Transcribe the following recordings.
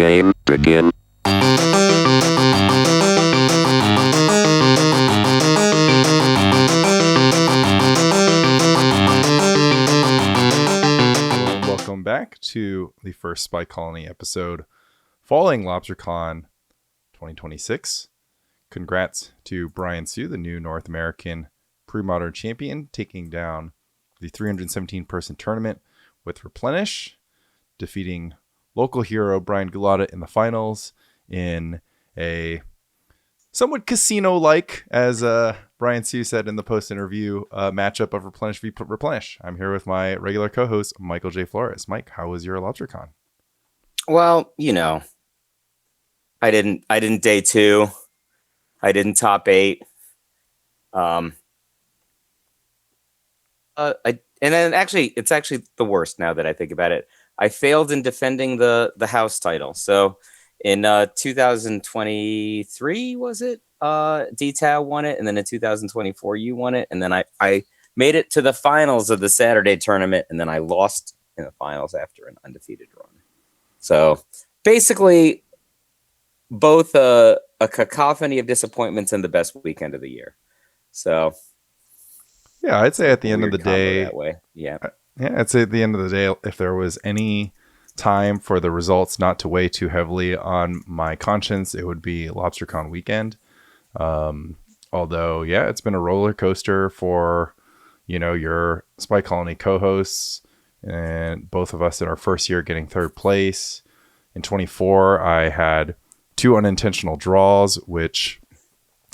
game begin? Welcome back to the first Spy Colony episode following Lobstercon 2026. Congrats to Brian Sue, the new North American pre-modern champion, taking down the 317-person tournament with Replenish, defeating local hero Brian Gulata in the finals in a somewhat casino-like, as Brian Sue said in the post-interview, matchup of Replenish v. Replenish. I'm here with my regular co-host, Michael J. Flores. Mike, how was your Lobstercon? Well, you know, I didn't day two. I didn't top 8. And then it's actually the worst now that I think about it. I failed in defending the house title. So in 2023, was it? D-Tao won it, and then in 2024 you won it, and then I made it to the finals of the Saturday tournament, and then I lost in the finals after an undefeated run. So basically, both a cacophony of disappointments and the best weekend of the year. So yeah, I'd say at the end of the day, that way. I'd say at the end of the day, if there was any time for the results not to weigh too heavily on my conscience, it would be Lobstercon weekend. Although, yeah, it's been a roller coaster for, your Spy Colony co-hosts, and both of us in our first year getting third place. In 24, I had 2 unintentional draws, which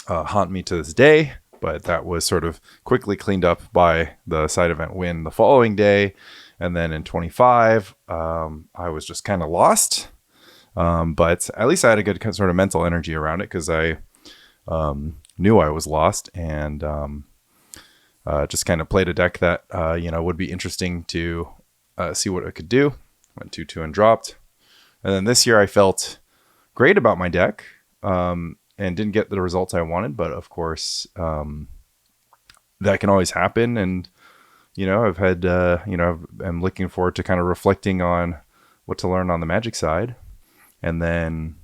haunt me to this day, but that was sort of quickly cleaned up by the side event win the following day. And then in 25, I was just kind of lost. But at least I had a good sort of mental energy around it, because I knew I was lost, and just kind of played a deck that, would be interesting to see what it could do. Went 2-2 and dropped. And then this year I felt great about my deck, and didn't get the results I wanted. But of course, that can always happen. And, I've had, I'm looking forward to kind of reflecting on what to learn on the Magic side. And then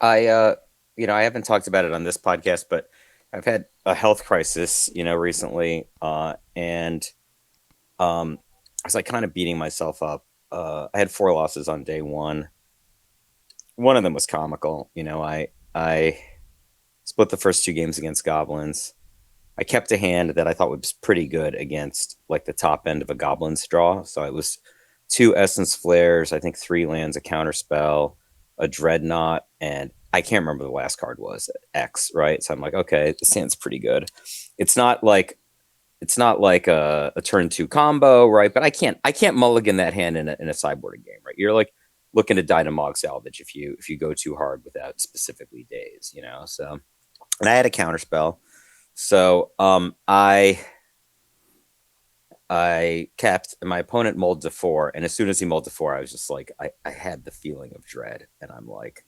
I haven't talked about it on this podcast, but I've had a health crisis, recently. And I was like kind of beating myself up. I had 4 losses on day 1. One of them was comical. I split the first 2 games against Goblins. I kept a hand that I thought was pretty good against like the top end of a Goblin's draw. So it was 2 Essence Flares, I think 3 lands, a Counterspell, a Dreadnought, and I can't remember the last card was X, right? So I'm like, okay, this hand's pretty good. It's not like a turn 2 combo, right? But I can't mulligan that hand in a sideboarding game, right? You're like looking to Dynamog salvage if you go too hard without specifically days, So, and I had a Counterspell. So I kept, and my opponent mulled to 4, and as soon as he mulled to 4, I was just like, I had the feeling of dread, and I'm like,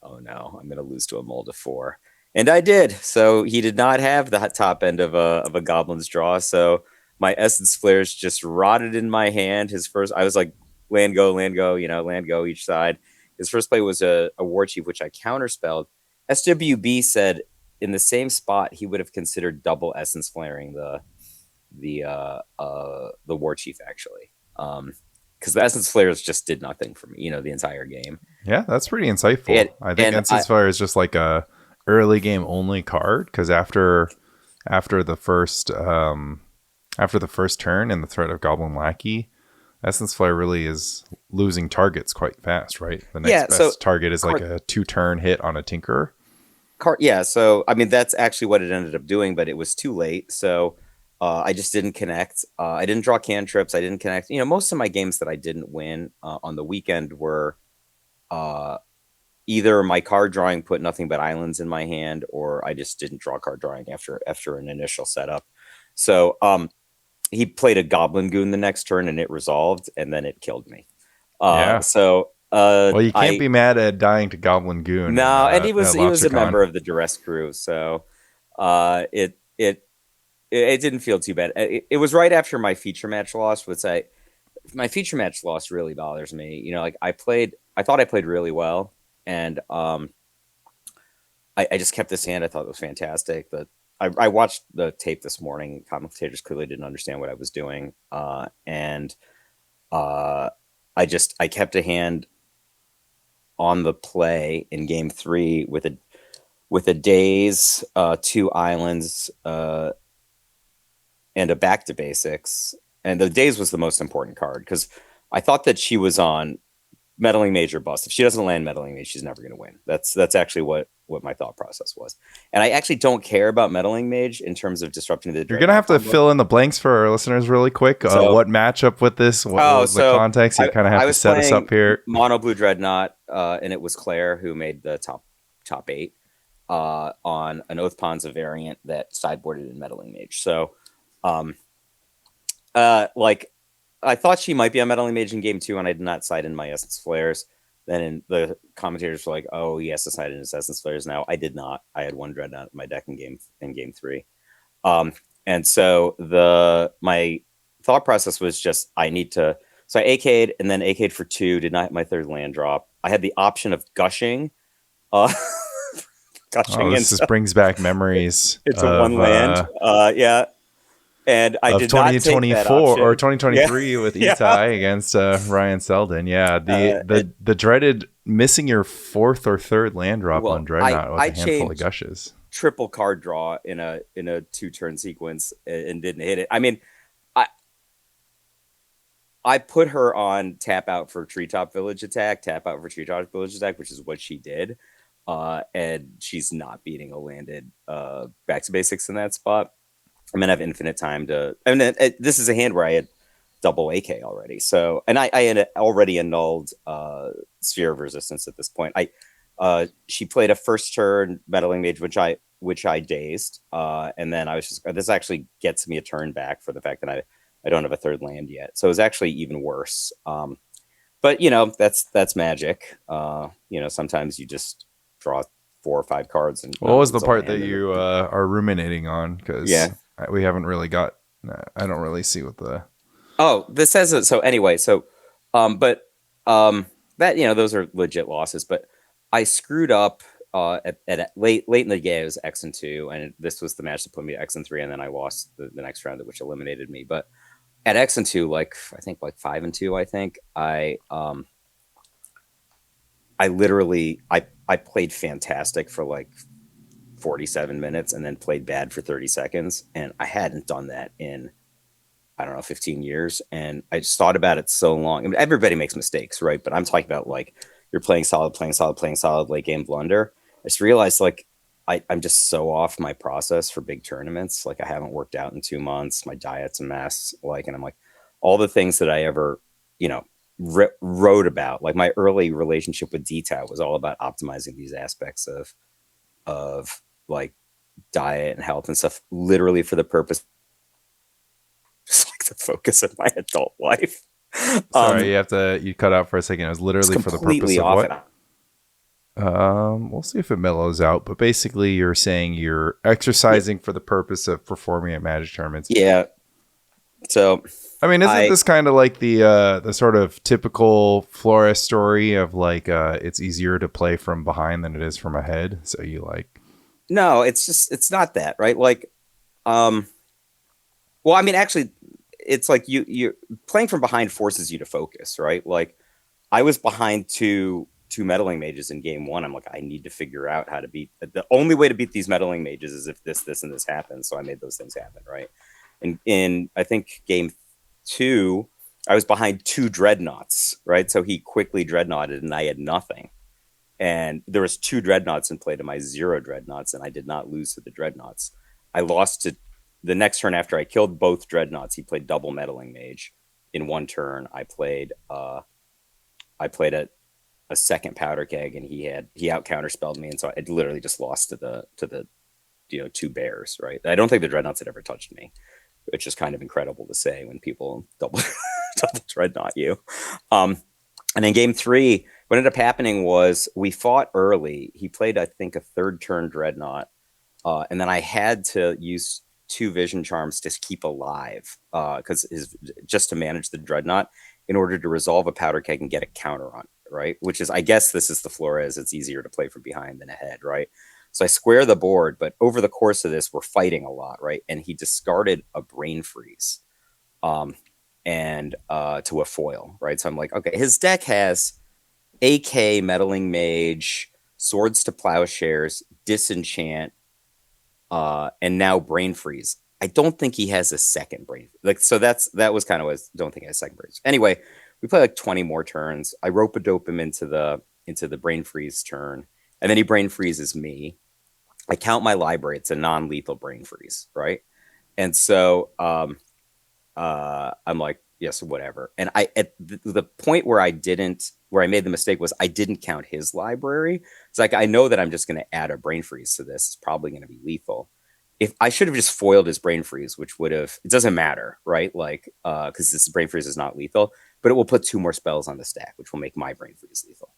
oh no, I'm gonna lose to a mull to 4, and I did. So he did not have the top end of a Goblin's draw. So my Essence Flares just rotted in my hand. I was like, land go, land go each side. His first play was a War Chief, which I counterspelled. SWB said in the same spot he would have considered double Essence Flaring the War Chief, actually, because the Essence Flares just did nothing for me, the entire game. Yeah, that's pretty insightful. I think Essence Flare is just like a early game only card, because after the first turn and the threat of Goblin Lackey, Essence Flare really is losing targets quite fast, right? The next best target is like a 2-turn hit on a Tinkerer. So I mean, that's actually what it ended up doing, but it was too late. So I just didn't connect. I didn't draw cantrips. I didn't connect. Most of my games that I didn't win on the weekend were either my card drawing put nothing but islands in my hand, or I just didn't draw card drawing after an initial setup. So he played a Goblin Goon the next turn, and it resolved, and then it killed me. So well, you can't be mad at dying to Goblin Goon. No, and he was a member of the Duress crew, so it didn't feel too bad. It was right after my feature match loss, which my feature match loss really bothers me. Like I played I thought I played really well, and I just kept this hand. I thought it was fantastic. I watched the tape this morning. Commentators clearly didn't understand what I was doing, and uh, I kept a hand on the play in game three with a daze, two islands, and a back to basics. And the daze was the most important card because I thought that she was on meddling mage or bust. If she doesn't land meddling mage, she's never going to win. That's actually what my thought process was. And I actually don't care about meddling mage in terms of disrupting the You're gonna dreadnought have to combo. fill in the blanks for our listeners really quick. So What matchup with this? What oh, was the so context? You kind of have I to was set us up playing here. mono blue dreadnought, and it was Claire who made the top eight on an Oath Ponza variant that sideboarded in meddling mage. So um, like I thought she might be a meddling mage in game two, and I did not side in my essence flares. Then the commentators were like, "Oh, he has to side in his essence flares now." I did not. I had one dreadnought in my deck in game three, and so my thought process was just I need to. So I AK'd and then AK'd for two. Did not hit my third land drop. I had the option of gushing, uh, Oh, gushing, and this just so brings back memories it's a one land. Yeah, and I of did not take that 2024 or option. Yeah, 2023 with yeah. Itai against Ryan Selden. Yeah, the It, the the dreaded missing your fourth or third land drop on well, I Dreadnought with I a handful of changed gushes. triple card draw in a two turn sequence and didn't hit it. I mean, I I put her on tap out for Treetop Village attack, tap out for Treetop Village attack, which is what she did. And she's not beating a landed back to basics in that spot. I'm gonna have infinite time to. I mean, this is a hand where I had double AK already. So, and I had already annulled Sphere of Resistance at this point. She played a first turn meddling mage, which I dazed, and then I was just this actually gets me a turn back for the fact that I don't have a third land yet. So it was actually even worse. But you know that's magic. You know sometimes you just draw four or five cards and What none of was the it's a part that land. And you are ruminating on? Because yeah. we haven't really got. I don't really see what the. Oh, this says it. So anyway, but that those are legit losses. But I screwed up at late in the game. It was X and two, and this was the match that put me to X and three, and then I lost the next round, which eliminated me. But at X and two, like I think like 5-2, I think I literally I played fantastic for like 47 minutes, and then played bad for 30 seconds, and I hadn't done that in I don't know, 15 years. And I just thought about it so long. I mean, everybody makes mistakes, right? But I'm talking about like you're playing solid late game blunder. I just realized like I'm just so off my process for big tournaments. Like I haven't worked out in 2 months. My diet's a mess. Like, and I'm like, all the things that I ever, you know, wrote about, like my early relationship with DTAT was all about optimizing these aspects of like diet and health and stuff, literally for the purpose just like the focus of my adult life. Sorry, you cut out for a second. It was It's literally for the purpose completely of off what? it. We'll see if it mellows out. But basically, you're saying you're exercising for the purpose of performing at Magic tournaments. Yeah. So I mean, isn't I this kind of like the sort of typical Flores story of like it's easier to play from behind than it is from ahead? So you like no, it's not that, right? Like um well, I mean actually it's like you're playing from behind forces you to focus, right? Like I was behind two meddling mages in game one. I'm like, I need to figure out how to beat the only way to beat these meddling mages is if this and this happens. So I made those things happen, right? And in I think game two, I was behind two dreadnoughts, right? So he quickly dreadnoughted and I had nothing. And there was two dreadnoughts in play to my zero dreadnoughts, and I did not lose to the dreadnoughts. I lost to the next turn after I killed both dreadnoughts. He played double meddling mage. In one turn, I played a second powder keg, and he out counterspelled me, and so I literally just lost to the two bears. Right? I don't think the dreadnoughts had ever touched me, which is kind of incredible to say when people double dreadnought you. Um, and in game three, what ended up happening was we fought early. He played, I think, a third turn dreadnought, and then I had to use two vision charms to keep alive because just to manage the dreadnought in order to resolve a powder keg and get a counter on it, right? Which is, I guess this is the Flores. It's easier to play from behind than ahead, right? So I square the board, but over the course of this, we're fighting a lot, right? And he discarded a brain freeze, um, and to a foil, right? So I'm like, okay, his deck has AK, Meddling Mage, Swords to Plowshares, Disenchant, and now Brain Freeze. I don't think he has a second brain. Like, so that was kind of was don't think he has a second brain. Anyway, we play like 20 more turns. I rope a dope him into the brain freeze turn, and then he brain freezes me. I count my library. It's a non-lethal brain freeze, right? And so I'm like, yes, whatever. And I at the point where I made the mistake was I didn't count his library. It's like I know that I'm just going to add a brain freeze to this. It's probably going to be lethal. If I should have just foiled his brain freeze, which would have it doesn't matter, right? Like because this brain freeze is not lethal, but it will put two more spells on the stack, which will make my brain freeze lethal.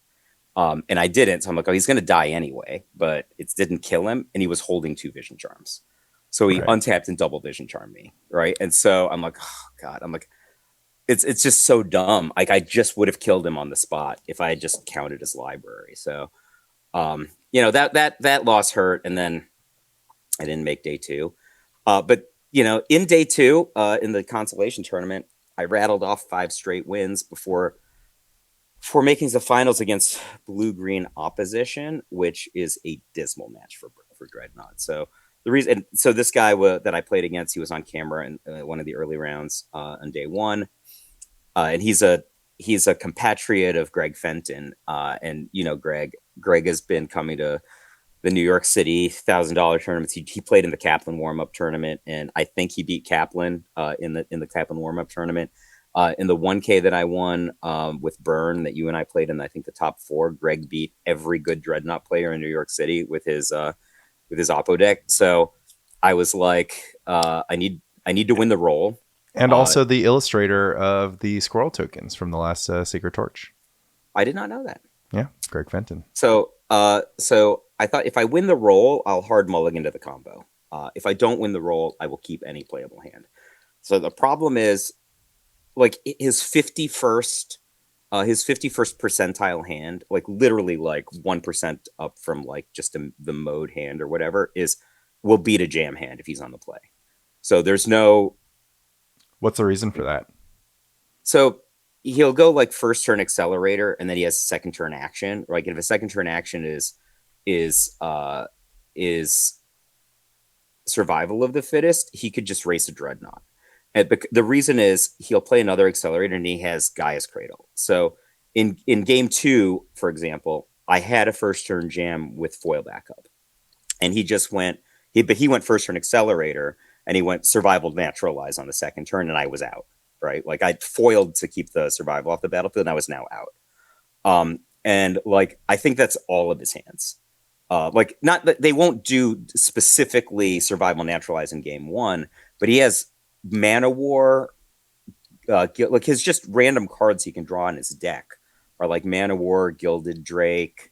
And I didn't, so I'm like, oh, he's going to die anyway. But it didn't kill him, and he was holding two vision charms. So he Right. untapped and double vision charm me, right? And so I'm like, oh god, I'm like, it's just so dumb. Like I just would have killed him on the spot if I had just counted his library. So that loss hurt, and then I didn't make day two. But in day two, in the consolation tournament, I rattled off 5 straight wins before making the finals against blue green opposition, which is a dismal match for Dreadnought. So the reason, so this guy that I played against, he was on camera in one of the early rounds on day one, and he's a compatriot of Greg Fenton, and Greg has been coming to the New York City $1,000 tournaments. He played in the Kaplan warm up tournament, and I think he beat Kaplan in the Kaplan warm up tournament. In the 1K that I won with Burn that you and I played in, I think the top four, Greg beat every good Dreadnought player in New York City with his Oppo deck. So I was like, I need to win the role. And Uh, also the illustrator of the squirrel tokens from the last Secret Torch. I did not know that. Yeah, Greg Fenton. So I thought if I win the role, I'll hard mulligan to the combo. If I don't win the role, I will keep any playable hand. So the problem is, like his 51st percentile hand, like literally like 1% up from like just the mode hand or whatever, is will beat a jam hand if he's on the play. So there's no What's the reason for that? so he'll go like first turn accelerator, and then he has second turn action. Like if a second turn action is is survival of the fittest, he could just race a dreadnought. And the reason is he'll play another accelerator, and he has Gaia's Cradle. So in game two, for example, I had a first turn jam with foil backup, and he went first turn accelerator, and he went survival naturalize on the second turn, and I was out. Right, like I foiled to keep the survival off the battlefield, and I was now out. And like I think that's all of his hands. Like not that they won't do specifically survival naturalize in game one, but he has mana war. Like his just random cards he can draw in his deck are like mana war, gilded drake,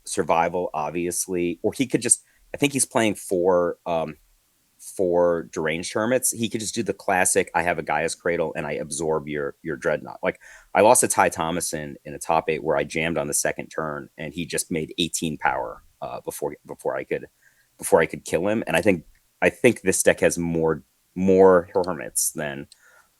survival, obviously, or he could just. I think he's playing for deranged hermits. He could just do the classic. I have a Gaia's Cradle and I absorb your dreadnought. Like I lost to Ty Thomason in a top eight where I jammed on the second turn and he just made 18 power before I could kill him. And I think this deck has more hermits than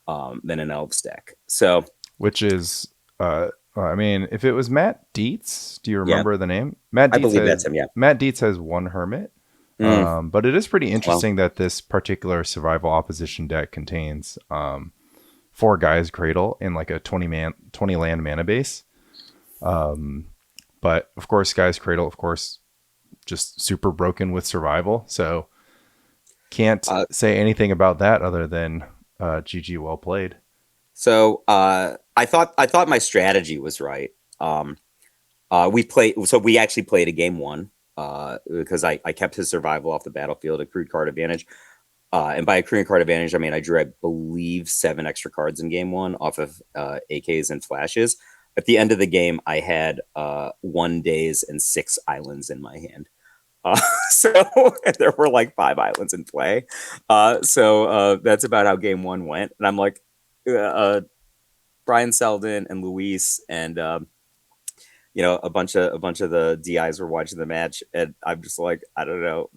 an elves deck. So Which is, I mean, if it was Matt Dietz, do you yeah, remember the name? Matt I Dietz believe that's has him. Yeah. Matt Dietz has one hermit. Mm, But it is pretty well, interesting that this particular survival opposition deck contains 4 Gaia's Cradle in like a 20 land mana base. But of course, Gaia's Cradle, of course, just super broken with survival. So can't uh, say anything about that other than GG, well played. I thought my strategy was right. We actually played a game one because I kept his survival off the battlefield, accrued card advantage. And by accruing card advantage, I mean I drew, I believe, 7 extra cards in game one off of AKs and flashes. At the end of the game, I had 1 days and 6 islands in my hand. Uh, so there were like 5 islands in play. So that's about how game one went. And I'm like, Brian Selden and Luis and a bunch of the DIs were watching the match, and I'm just like, I don't know,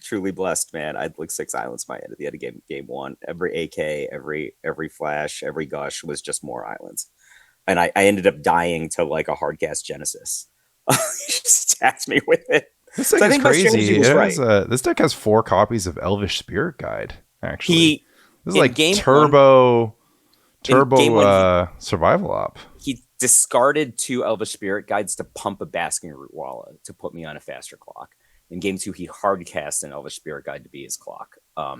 truly blessed, man. I had like 6 islands by the end of the end of game one. Every AK, every flash, every gush was just more islands, and I ended up dying to like a hardcast Genesis. He just attacked me with it. This So deck I is think my strategy crazy. was It has right. this deck has 4 copies of Elvish Spirit Guide. Actually, He this is in like game one, turbo survival op. he discarded 2 Elvish Spirit Guides to pump a Basking Root Walla to put me on a faster clock. In game two, he hard cast an Elvish Spirit Guide to be his clock, Huh,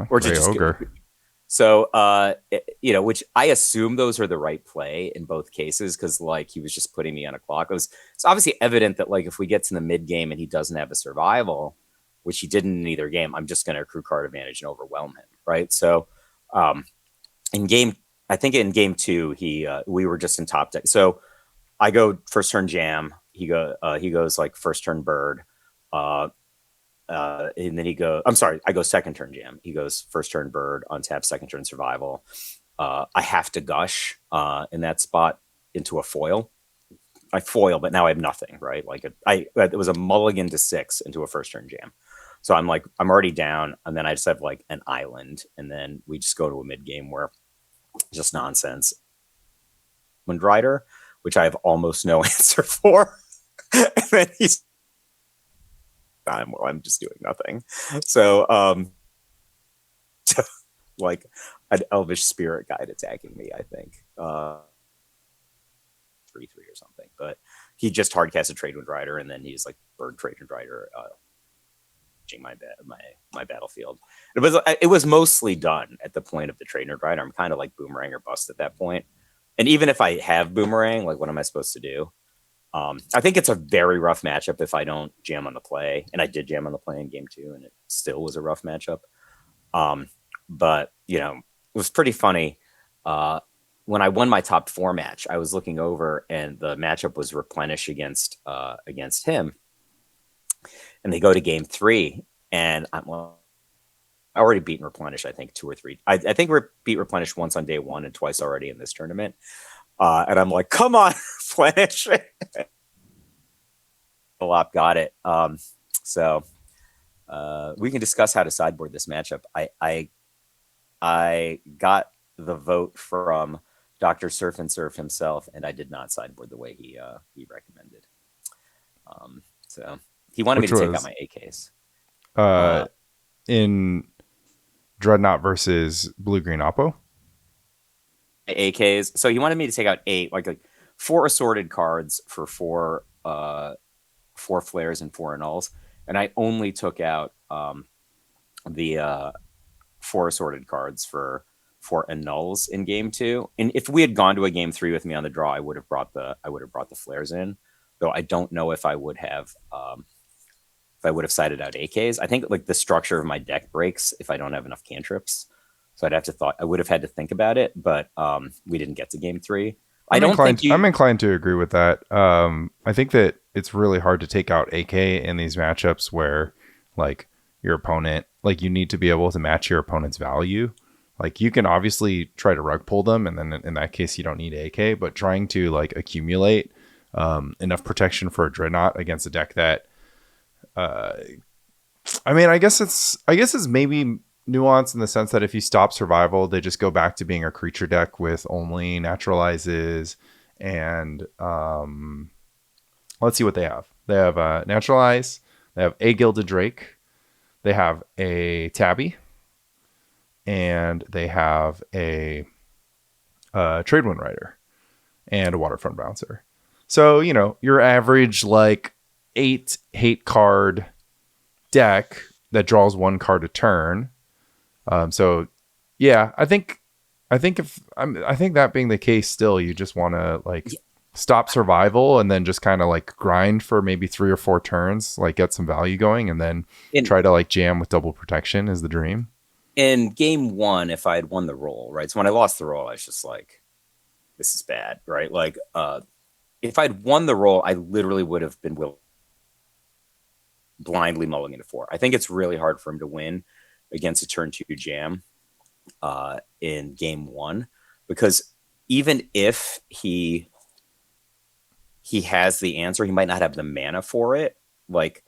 or to Gray just Ogre. so which I assume those are the right play in both cases because like he was just putting me on a clock. It's obviously evident that like if we get to the mid game and he doesn't have a survival, which he didn't in either game, I'm just going to accrue card advantage and overwhelm him, right? So um, in game I think in game two, we were just in top deck. So I go first turn jam. He goes like first turn bird. Uh, and then I'm sorry, I go second turn jam. He goes first turn bird, untap, second turn survival. I have to gush in that spot into a foil. I foil, but now I have nothing, right? Like it was a mulligan to 6 into a first turn jam. So I'm like, I'm already down, and then I just have like an island, and then we just go to a mid game where just nonsense. Wind Rider, which I have almost no answer for. And then I'm just doing nothing. So like an Elvish Spirit Guide attacking me, I think. 3/3 or something. But he just hard cast a Trade Wind Rider, and then he's like bird Trade Wind Rider my battlefield. It was mostly done at the point of the Trade Wind Rider. I'm kind of like boomerang or bust at that point. And even if I have boomerang, like what am I supposed to do? I think it's a very rough matchup if I don't jam on the play. And I did jam on the play in game two, and it still was a rough matchup. But it was pretty funny. When I won my top 4 match, I was looking over, and the matchup was replenish against him. And they go to game 3, and I already beaten replenish. I think 2 or 3. I think we beat replenish once on day 1 and twice already in this tournament. And I'm like, come on, replenish. The lop got it. So we can discuss how to sideboard this matchup. I got the vote from Dr. Surf and Surf himself, and I did not sideboard the way he recommended. So he wanted me Which to take out was my AKs. in Dreadnought versus Blue Green Oppo. AKs. So he wanted me to take out 8, like 4 assorted cards for 4 flares and 4 annuls, and I only took out the 4 assorted cards for 4 annuls in game 2. And if we had gone to a game 3 with me on the draw, I would have brought the flares in. Though I don't know if I would have sided out AKs. I think like the structure of my deck breaks if I don't have enough cantrips. So I would have had to think about it, but we didn't get to game 3. I'm inclined to agree with that. I think that it's really hard to take out AK in these matchups where like your opponent, like you need to be able to match your opponent's value. Like you can obviously try to rug pull them, and then in that case you don't need AK, but trying to like accumulate enough protection for a Dreadnought against a deck that I guess it's maybe nuanced in the sense that if you stop survival, they just go back to being a creature deck with only naturalizes. And let's see what they have. They have naturalize. They have a Gilded Drake. They have a Tabby, and they have a Trade Wind Rider and a Waterfront Bouncer. So your average like 8 hate card deck that draws 1 card a turn. So yeah, I think that being the case, still you just want to like stop survival and then just kind of like grind for maybe 3 or 4 turns, like get some value going, and then try to like jam with double protection is the dream. In game 1, if I had won the roll, right? So when I lost the roll, I was just like, this is bad, right? Like, if I'd won the roll, I literally would have been blindly mulling into 4. I think it's really hard for him to win against a turn 2 jam in game 1, because even if he he has the answer. He might not have the mana for it. Like,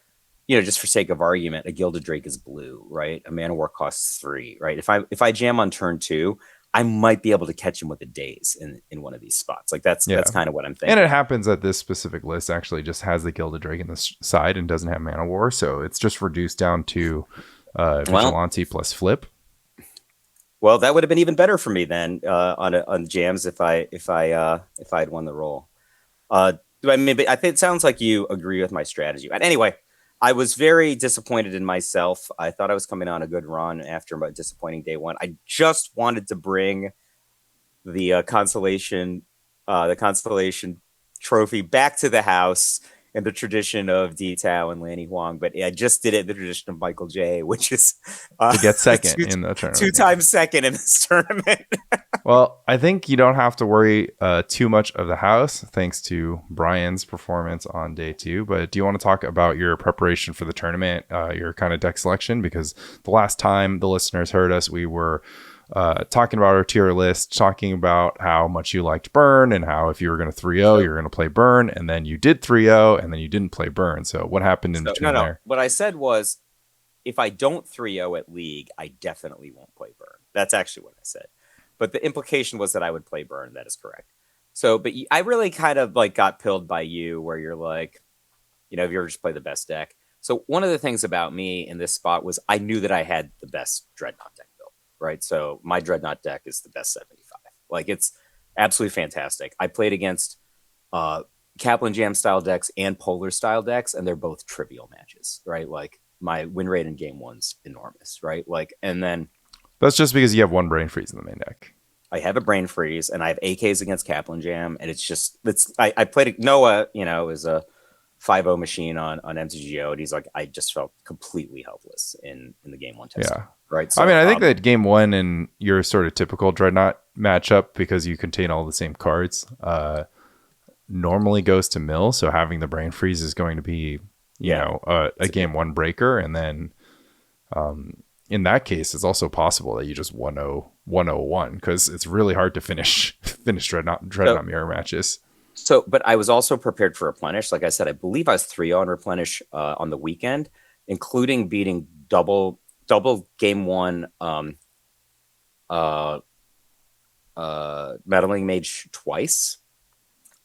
just for sake of argument, a Gilded Drake is blue, right? A mana war costs 3, right? If I jam on turn 2, I might be able to catch him with a daze in one of these spots. Like that's Yeah. kind of what I'm And it thinking. happens that this specific list actually just has the Gilded Drake in the side and doesn't have Mana War. So it's just reduced down to Well, Vigilante plus flip. well, that would have been even better for me then on jams if I had won the roll. I mean, but I think it sounds like you agree with my strategy. But anyway, I was very disappointed in myself. I thought I was coming on a good run after a disappointing day one. I just wanted to bring the constellation trophy back to the house in the tradition of D Tao and Lanny Huang, but I just did it in the tradition of Michael J, which is To get second two, in the two tournament. times second in this tournament. Well, I think you don't have to worry too much of the house thanks to Brian's performance on day 2. But do you want to talk about your preparation for the tournament, your kind of deck selection? Because the last time the listeners heard us, we were talking about our tier list, talking about how much you liked Burn and how if you were going to 3-0, you're going to play Burn. And then you did 3-0 and then you didn't play Burn. So what happened in between No. there? What I said was, if I don't 3-0 at League, I definitely won't play Burn. That's actually what I said. But the implication was that I would play Burn. That is correct. So, but I really kind of like got pilled by you where you're like, if you ever just play the best deck. So one of the things about me in this spot was I knew that I had the best Dreadnought deck built, right? So my Dreadnought deck is the best 75. Like it's absolutely fantastic. I played against Kaplan Jam style decks and Polar style decks, and they're both trivial matches, right? Like my win rate in game one's enormous, right? Like, and then That's just because you have one Brain Freeze in the main deck. I have a Brain Freeze and I have AKs against Kaplan Jam, and I played Noah, is a 5-0 machine on MTGO, and he's like, I just felt completely helpless in the game one test. Yeah. Right. So I mean, I think that game 1 in your sort of typical Dreadnought matchup, because you contain all the same cards, normally goes to mill. So having the Brain Freeze is going to be, a game 1 breaker. And then in that case, it's also possible that you just 1-0-1-0-1 because it's really hard to finish Dreadnought mirror matches. So, but I was also prepared for Replenish. Like I said, I believe I was 3-0 on Replenish on the weekend, including beating double game 1 Meddling Mage twice.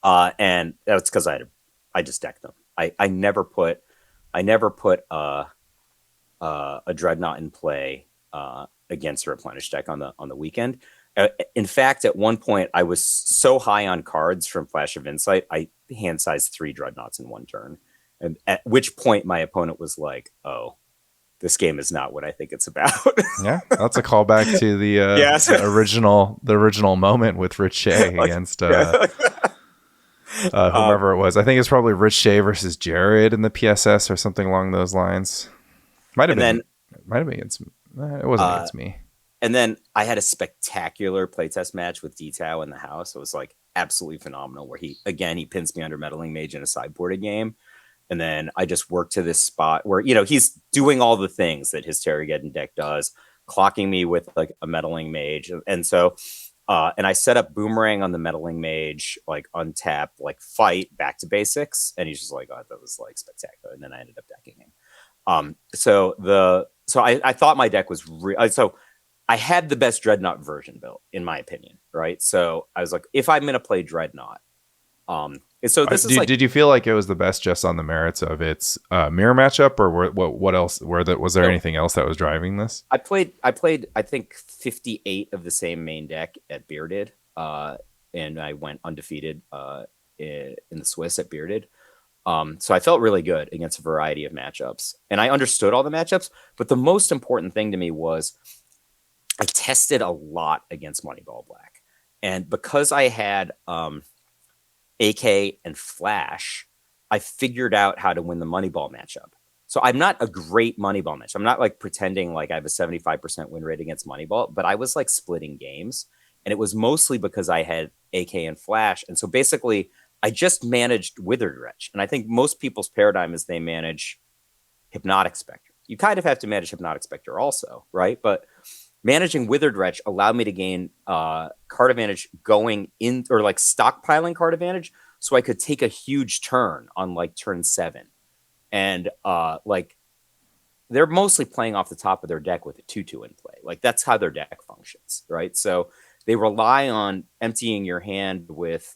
And that's because I just decked them. I never put a Dreadnought in play against a Replenish deck on the weekend. In fact, at one point, I was so high on cards from Flash of Insight, I hand-sized 3 Dreadnoughts in one turn. And at which point, my opponent was like, "Oh, this game is not what I think it's about." Yeah, that's a callback to the the original moment with Rich Shea against whomever it was. I think it's probably Rich Shea versus Jared in the PSS or something along those lines. Might have been against. It wasn't against me. And then I had a spectacular playtest match with D-Tao in the house. It was like absolutely phenomenal where he pins me under Meddling Mage in a sideboarded game. And then I just worked to this spot where, he's doing all the things that his Terrageddon deck does, clocking me with like a Meddling Mage. And so, and I set up Boomerang on the Meddling Mage, like untap, like fight back to basics. And he's just like, oh, that was like spectacular. And then I ended up decking him. So I thought my deck was so I had the best Dreadnought version built, in my opinion, right? So I was like, if I'm going to play Dreadnought, and so this is like, did you feel like it was the best just on the merits of its mirror matchup, or what else? Was there anything else that was driving this? I played, I think 58 of the same main deck at Bearded, and I went undefeated in the Swiss at Bearded. So I felt really good against a variety of matchups, and I understood all the matchups. But the most important thing to me was I tested a lot against Moneyball Black, and because I had AK and Flash, I figured out how to win the Moneyball matchup. So I'm not a great Moneyball match. I'm not like pretending like I have a 75% win rate against Moneyball, but I was like splitting games, and it was mostly because I had AK and Flash. And so basically, I just managed Withered Wretch, and I think most people's paradigm is they manage Hypnotic Spectre. You kind of have to manage Hypnotic Spectre also, right? But managing Withered Wretch allowed me to gain card advantage going in, or like stockpiling card advantage so I could take a huge turn on like turn 7. And like they're mostly playing off the top of their deck with a 2/2 in play. Like that's how their deck functions, right? So they rely on emptying your hand with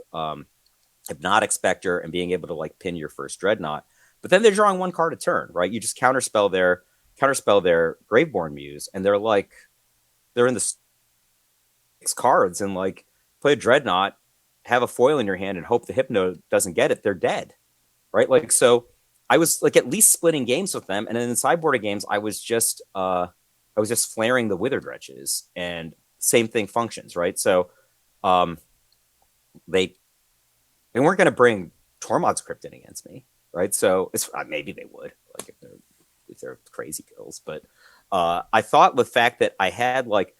Hypnotic Spectre and being able to like pin your first Dreadnought. But then they're drawing 1 card a turn, right? You just counterspell their Graveborn Muse, and they're in the 6 cards, and like play a Dreadnought, have a foil in your hand, and hope the Hypno doesn't get it. They're dead, right? Like so. I was like at least splitting games with them, and then in sideboarded games, I was just flaring the Withered Wretches, and same thing functions, right? So, they weren't going to bring Tormod's Crypt in against me, right? So it's maybe they would, like if they're crazy girls, but I thought the fact that I had like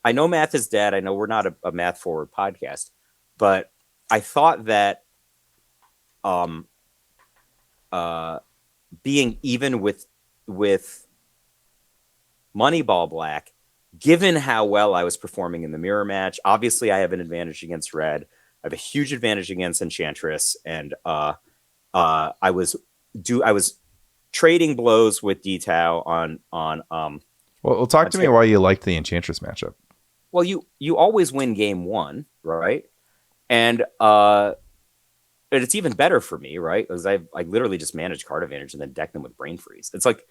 I know math is dead. I know we're not a math forward podcast, but I thought that being even with Moneyball Black, given how well I was performing in the mirror match, obviously I have an advantage against Red. I have a huge advantage against Enchantress, and I was trading blows with Detau on Well, talk to me why you liked the Enchantress matchup. Well, you always win game 1, right? And it's even better for me, right? Because I literally just manage card advantage and then deck them with Brain Freeze. It's like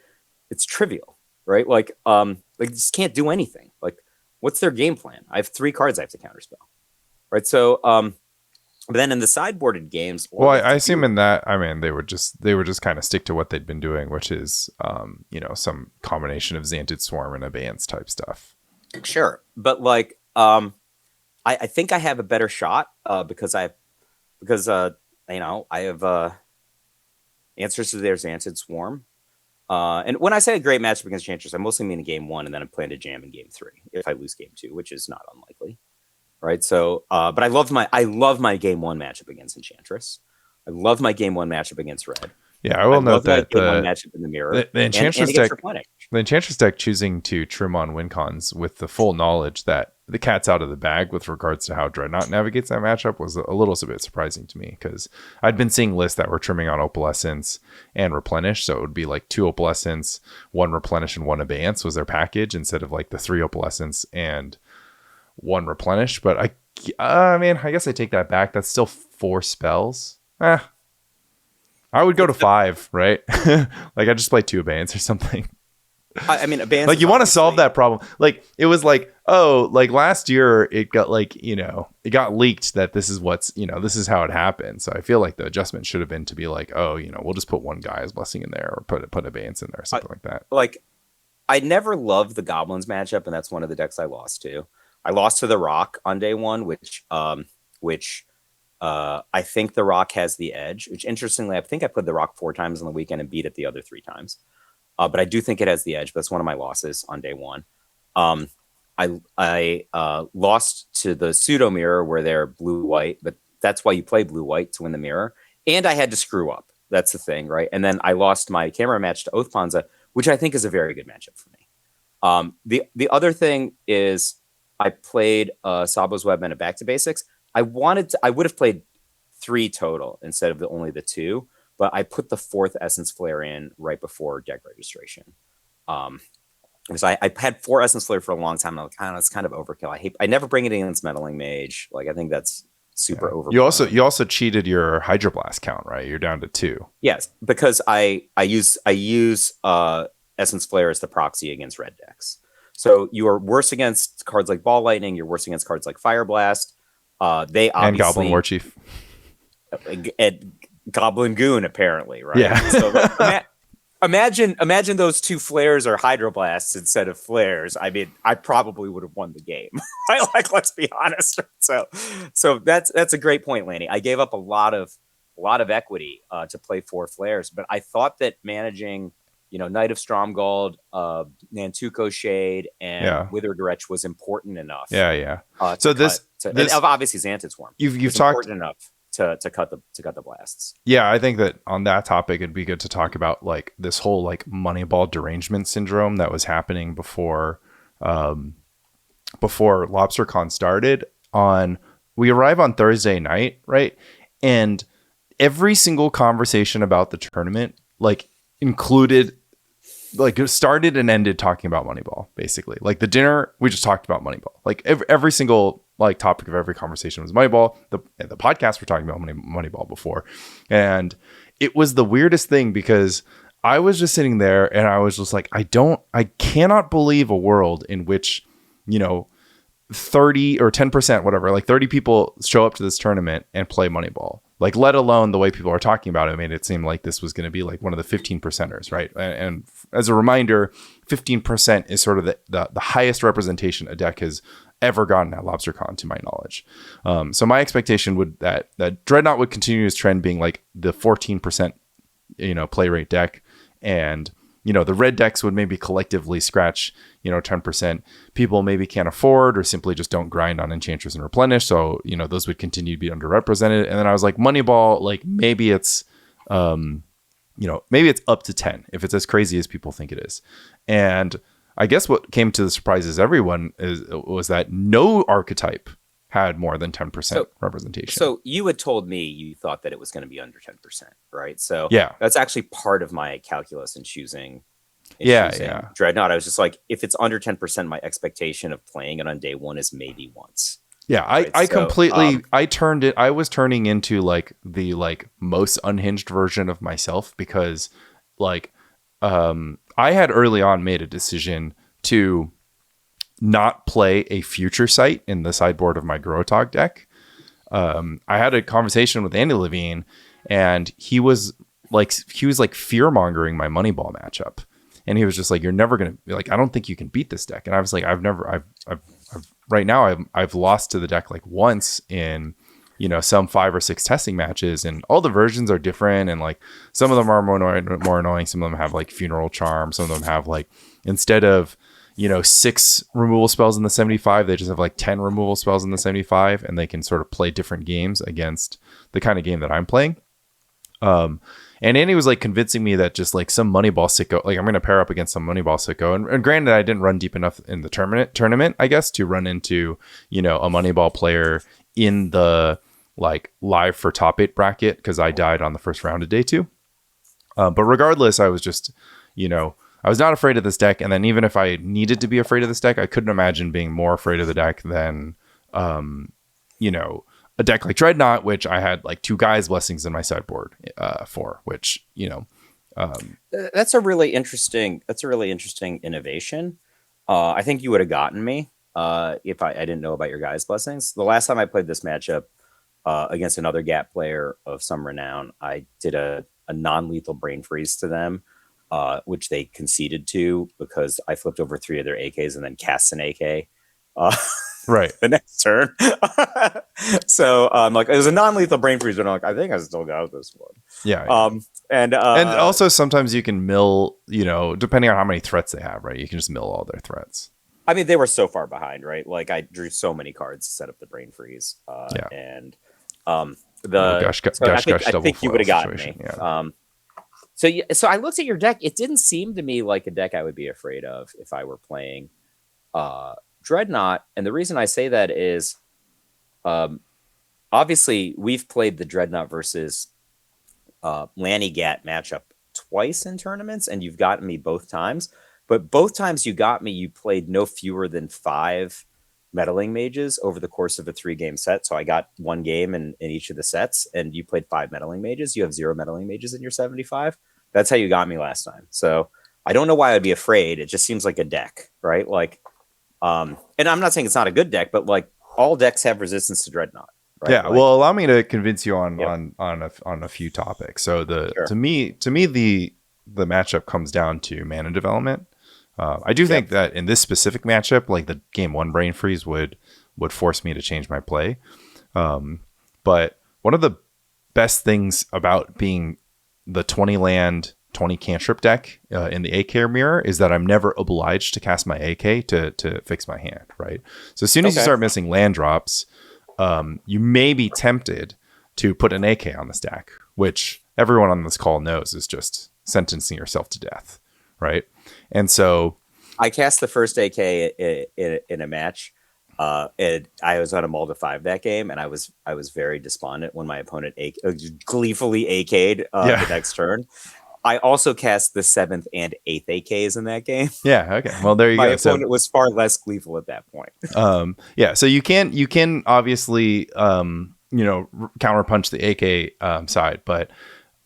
it's trivial, right? Like just can't do anything. Like, what's their game plan? I have 3 cards I have to counterspell, right? So but then in the sideboarded games, well, I assume in that, I mean, they would just kind of stick to what they'd been doing, which is some combination of Xantid Swarm and Abeyance type stuff. Sure, but like I think I have a better shot because I have answers to their Xantid Swarm. And when I say a great matchup against Enchantress, I mostly mean in game 1, and then I plan to jam in game 3 if I lose game 2, which is not unlikely. Right. So, but I love my game 1 matchup against Enchantress. I love my game 1 matchup against Red. Yeah, I will note that the game 1 matchup in the mirror. The Enchantress deck choosing to trim on win cons with the full knowledge that the cat's out of the bag with regards to how Dreadnought navigates that matchup was a little bit surprising to me, because I'd been seeing lists that were trimming on Opalescence and Replenish, so it would be like 2 Opalescence, 1 Replenish, and 1 Abeyance was their package instead of like the 3 Opalescence and 1 Replenish. But I mean, I guess I take that back. That's still 4 spells. I would go to 5, right? Like I just play 2 Abeyance or something. I mean, Abeyance, like you want to solve that problem. Like it was like, oh, like last year it got like, it got leaked that this is this is how it happened. So I feel like the adjustment should have been to be like, oh, we'll just put 1 Gaia's Blessing in there, or put Abeyance in there, or something like that. Like I never loved the Goblins matchup, and that's one of the decks I lost to. I lost to the Rock on day 1, which I think the Rock has the edge, which interestingly, I think I played the Rock 4 times on the weekend and beat it the other 3 times. But I do think it has the edge. But that's one of my losses on day 1. I lost to the Pseudo Mirror where they're blue-white, but that's why you play blue-white, to win the mirror. And I had to screw up. That's the thing, right? And then I lost my camera match to Oath Panza, which I think is a very good matchup for me. The other thing is I played Sabo's Web and a Back to Basics. I would have played 3 total instead of only the 2, but I put the 4th Essence Flare in right before deck registration. Because I had 4 Essence Flare for a long time. And I'm like, it's kind of overkill. I never bring it against Meddling Mage. Like I think that's super over. You also cheated your Hydroblast count, right? You're down to 2. Yes, because I use Essence Flare as the proxy against red decks. So you are worse against cards like Ball Lightning. You're worse against cards like Fire Blast. They obviously, and Goblin War Chief. And Goblin Goon, apparently, right? Yeah. So imagine those 2 flares are Hydroblasts instead of flares. I mean, I probably would have won the game. Right? Like, let's be honest. So that's a great point, Lanny. I gave up a lot of equity to play 4 flares, but I thought that managing, Knight of Stromgold, Nantuko Shade, and Withered Wretch was important enough. Yeah. So this obviously Xantid Swarm. You've talked important enough to cut the blasts. Yeah, I think that on that topic, it'd be good to talk about like this whole like Moneyball derangement syndrome that was happening before Lobstercon started. We arrive on Thursday night, right? And every single conversation about the tournament, like, included, like, it started and ended talking about Moneyball, basically. Like, the dinner, we just talked about Moneyball. Like, every single, like, topic of every conversation was Moneyball. The podcast, we're talking about Moneyball before. And it was the weirdest thing, because I was just sitting there and I was just like, I cannot believe a world in which, 30 or 10%, whatever, like 30 people show up to this tournament and play Moneyball. Like, let alone the way people are talking about it made it seem like this was going to be like one of the 15 percenters, right? And as a reminder, 15% is sort of the highest representation a deck has ever gotten at Lobstercon, to my knowledge. So my expectation would that Dreadnought would continue its trend being like the 14%, play rate deck, and the red decks would maybe collectively scratch 10%. People maybe can't afford or simply just don't grind on Enchantress and Replenish, so those would continue to be underrepresented. And then I was like, Moneyball, like, maybe it's maybe it's up to 10 if it's as crazy as people think it is. And I guess what came to the surprises everyone was that no archetype had more than 10% representation. So you had told me you thought that it was going to be under 10%, right? So yeah, that's actually part of my calculus in choosing. Yeah. Dreadnought. I was just like, if it's under 10%, my expectation of playing it on day one is maybe once. Yeah, right? I completely, I was turning into like the most unhinged version of myself, because like, I had early on made a decision to not play a future sight in the sideboard of my Grotog deck. I had a conversation with Andy Levine, and he was like fear mongering my Moneyball matchup, and he was just like, "You're never gonna, like, I don't think you can beat this deck." And I was like, I've right now I've lost to the deck like once in some 5 or 6 testing matches, and all the versions are different, and like some of them are more annoying, some of them have like Funeral Charm, some of them have like, instead of 6 removal spells in the 75, they just have like 10 removal spells in the 75, and they can sort of play different games against the kind of game that I'm playing. And Andy was like convincing me that just like some Moneyball sicko, like I'm going to pair up against some Moneyball sicko. And granted, I didn't run deep enough in the tournament, I guess, to run into, a Moneyball player in the like live for top 8 bracket, because I died on the first round of day 2. But regardless, I was just, I was not afraid of this deck. And then even if I needed to be afraid of this deck, I couldn't imagine being more afraid of the deck than, a deck like Dreadnought, which I had like 2 Guy's Blessings in my sideboard for, which, that's a really interesting innovation. I think you would have gotten me if I didn't know about your Guy's Blessings. The last time I played this matchup against another Gap player of some renown, I did a non-lethal brain freeze to them, which they conceded to because I flipped over 3 of their AKs and then cast an AK. Right. The next turn. So like, it was a non-lethal brain freeze, but I'm like, I think I still got this one. Yeah. And also sometimes you can mill, depending on how many threats they have, right? You can just mill all their threats. I mean, they were so far behind, right? Like, I drew so many cards to set up the brain freeze. And I think you would have gotten me. Yeah. So I looked at your deck. It didn't seem to me like a deck I would be afraid of if I were playing Dreadnought. And the reason I say that is, obviously we've played the Dreadnought versus Lanny Gat matchup twice in tournaments, and you've gotten me both times. But both times you got me, you played no fewer than 5 meddling mages over the course of a 3-game set. So I got 1 game in each of the sets, and you played 5 meddling mages. You have 0 meddling mages in your 75. That's how you got me last time. So I don't know why I'd be afraid. It just seems like a deck, right? Like, and I'm not saying it's not a good deck, but like, all decks have resistance to Dreadnought. Right? Yeah. Like, well, allow me to convince you on a few topics. So to me, the matchup comes down to mana development. I do think that in this specific matchup, like the game 1 brain freeze would force me to change my play. But one of the best things about being the 20 land, 20 cantrip deck in the AK mirror is that I'm never obliged to cast my AK to fix my hand, right? So as soon as you start missing land drops, you may be tempted to put an AK on the stack, which everyone on this call knows is just sentencing yourself to death, right? And so I cast the first AK in a match, And I was on a mull to 5 that game, and I was very despondent when my opponent gleefully AK'd Yeah. the next turn. I also cast the 7th and 8th AKs in that game. Yeah. Okay. Well, there you My go. So, opponent was far less gleeful at that point. yeah. So you can obviously, counterpunch the AK side, but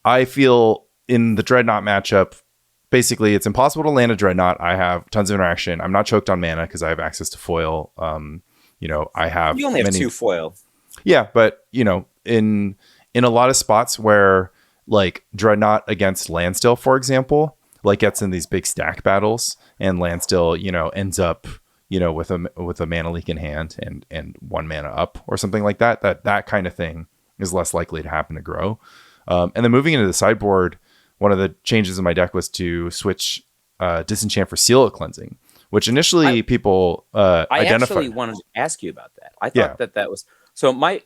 I feel in the Dreadnought matchup, basically it's impossible to land a Dreadnought. I have tons of interaction. I'm not choked on mana because I have access to foil. I have You only have many. 2 foil. Yeah, but in a lot of spots where like Dreadnought against Landstill, for example, like gets in these big stack battles, and Landstill, ends up, with a mana leak in hand and 1 mana up or something like that. That kind of thing is less likely to happen to grow. And then moving into the sideboard, one of the changes in my deck was to switch Disenchant for Seal of Cleansing, which initially people I identified. actually wanted to ask you about that. I Yeah. thought that was so. My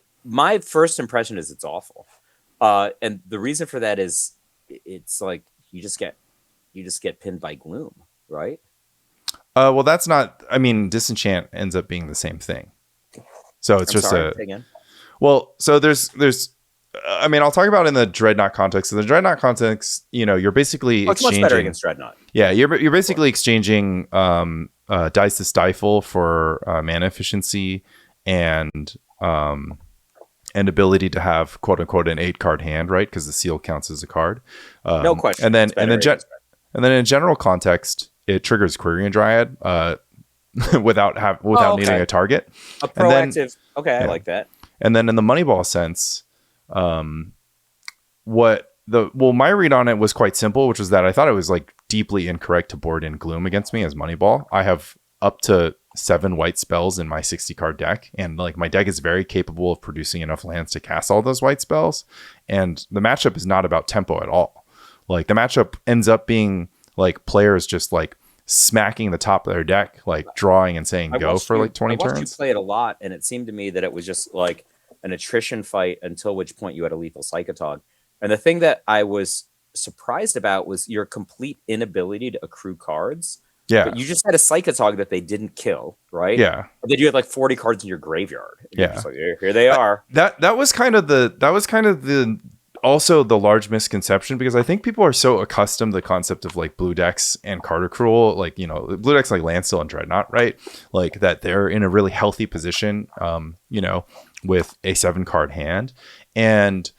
first impression is it's awful, and the reason for that is it's like you just get pinned by gloom, right? Well, that's not. I mean, Disenchant ends up being the same thing. So it's I'm just sorry. Say again. well. So there's. I mean, I'll talk about in the Dreadnought context. In the Dreadnought context, you're basically Oh, it's much better exchanging. against Dreadnought. Yeah, you're basically exchanging dice to stifle for mana efficiency and ability to have quote unquote an 8-card hand, right? Because the seal counts as a card. No question. And then It's better against Dreadnought. and then in general context, it triggers Quirion Dryad without Oh, needing okay. a target. A And then- proactive. Okay, I yeah. like that. And then in the Moneyball sense, my read on it was quite simple, which was that I thought it was like deeply incorrect to board in Gloom against me as Moneyball. I have up to 7 white spells in my 60 card deck, and like my deck is very capable of producing enough lands to cast all those white spells. And the matchup is not about tempo at all. Like the matchup ends up being like players just like smacking the top of their deck, like drawing and saying go for like 20 I watched turns. you play it a lot, and it seemed to me that it was just like an attrition fight until which point you had a lethal Psychotog. And the thing that I was surprised about was your complete inability to accrue cards. Yeah. But you just had a Psychotog that they didn't kill, right? Yeah. But then you had like 40 cards in your graveyard. And you're Yeah. just like, here they are. That was kind of the also the large misconception, because I think people are so accustomed to the concept of like blue decks and card accrual, like blue decks like Landstill and Dreadnought, right? Like that they're in a really healthy position, with a 7-card hand. And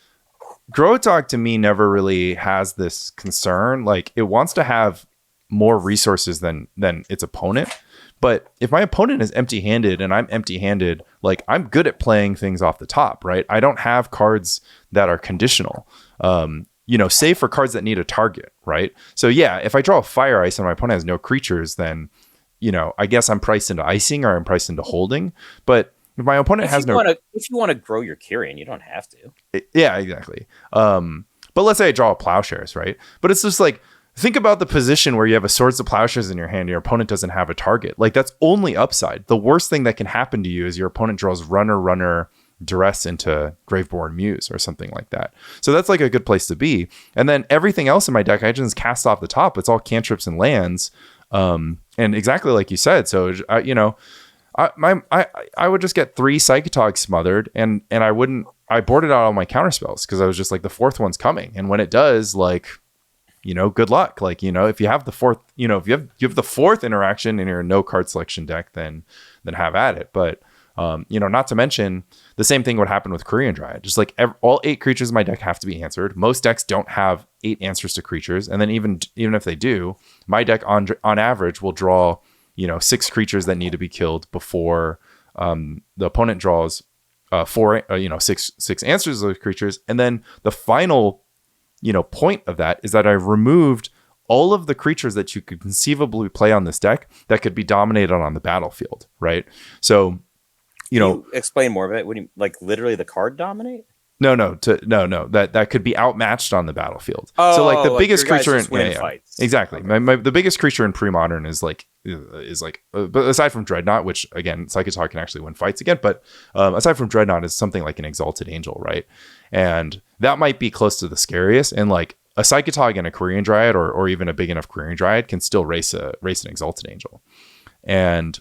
Growdog to me never really has this concern. Like it wants to have more resources than its opponent. But if my opponent is empty-handed and I'm empty-handed, like I'm good at playing things off the top, right? I don't have cards that are conditional, save for cards that need a target, right? So yeah, if I draw a Fire Ice and my opponent has no creatures, then, I guess I'm priced into icing or I'm priced into holding. But if my opponent has no... If you want to grow your Kyrian, you don't have to. Yeah, exactly. But let's say I draw a Plowshares, right? But it's just like, think about the position where you have a Swords of Plowshares in your hand and your opponent doesn't have a target. Like that's only upside. The worst thing that can happen to you is your opponent draws runner duress into Graveborn Muse or something like that. So that's like a good place to be. And then everything else in my deck, I just cast off the top. It's all cantrips and lands. And exactly like you said. So, I would just get 3 Psychotogs smothered and I boarded out all my counter spells because I was just like, the 4th one's coming. And when it does, like, good luck. Like, if you have the 4th, if you have the 4th interaction in your no card selection deck, then have at it. But, not to mention the same thing would happen with Quirion Dryad. Just like all 8 creatures in my deck have to be answered. Most decks don't have 8 answers to creatures. And then even if they do, my deck on average will draw, 6 creatures that need to be killed before the opponent draws 6 answers to those creatures. And then the final point of that is that I've removed all of the creatures that you could conceivably play on this deck that could be dominated on the battlefield, right? So, Can you explain more of it? What do you like? Literally, the card dominate? No, that could be outmatched on the battlefield. Oh, so like the like biggest your guys creature just win fights. exactly. Okay. The biggest creature in pre-modern is but aside from Dreadnought, which again Psychotalk can actually win fights again, but aside from Dreadnought is something like an Exalted Angel, right? And that might be close to the scariest. And like a Psychotog and a Quirion Dryad, or even a big enough Quirion Dryad, can still race an Exalted Angel. And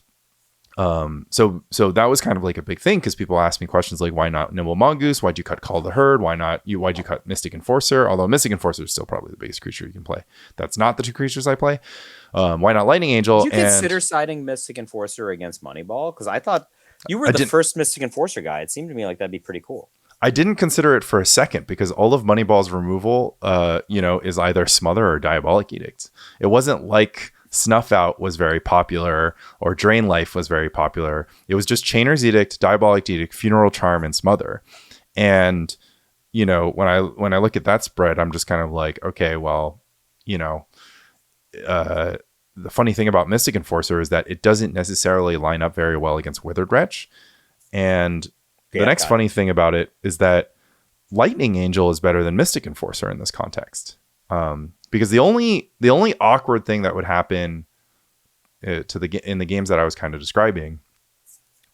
So that was kind of like a big thing because people asked me questions like, why not Nimble Mongoose? Why'd you cut Call of the Herd? Why'd you cut Mystic Enforcer? Although Mystic Enforcer is still probably the biggest creature you can play. That's not the two creatures I play. Why not Lightning Did Angel? you And consider siding Mystic Enforcer against Moneyball? Because I thought you were I the didn't. first Mystic Enforcer guy. It seemed to me like that'd be pretty cool. I didn't consider it for a second because all of Moneyball's removal, is either Smother or Diabolic Edict. It wasn't like Snuff Out was very popular or Drain Life was very popular. It was just Chainer's Edict, Diabolic Edict, Funeral Charm, and Smother. And when I look at that spread, I'm just kind of like, okay, well, you know, uh, the funny thing about Mystic Enforcer is that it doesn't necessarily line up very well against Withered Wretch. And the Yeah, next got it. funny thing about it is that Lightning Angel is better than Mystic Enforcer in this context. Because the only awkward thing that would happen in the games that I was kind of describing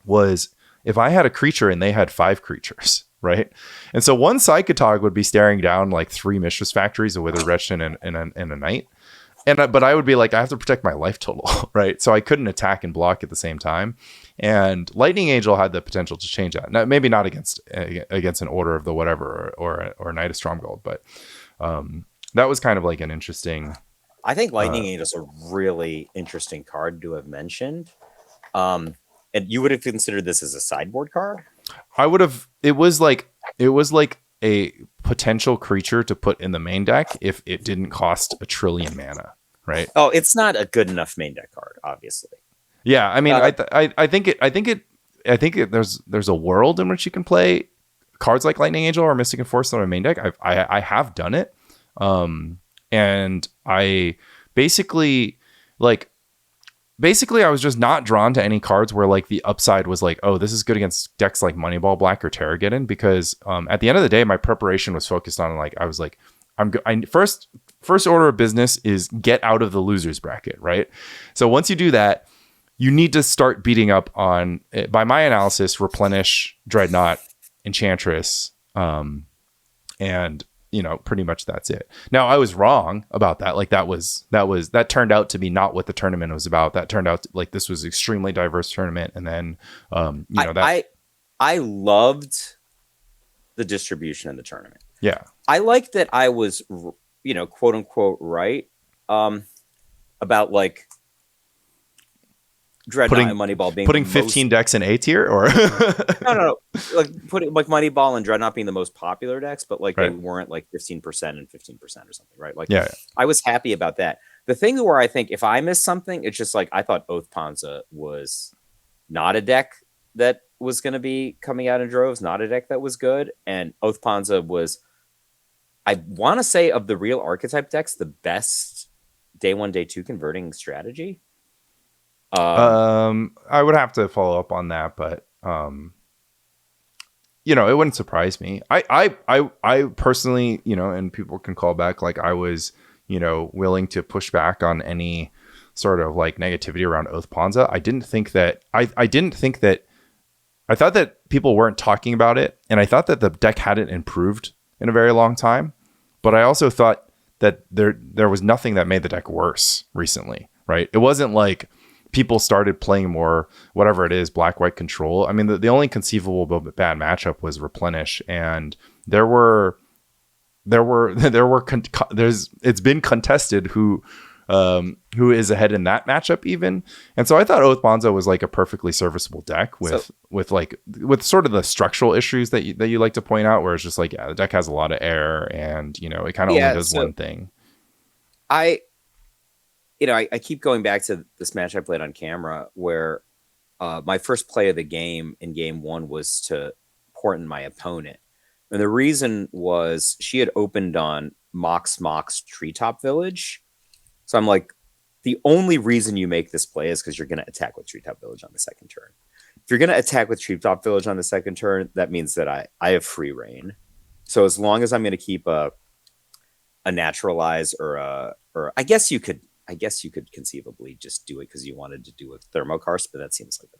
was if I had a creature and they had 5 creatures, right? And so one Psychotog would be staring down like 3 Mistress Factories, a Withered Wretch, and a Knight. But I would be like, I have to protect my life total, right? So I couldn't attack and block at the same time. And Lightning Angel had the potential to change that. Now, maybe not against an Order of the Whatever or Knight of Stromgold, but that was kind of like an interesting. I think Lightning Uh, Angel is a really interesting card to have mentioned. And you would have considered this as a sideboard card? I would have. It was like a potential creature to put in the main deck if it didn't cost a trillion mana, right? Oh, it's not a good enough main deck card, obviously. Yeah, I mean, Uh, there's a world in which you can play cards like Lightning Angel or Mystic Enforcer on a main deck. I have done it, and I basically like basically I was just not drawn to any cards where like the upside was like, oh, this is good against decks like Moneyball Black or Terrageddon, because at the end of the day, my preparation was focused on like I was like, first order of business is get out of the losers bracket, right? So once you do that, you need to start beating up on, by my analysis, Replenish, Dreadnought, Enchantress, and pretty much that's it. Now I was wrong about that. Like that turned out to be not what the tournament was about. That turned out like this was extremely diverse tournament, and then I loved the distribution in the tournament. yeah, I like that I was, quote unquote, right about like Dreadnought and Moneyball being putting the 15 most. decks in A tier or No. Like putting like Moneyball and Dreadnought being the most popular decks, but like they right. weren't like 15% and 15% or something, right? Like Yeah, I was happy about that. The thing where I think if I missed something, it's just like I thought Oath Panza was not a deck that was going to be coming out in droves, not a deck that was good. And Oath Panza was, I want to say, of the real archetype decks, the best day 1, day 2 converting strategy. I would have to follow up on that, but it wouldn't surprise me. I personally, and people can call back, like I was, willing to push back on any sort of like negativity around Oath Panza. I didn't think that I thought that people weren't talking about it, and I thought that the deck hadn't improved in a very long time. But I also thought that there was nothing that made the deck worse recently, right? It wasn't like people started playing more, whatever it is, black white control. I mean, the only conceivable bad matchup was Replenish, and it's been contested who is ahead in that matchup even. And so I thought Oath Bonzo was like a perfectly serviceable deck with sort of the structural issues that you like to point out, where it's just like, yeah, the deck has a lot of air and it kind of only does one thing. I keep going back to this match I played on camera where my first play of the game in game 1 was to portent my opponent. And the reason was she had opened on Mox's Treetop Village. So I'm like, the only reason you make this play is because you're going to attack with Treetop Village on the second turn. If you're going to attack with Treetop Village on the second turn, that means that I have free reign. So as long as I'm going to keep a naturalize or I guess you could conceivably just do it because you wanted to do a Thermokarst, but that seems like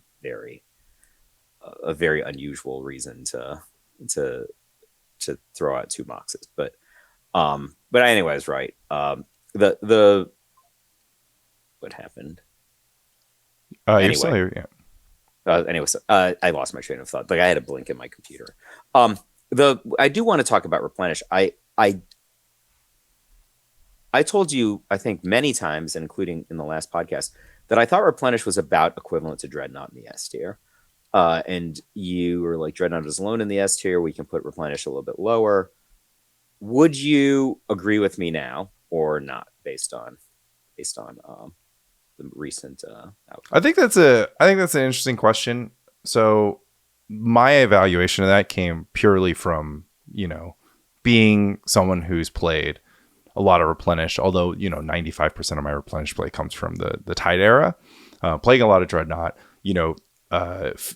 a very unusual reason to throw out 2 Moxes. But anyways, right. The what happened? You're still here, yeah. Anyways, I lost my train of thought. Like I had a blink in my computer. Um, I do want to talk about replenish. I told you, I think many times, including in the last podcast, that I thought replenish was about equivalent to dreadnought in the S tier. And you were like, dreadnought is alone in the S tier. We can put replenish a little bit lower. Would you agree with me now or not, based on the recent I outcome? think that's an interesting question. So my evaluation of that came purely from, being someone who's played a lot of replenish, although, 95% of my replenish play comes from the Tide era, playing a lot of dreadnought,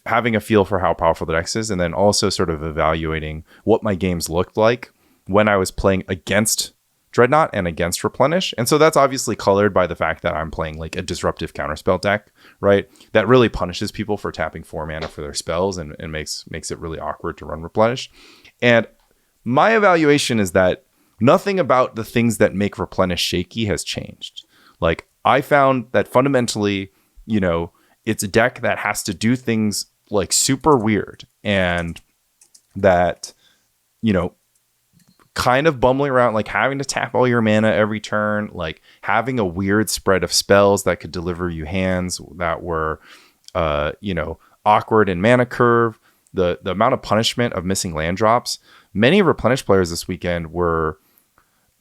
having a feel for how powerful the deck is, and then also sort of evaluating what my games looked like when I was playing against Dreadnought and against Replenish. And so that's obviously colored by the fact that I'm playing like a disruptive counterspell deck, right? That really punishes people for tapping 4 mana for their spells and makes it really awkward to run Replenish. And my evaluation is that nothing about the things that make Replenish shaky has changed. Like I found that fundamentally, it's a deck that has to do things like super weird, and that, kind of bumbling around, like having to tap all your mana every turn, like having a weird spread of spells that could deliver you hands that were, awkward in mana curve, the amount of punishment of missing land drops. Many replenish players this weekend were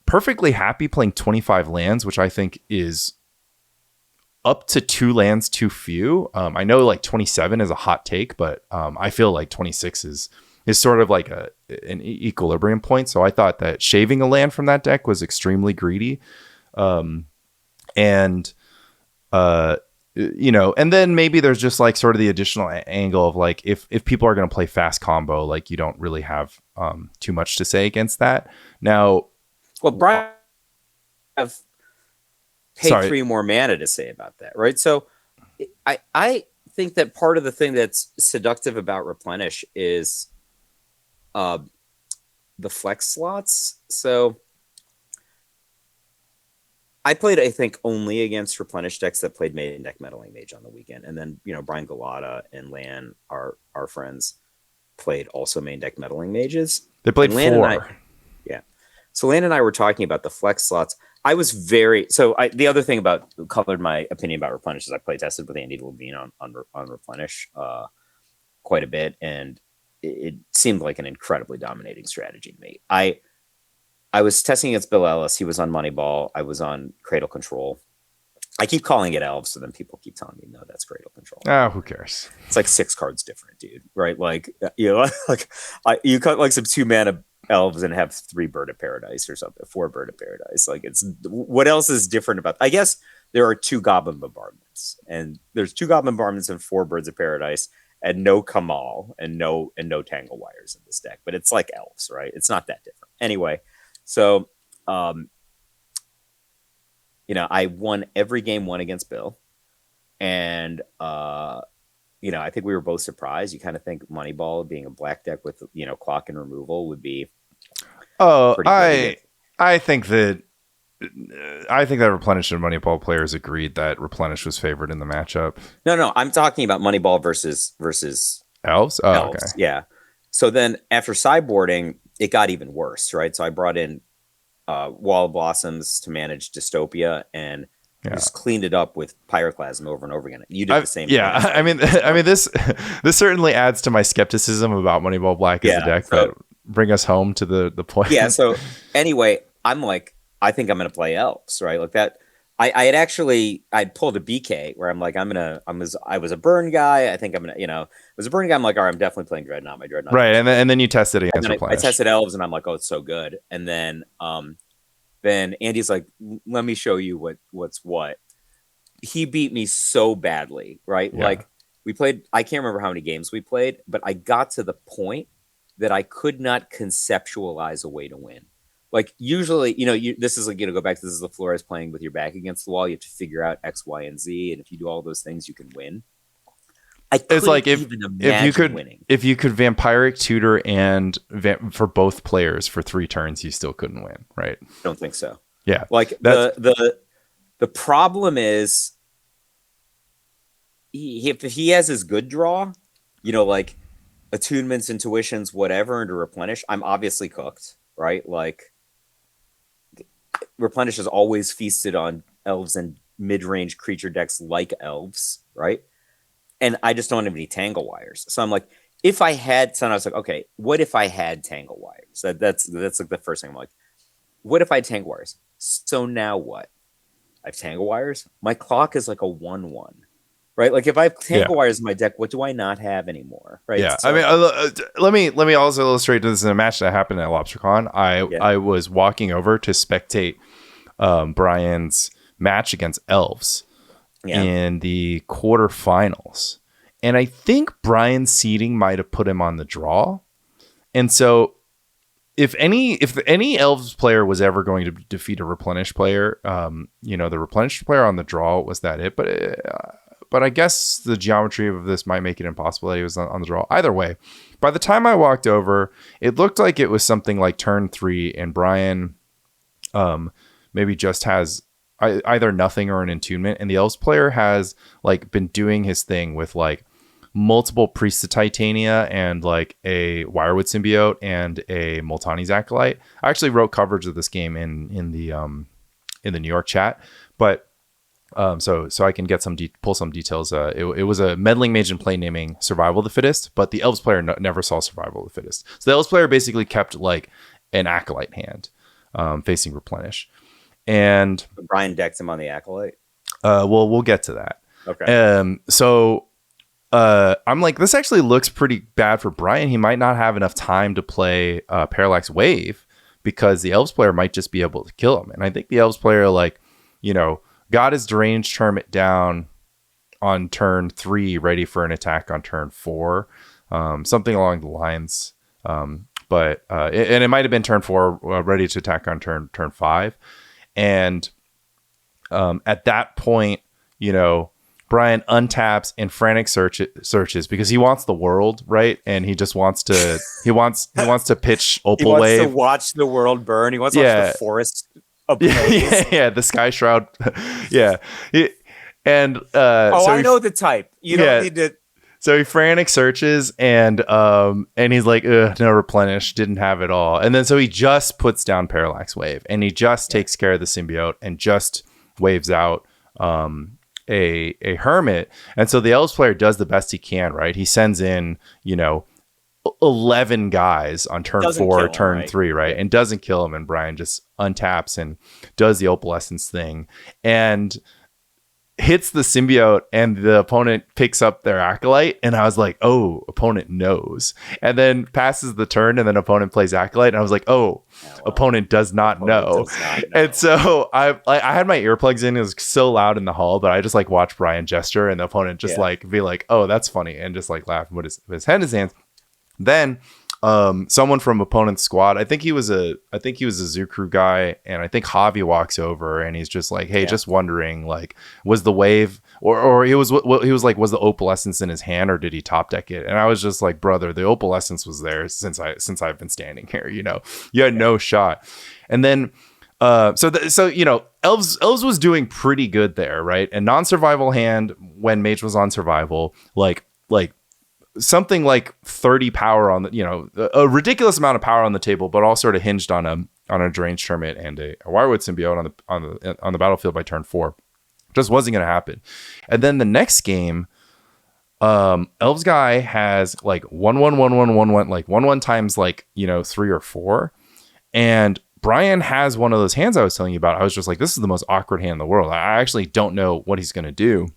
perfectly happy playing 25 lands, which I think is up to 2 lands too few. I know like 27 is a hot take, but I feel like 26 is sort of like an equilibrium point. So I thought that shaving a land from that deck was extremely greedy. And and then maybe there's just like sort of the additional angle of like, if people are going to play fast combo, like you don't really have too much to say against that. Now, Well, Brian, have paid sorry. 3 more mana to say about that, right? So I think that part of the thing that's seductive about replenish is the flex slots. So I played, I think, only against replenish decks that played main deck meddling mage on the weekend, and then Brian Galata and Lan, our friends, played also main deck meddling mages. They played and Lan 4. and I, yeah. So Lan and I were talking about the flex slots. I was the other thing about colored my opinion about replenish is I play tested with Andy Levine on replenish quite a bit, and it seemed like an incredibly dominating strategy to me. I was testing against Bill Ellis. He was on Moneyball. I was on Cradle Control. I keep calling it Elves, so then people keep telling me, no, that's Cradle Control. Oh, who cares? It's like 6 cards different, dude. Right? Like, like you cut like some 2 mana Elves and have 3 Bird of Paradise or something, 4 Bird of Paradise. Like, it's what else is different about? I guess there are 2 Goblin Bombardments, and there's 2 Goblin Bombardments and 4 Birds of Paradise, and no Kamal and no Tangle Wires in this deck. But it's like Elves, right? It's not that different. Anyway, so I won every game 1 against Bill, and I think we were both surprised. You kind of think Moneyball being a black deck with clock and removal would be. Oh, I think that Replenish and Moneyball players agreed that Replenish was favored in the matchup. No, I'm talking about Moneyball versus Elves. Oh, Elves. okay. Yeah. So then after sideboarding, it got even worse, right? So I brought in Wall of Blossoms to manage Dystopia and just cleaned it up with Pyroclasm over and over again. You did the same. Yeah, I mean, this certainly adds to my skepticism about Moneyball Black as a deck. So, but bring us home to the point. Yeah. So anyway, I'm like, I think I'm going to play Elves, right? Like that. I'd pulled a BK where I'm like, I was a burn guy. I think I'm going to, I was a burn guy. I'm like, all right, I'm definitely playing Dreadnought. My Dreadnought. Right. And then you tested against Replenish. I tested Elves and I'm like, oh, it's so good. And then Andy's like, let me show you what's what. He beat me so badly, right? Yeah. Like we played, I can't remember how many games we played, but I got to the point that I could not conceptualize a way to win. Like usually, this is like, go back to this is the Flores playing with your back against the wall. You have to figure out X, Y, and Z. And if you do all those things, you can win. It's like if you could Vampiric Tutor and for both players for 3 turns, you still couldn't win, right? I don't think so. Yeah. Like the problem is if he has his good draw, like attunements, intuitions, whatever, and to replenish, I'm obviously cooked, right? Like replenish is always feasted on elves and mid-range creature decks like elves, right? And I just don't have any tangle wires. So I'm like, if I had some, I was like, okay, what if I had tangle wires? That's like the first thing I'm like, what if I had tangle wires? So now what? I have tangle wires. My clock is like a 1/1, right? Like if I have Yeah. tangle wires in my deck, what do I not have anymore, right? Yeah, I mean, So let me also illustrate this in a match that happened at Lobstercon. yeah, I was walking over to spectate Brian's match against Elves yeah, in the quarterfinals, and I think Brian's seeding might have put him on the draw. And so, if any Elves player was ever going to defeat a Replenish player, the Replenished player on the draw was that it, but I guess the geometry of this might make it impossible that he was on the draw. Either way, by the time I walked over, it looked like it was something like turn 3, and Brian maybe just has either nothing or an attunement, and the Elves player has like been doing his thing with like multiple Priests of Titania and like a Wirewood Symbiote and a Multani's Acolyte. I actually wrote coverage of this game in the New York chat, but so I can get pull some details. It was a meddling mage in play naming Survival of the Fittest, but the Elves player never saw Survival of the Fittest. So the Elves player basically kept like an Acolyte hand facing Replenish, and Brian decks him on the acolyte. we'll get to that. Okay, So I'm like, this actually looks pretty bad for Brian. He might not have enough time to play Parallax Wave because the Elves player might just be able to kill him. And I think the Elves player, like, got his deranged hermit down on turn 3, ready for an attack on turn 4, something along the lines. But it might have been turn 4, ready to attack on turn 5, and at that point, Brian untaps and frantic searches because he wants the world, right? And he just wants to he wants to pitch he Opal wants Wave. to watch the world burn. He wants to watch the forest ablaze. Yeah, the Sky Shroud. Yeah. And Oh, so I know the type. You don't need to. so he frantic searches and he's like, no replenish, didn't have it all. And then so he just puts down Parallax Wave and he just takes care of the symbiote and just waves out a hermit. And so the Elves player does the best he can, right? He sends in, 11 guys on turn Doesn't 4, kill him, turn right? 3, right? And doesn't kill him. And Brian just untaps and does the opalescence thing and hits the symbiote, and the opponent picks up their acolyte. And I was like, oh, opponent knows. And then passes the turn, and then opponent plays acolyte. And I was like, oh, opponent does not know. And so I had my earplugs in. It was so loud in the hall, but I just like watched Brian gesture, and the opponent just like be like, oh, that's funny, and just like laugh and put his head in his hands. Then someone from opponent's squad, I think he was a Zukru guy, and I think Javi walks over and he's just like, hey, just wondering, like, was the wave or he was like, was the opalescence in his hand, or did he top deck it? And I was just like, brother, the opalescence was there since I've been standing here. You had no shot. And then Elves was doing pretty good there, right? And non-survival hand when Mage was on survival, like something like 30 power on the, a ridiculous amount of power on the table, but all sort of hinged on a deranged hermit and a Wirewood Symbiote on the battlefield by turn 4. Just wasn't going to happen. And then the next game, Elves guy has like 1/1/1/1/1/1, like 1/1 times like 3 or 4, and Brian has one of those hands I was telling you about. I was just like, this is the most awkward hand in the world. I actually don't know what he's going to do,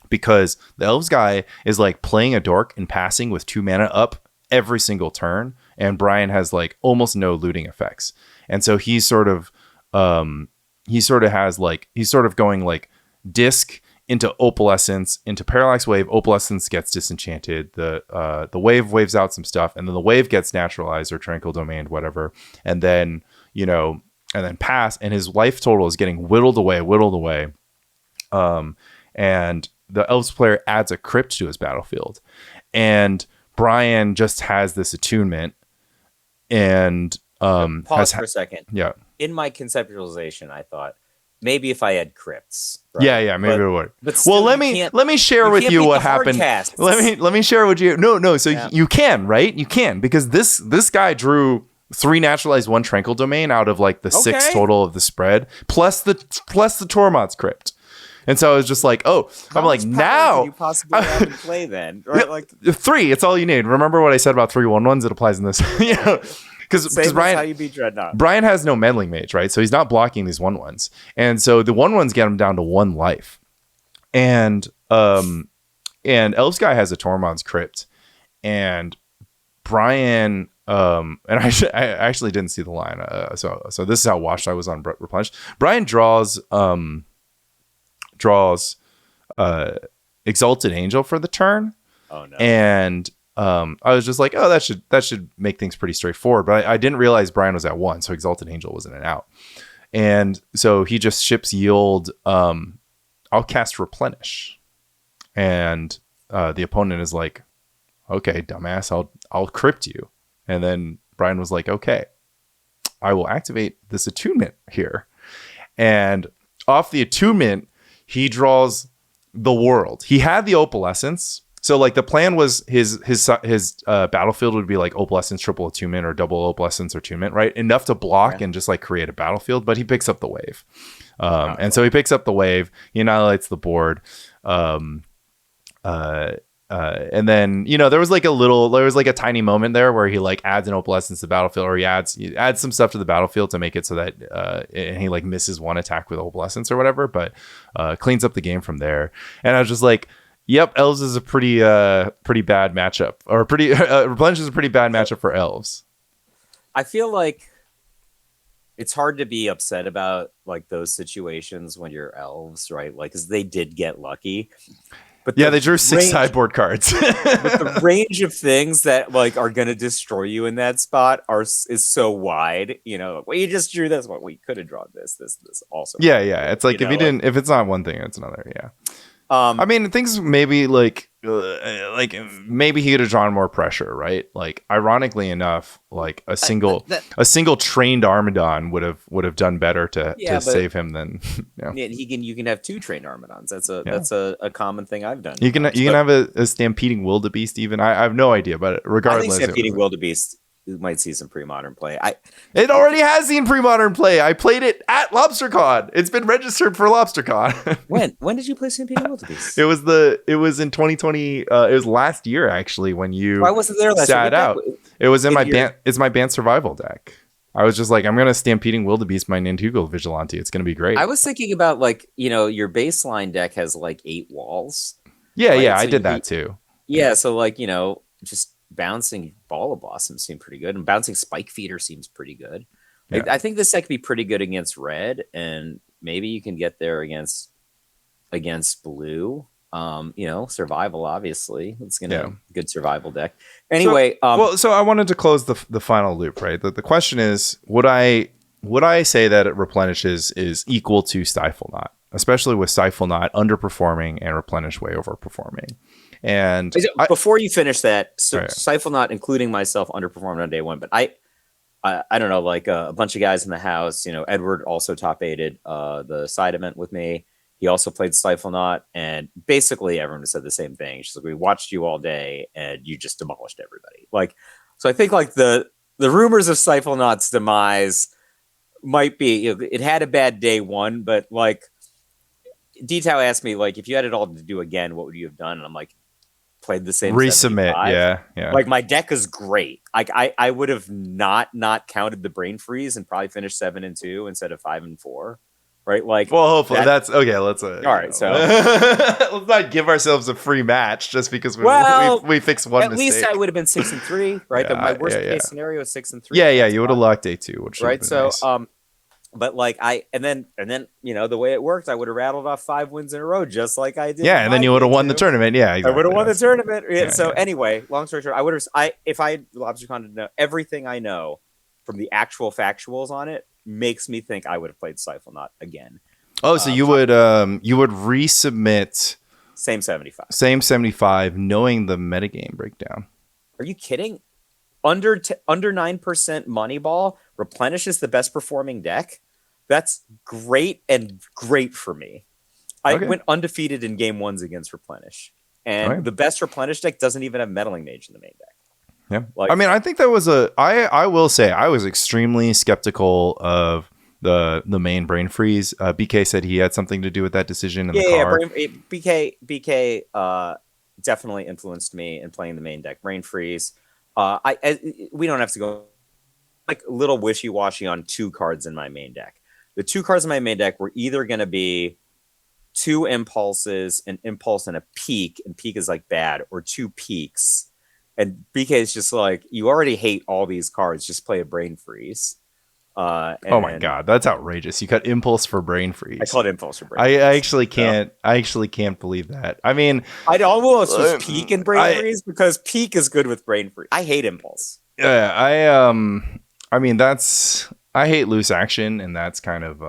because the Elves guy is like playing a dork and passing with 2 mana up every single turn, and Brian has like almost no looting effects. And so he's sort of going like disc into opalescence into Parallax Wave. Opalescence gets disenchanted. The wave waves out some stuff, and then the wave gets naturalized or tranquil domained, whatever. And then pass, and his life total is getting whittled away. And the Elves player adds a crypt to his battlefield, and Brian just has this attunement and Pause for a second. Yeah. In my conceptualization, I thought maybe if I had crits, Yeah, right? yeah, maybe it would. But Well, still, let me share with can't you beat what the hard happened. casts. Let me share with you. No. So Yeah. you can, right? You can, because this guy drew 3 naturalized, 1 tranquil domain out of like the 6 Okay. total of the spread, plus the Tormod's crypt. And so I was just like, oh, How I'm like, much power could now you possibly have in play then? Right? Like 3, it's all you need. Remember what I said about 3/1/1s? It applies in this. Because same as how Brian you beat Dreadnought. Brian has no meddling mage, right? So he's not blocking these 1/1s. And so the 1/1s get him down to 1 life. And Elves guy has a Tormod's crypt, and Brian and I actually didn't see the line. So this is how washed I was on Replenish. Brian draws Exalted Angel for the turn, Oh no. and I was just like, oh, that should make things pretty straightforward. But I didn't realize Brian was at 1, so Exalted Angel was in and out. And so he just ships yield. I'll cast Replenish, and the opponent is like, okay, dumbass, I'll crypt you. And then Brian was like, okay, I will activate this attunement here. And off the attunement, he draws the world. He had the opalescence. So like the plan was his battlefield would be like opalescence, triple attunement, or double opalescence or attunement, right? Enough to block and just like create a battlefield, but he picks up the wave. And so he picks up the wave, he annihilates the board. And then, there was like a tiny moment there where he like adds an opalescence to the battlefield, or he adds some stuff to the battlefield to make it so that and he like misses 1 attack with opalescence or whatever, but cleans up the game from there. And I was just like, yep, Elves is a pretty bad matchup, or Replenish is a pretty bad matchup for Elves. I feel like it's hard to be upset about like those situations when you're Elves, right? Like, because they did get lucky. But yeah, they drew 6 sideboard cards. But the range of things that like are going to destroy you in that spot is so wide. Well, you just drew this. Well, we could have drawn this also. Yeah. It's like if it's not one thing, it's another. Yeah. I mean, things maybe like maybe he could have drawn more pressure, right? Like, ironically enough, like a single trained Armadon would have done better to save him than. Yeah. You can have 2 trained Armadons. That's a common thing I've done. You can have a stampeding wildebeest even. I have no idea, but regardless, I think stampeding wildebeest might see some pre-modern play. It already has seen pre-modern play. I played it at Lobstercon. It's been registered for Lobstercon. When did you play Stampeding Wildebeest? It was in 2020. It was last year actually when you I wasn't there last sat year. out. It was in it's my band survival deck. I was just like, I'm gonna Stampeding Wildebeest my Nantugo Vigilante. It's gonna be great. I was thinking about like, your baseline deck has like 8 walls. Yeah, right? yeah, I did that too. Yeah, so like, just bouncing Ball of Blossom seemed pretty good, and bouncing Spike Feeder seems pretty good. Yeah. I think this deck could be pretty good against red, and maybe you can get there against blue. Survival, obviously. It's gonna good survival deck. Anyway, so I wanted to close the final loop, right? The question is, would I say that it replenishes is equal to Stifle Knot, especially with Stifle Knot underperforming and Replenish way overperforming? And before you finish that, right. Stifle Knot, including myself, underperformed on day 1, but I don't know, like a bunch of guys in the house, Edward also top 8'd the side event with me. He also played Stifle Knot, and basically everyone said the same thing. She's like, we watched you all day and you just demolished everybody. Like, so I think like the rumors of Stifle Knot's demise might be, it had a bad day 1, but like Detail asked me, like, if you had it all to do again, what would you have done? And I'm like, played the same resubmit. 75. Yeah. Like, my deck is great. Like, I would have not counted the brain freeze and probably finished 7-2 instead of 5-4. Right? Like, well, hopefully that's okay. Let's all right. So let's not give ourselves a free match just because we fixed one at mistake. Least I would have been 6-3, right? Yeah, my worst case scenario is 6-3. Yeah, you would have locked day 2, which right. So nice. But like and then the way it worked, I would have rattled off 5 wins in a row, just like I did. Yeah, and then you would have won the tournament. Yeah, exactly. I would have won the tournament. Anyway, long story short, if I had Lobstercon to know everything I know from the actual factuals on it, makes me think I would have played Stifle Knot again. Oh, so you would resubmit same 75, knowing the metagame breakdown. Are you kidding? Under 9% Moneyball, Replenish is the best performing deck. That's great and great for me. I Okay. went undefeated in game ones against Replenish. Okay. And the best Replenish deck doesn't even have Meddling Mage in the main deck. Yeah. I Like, mean, I think that was I will say I was extremely skeptical of the main brain freeze. BK said he had something to do with that decision in the car. BK definitely influenced me in playing the main deck. Brain Freeze. We don't have to go like a little wishy-washy on 2 cards in my main deck. The 2 cards in my main deck were either going to be 2 impulses, an impulse and a peak, and peak is like bad, or 2 peaks. And BK is just like, you already hate all these cards, just play a Brain Freeze. Oh my And god, that's outrageous! You cut impulse for brain freeze. I call it impulse for Brain I Freeze. actually can't. I actually can't believe that. I mean, I'd almost was peak in Brain I Freeze because peak is good with Brain Freeze. I hate impulse. yeah. I mean that's. I hate loose action, and that's kind of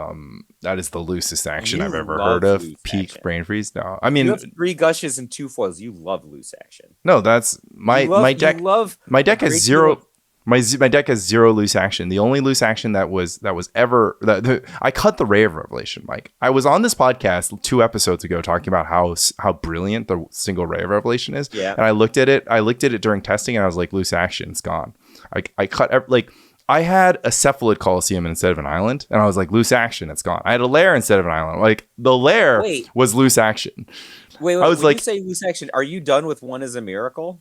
that is the loosest action You I've ever heard love of. loose Peak action. brain freeze. No, I You mean have 3 gushes and 2 foils. You love loose action. no. That's my deck. You love My deck a has great zero. deal of- My deck has 0 loose action. The only loose action that was ever I cut the Ray of Revelation, Mike. I was on this podcast 2 episodes ago talking about how brilliant the single Ray of Revelation is. Yeah. And I looked at it. I looked at it during testing, and I was like, loose action, it's gone. I cut like I had a Cephalid Coliseum instead of an island, and I was like, loose action, it's gone. I had a lair instead of an island. Like the lair was loose action. Wait. I was when like, you say loose action, are you done with One is a Miracle?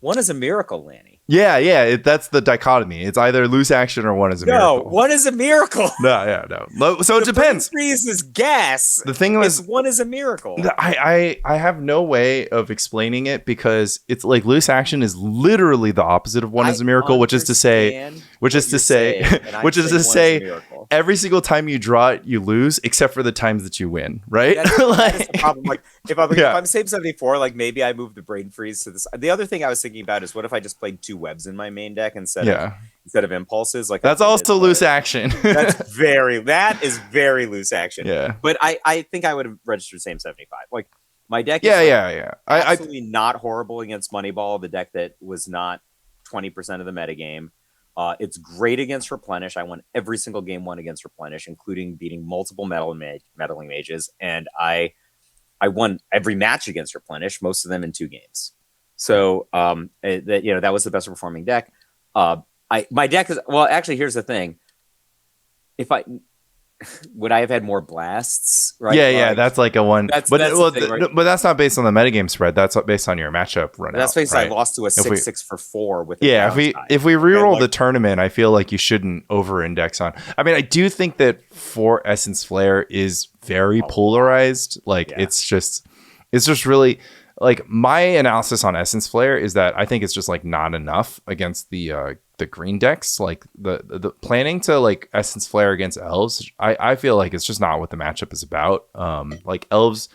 One is a Miracle, Lanny. yeah. That's the dichotomy. It's either loose action or one is a miracle. No, One is a Miracle. No. So it depends. Freeze is gas. The thing was, One is a miracle. I have no way of explaining it because it's like loose action is literally the opposite of one is a miracle, which is to say every single time you draw it, you lose, except for the times that you win, right? That is the problem. Like if I'm same 74, like maybe I move the Brain Freeze to this. The other thing I was thinking about is what if I just played 2 webs in my main deck instead of impulses? Like that's also loose action. That is very loose action. Yeah. But I think I would have registered same 75. Like my deck is absolutely not horrible against Moneyball, the deck that was not 20% of the metagame. It's great against Replenish. I won every single game 1 against Replenish, including beating multiple meddling mages, and I won every match against Replenish, most of them in 2 games. So that was the best performing deck. My deck is actually here's the thing. If I would I have had more blasts, right? Yeah, that's like a one. That's but the thing, right? But that's not based on the metagame spread. That's based on your matchup run. That's based right? I lost to a 6/6 for 4 with if we reroll the tournament, I feel like you shouldn't over index on. I mean, I do think that for Essence Flare is very polarized. Like it's just really like my analysis on Essence Flare is that I think it's just like not enough against the green decks. Like the planning to like Essence Flare against elves, I feel like it's just not what the matchup is about. Like elves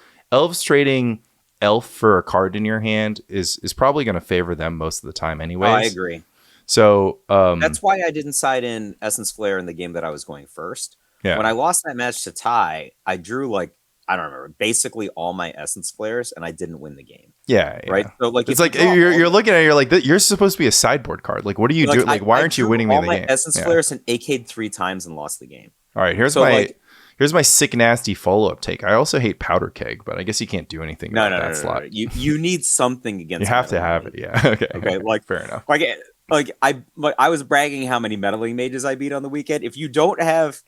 trading elf for a card in your hand is probably going to favor them most of the time anyways. I agree. So that's why I didn't side in Essence Flare in the game that I was going first. Yeah. When I lost that match to Ty, I drew like I don't remember, basically all my Essence Flares, and I didn't win the game. Yeah. Right. So like, it's like you're looking at it, you're like, you're supposed to be a sideboard card. Like, what are you doing? Like, why aren't you winning me the game? All my Essence Flares and AK'd 3 times and lost the game. All right, here's my sick nasty follow up take. I also hate Powder Keg, but I guess you can't do anything about that slot. No. You need something against. You have to have it. Yeah. Okay. Like fair enough. Like I was bragging how many meddling mages I beat on the weekend. If you don't have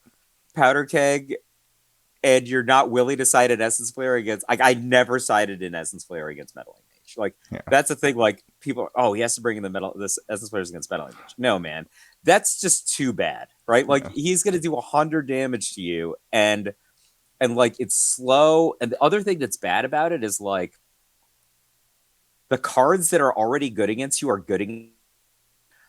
Powder Keg and you're not willing to side an Essence Flare against, I never sided in Essence Flare against meddling mage. Like that's the thing. Like people, he has to bring in this Essence Flares against meddling mage. No, man, that's just too bad, right? Like he's gonna do 100 damage to you, and like it's slow. And the other thing that's bad about it is like the cards that are already good against you are good against.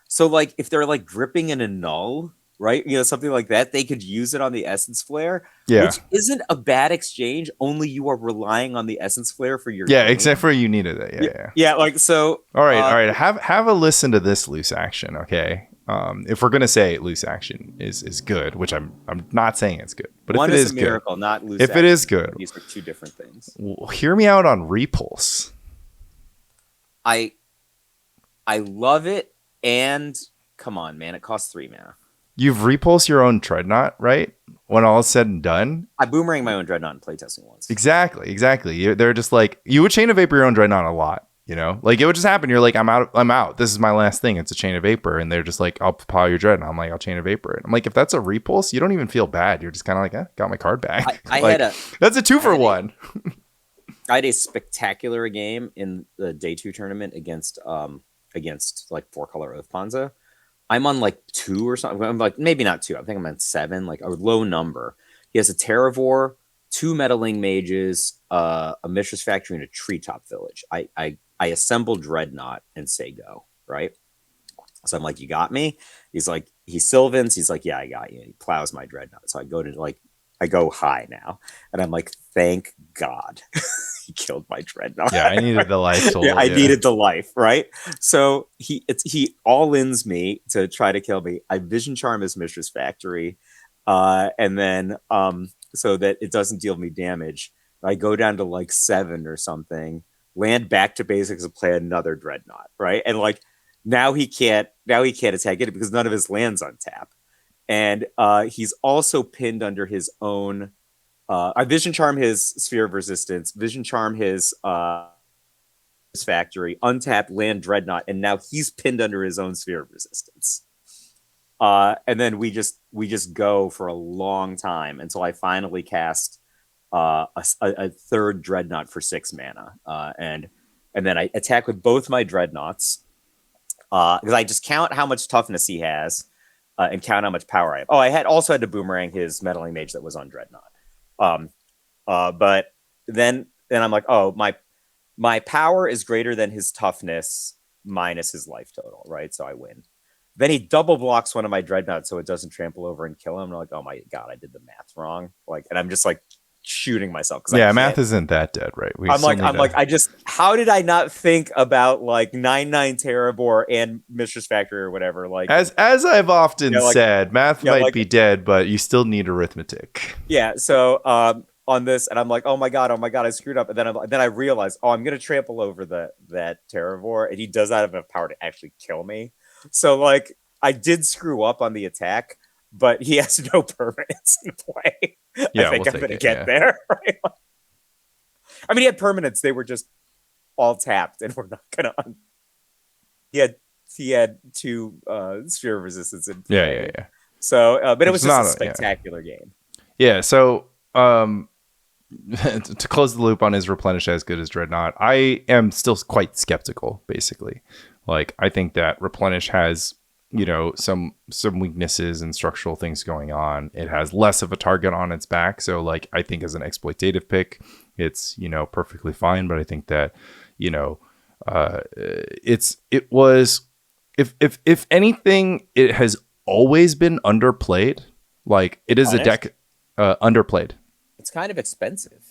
So like if they're like gripping in a null, right? Something like that, they could use it on the Essence Flare, which isn't a bad exchange. Only you are relying on the Essence Flare for your game. Except for you needed it. Yeah. Like so. All right. Have a listen to this loose action, okay? If we're gonna say loose action is good, which I'm not saying it's good, but one if it is a miracle, good, not loose. If action, it is good, these are 2 different things. Well, hear me out on Repulse. I love it, and come on, man, it costs 3 mana. you've repulsed your own dreadnought, right? When all is said and done. I boomerang my own dreadnought in playtesting once. Exactly. They're just like, you would chain of vapor your own dreadnought a lot. You know, like it would just happen. You're like, I'm out. This is my last thing. It's a chain of vapor. And they're just like, I'll pile your dreadnought. I'm like, I'll chain of vapor it. I'm like, if that's a repulse, you don't even feel bad. You're just kind of like, got my card back. I like, had a that's a 2-for-1. I had a spectacular game in the day 2 tournament against like 4-color Oath Ponza. I'm on like 2 or something. I'm like, maybe not 2. I think I'm on 7, like a low number. He has a Terravore, 2 meddling mages, a Mishra's Factory, and a Treetop Village. I assembled Dreadnought and say go, right? So I'm like, you got me? He's like, he Sylvans. He's like, yeah, I got you. And he plows my Dreadnought. So I go high now. And I'm like, thank God he killed my Dreadnought. Yeah, I needed the life total. Yeah, I needed the life, right? So he all-ins me to try to kill me. I Vision Charm his Mishra's Factory. And then so that it doesn't deal me damage. I go down to like 7 or something, land back to basics and play another Dreadnought, right? And like now he can't attack it because none of his lands on tap. And he's also pinned under his own I Vision Charm his Sphere of Resistance, Vision Charm his factory, untap land Dreadnought, and now he's pinned under his own Sphere of Resistance. And then we just go for a long time until I finally cast a third Dreadnought for 6 mana, and then I attack with both my Dreadnoughts because I just count how much toughness he has and count how much power I have. Oh, I also had to boomerang his meddling mage that was on Dreadnought. But then I'm like, oh, my power is greater than his toughness minus his life total, right? So I win. Then he double blocks one of my Dreadnoughts so it doesn't trample over and kill him. And I'm like, oh my God, I did the math wrong. Like, and I'm just like shooting myself. Yeah, math isn't that dead, right? How did I not think about like 9/9 Terravore and Mistress Factory or whatever? Like, as I've often said, math might be dead, but you still need arithmetic. Yeah. So on this, and I'm like, oh my god, I screwed up. And then I realized, oh, I'm gonna trample over that Terravore, and he does not have enough power to actually kill me. So like, I did screw up on the attack, but he has no permanence in play. Yeah, I think I'm gonna get there. Right? I mean, he had permanents; they were just all tapped, and we're not gonna. He had 2 Sphere of Resistance in play. Yeah. So, but it was just a spectacular game. Yeah. So, to close the loop on his replenish as good as Dreadnought, I am still quite skeptical. Basically, like I think that replenish has, you know, some weaknesses and structural things going on. It has less of a target on its back, so like I think as an exploitative pick, it's, you know, perfectly fine. But I think that, you know, it was, if anything, it has always been underplayed. Like it is a deck underplayed. It's kind of expensive.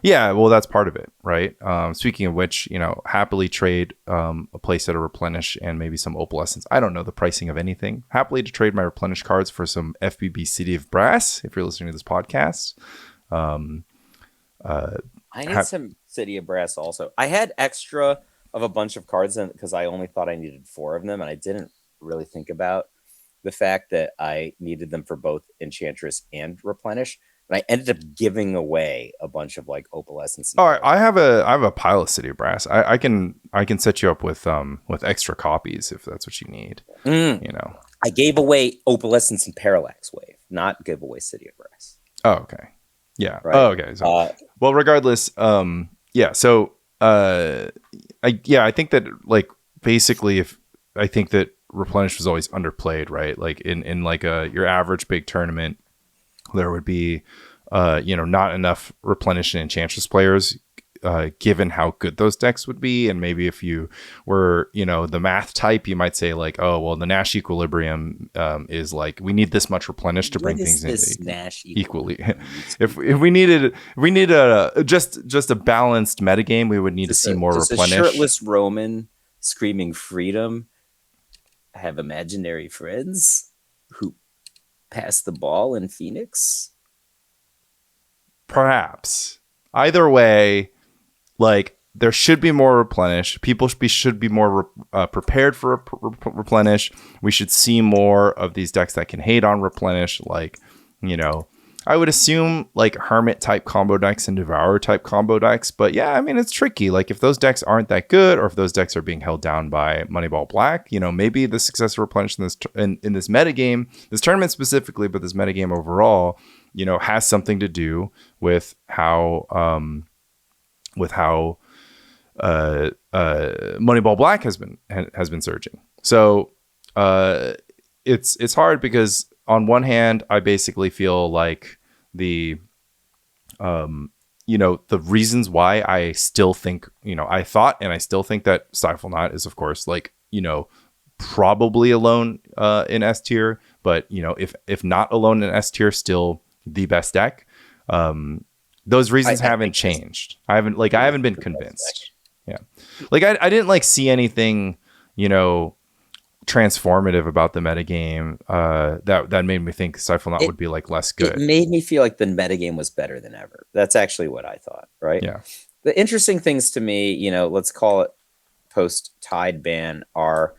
Yeah, well, that's part of it, right? Speaking of which, you know, happily trade a place at a replenish and maybe some opalescence. I don't know the pricing of anything. Happily to trade my replenish cards for some FBB City of Brass, if you're listening to this podcast. I need some City of Brass also. I had extra of a bunch of cards because I only thought I needed 4 of them, and I didn't really think about the fact that I needed them for both Enchantress and Replenish. And I ended up giving away a bunch of like opalescence. All right, I have a pile of City of Brass. I can set you up with extra copies if that's what you need. You know, I gave away opalescence and Parallax Wave, not give away City of Brass. Oh, okay. Yeah. Right? Oh, okay. So, well, regardless, yeah. So, I think that like basically, if I think that Replenish was always underplayed, right? Like in like your average big tournament, there would be, you know, not enough Replenish and Enchantress players, given how good those decks would be. And maybe if you were, you know, the math type, you might say like, oh, well, the Nash equilibrium is like, we need this much Replenish to bring things in Nash equally. if we needed just a balanced metagame, we would need to see more Replenish. A shirtless Roman screaming freedom. I have imaginary friends who pass the ball in Phoenix. Perhaps. Either way, like there should be more replenish. People should be more prepared for replenish. We should see more of these decks that can hate on replenish. Like, you know, I would assume like Hermit type combo decks and Devourer type combo decks. But yeah, I mean, it's tricky. Like if those decks aren't that good, or if those decks are being held down by Moneyball Black, you know, maybe the success of replenish in this metagame, this tournament specifically, but this metagame overall, you know, has something to do with how Moneyball Black has been surging. So it's hard because on one hand, I basically feel like the the reasons why I still think, I thought and I still think that Stifle Knot is, of course, like, probably alone in S tier, but if not alone in S tier, still the best deck. Those reasons haven't changed. I haven't been convinced. Yeah. Like I didn't like see anything, transformative about the metagame that made me think Stifle Knot would be like less good. It made me feel like the metagame was better than ever. That's actually what I thought, right? Yeah. The interesting things to me, let's call it post Tide ban are,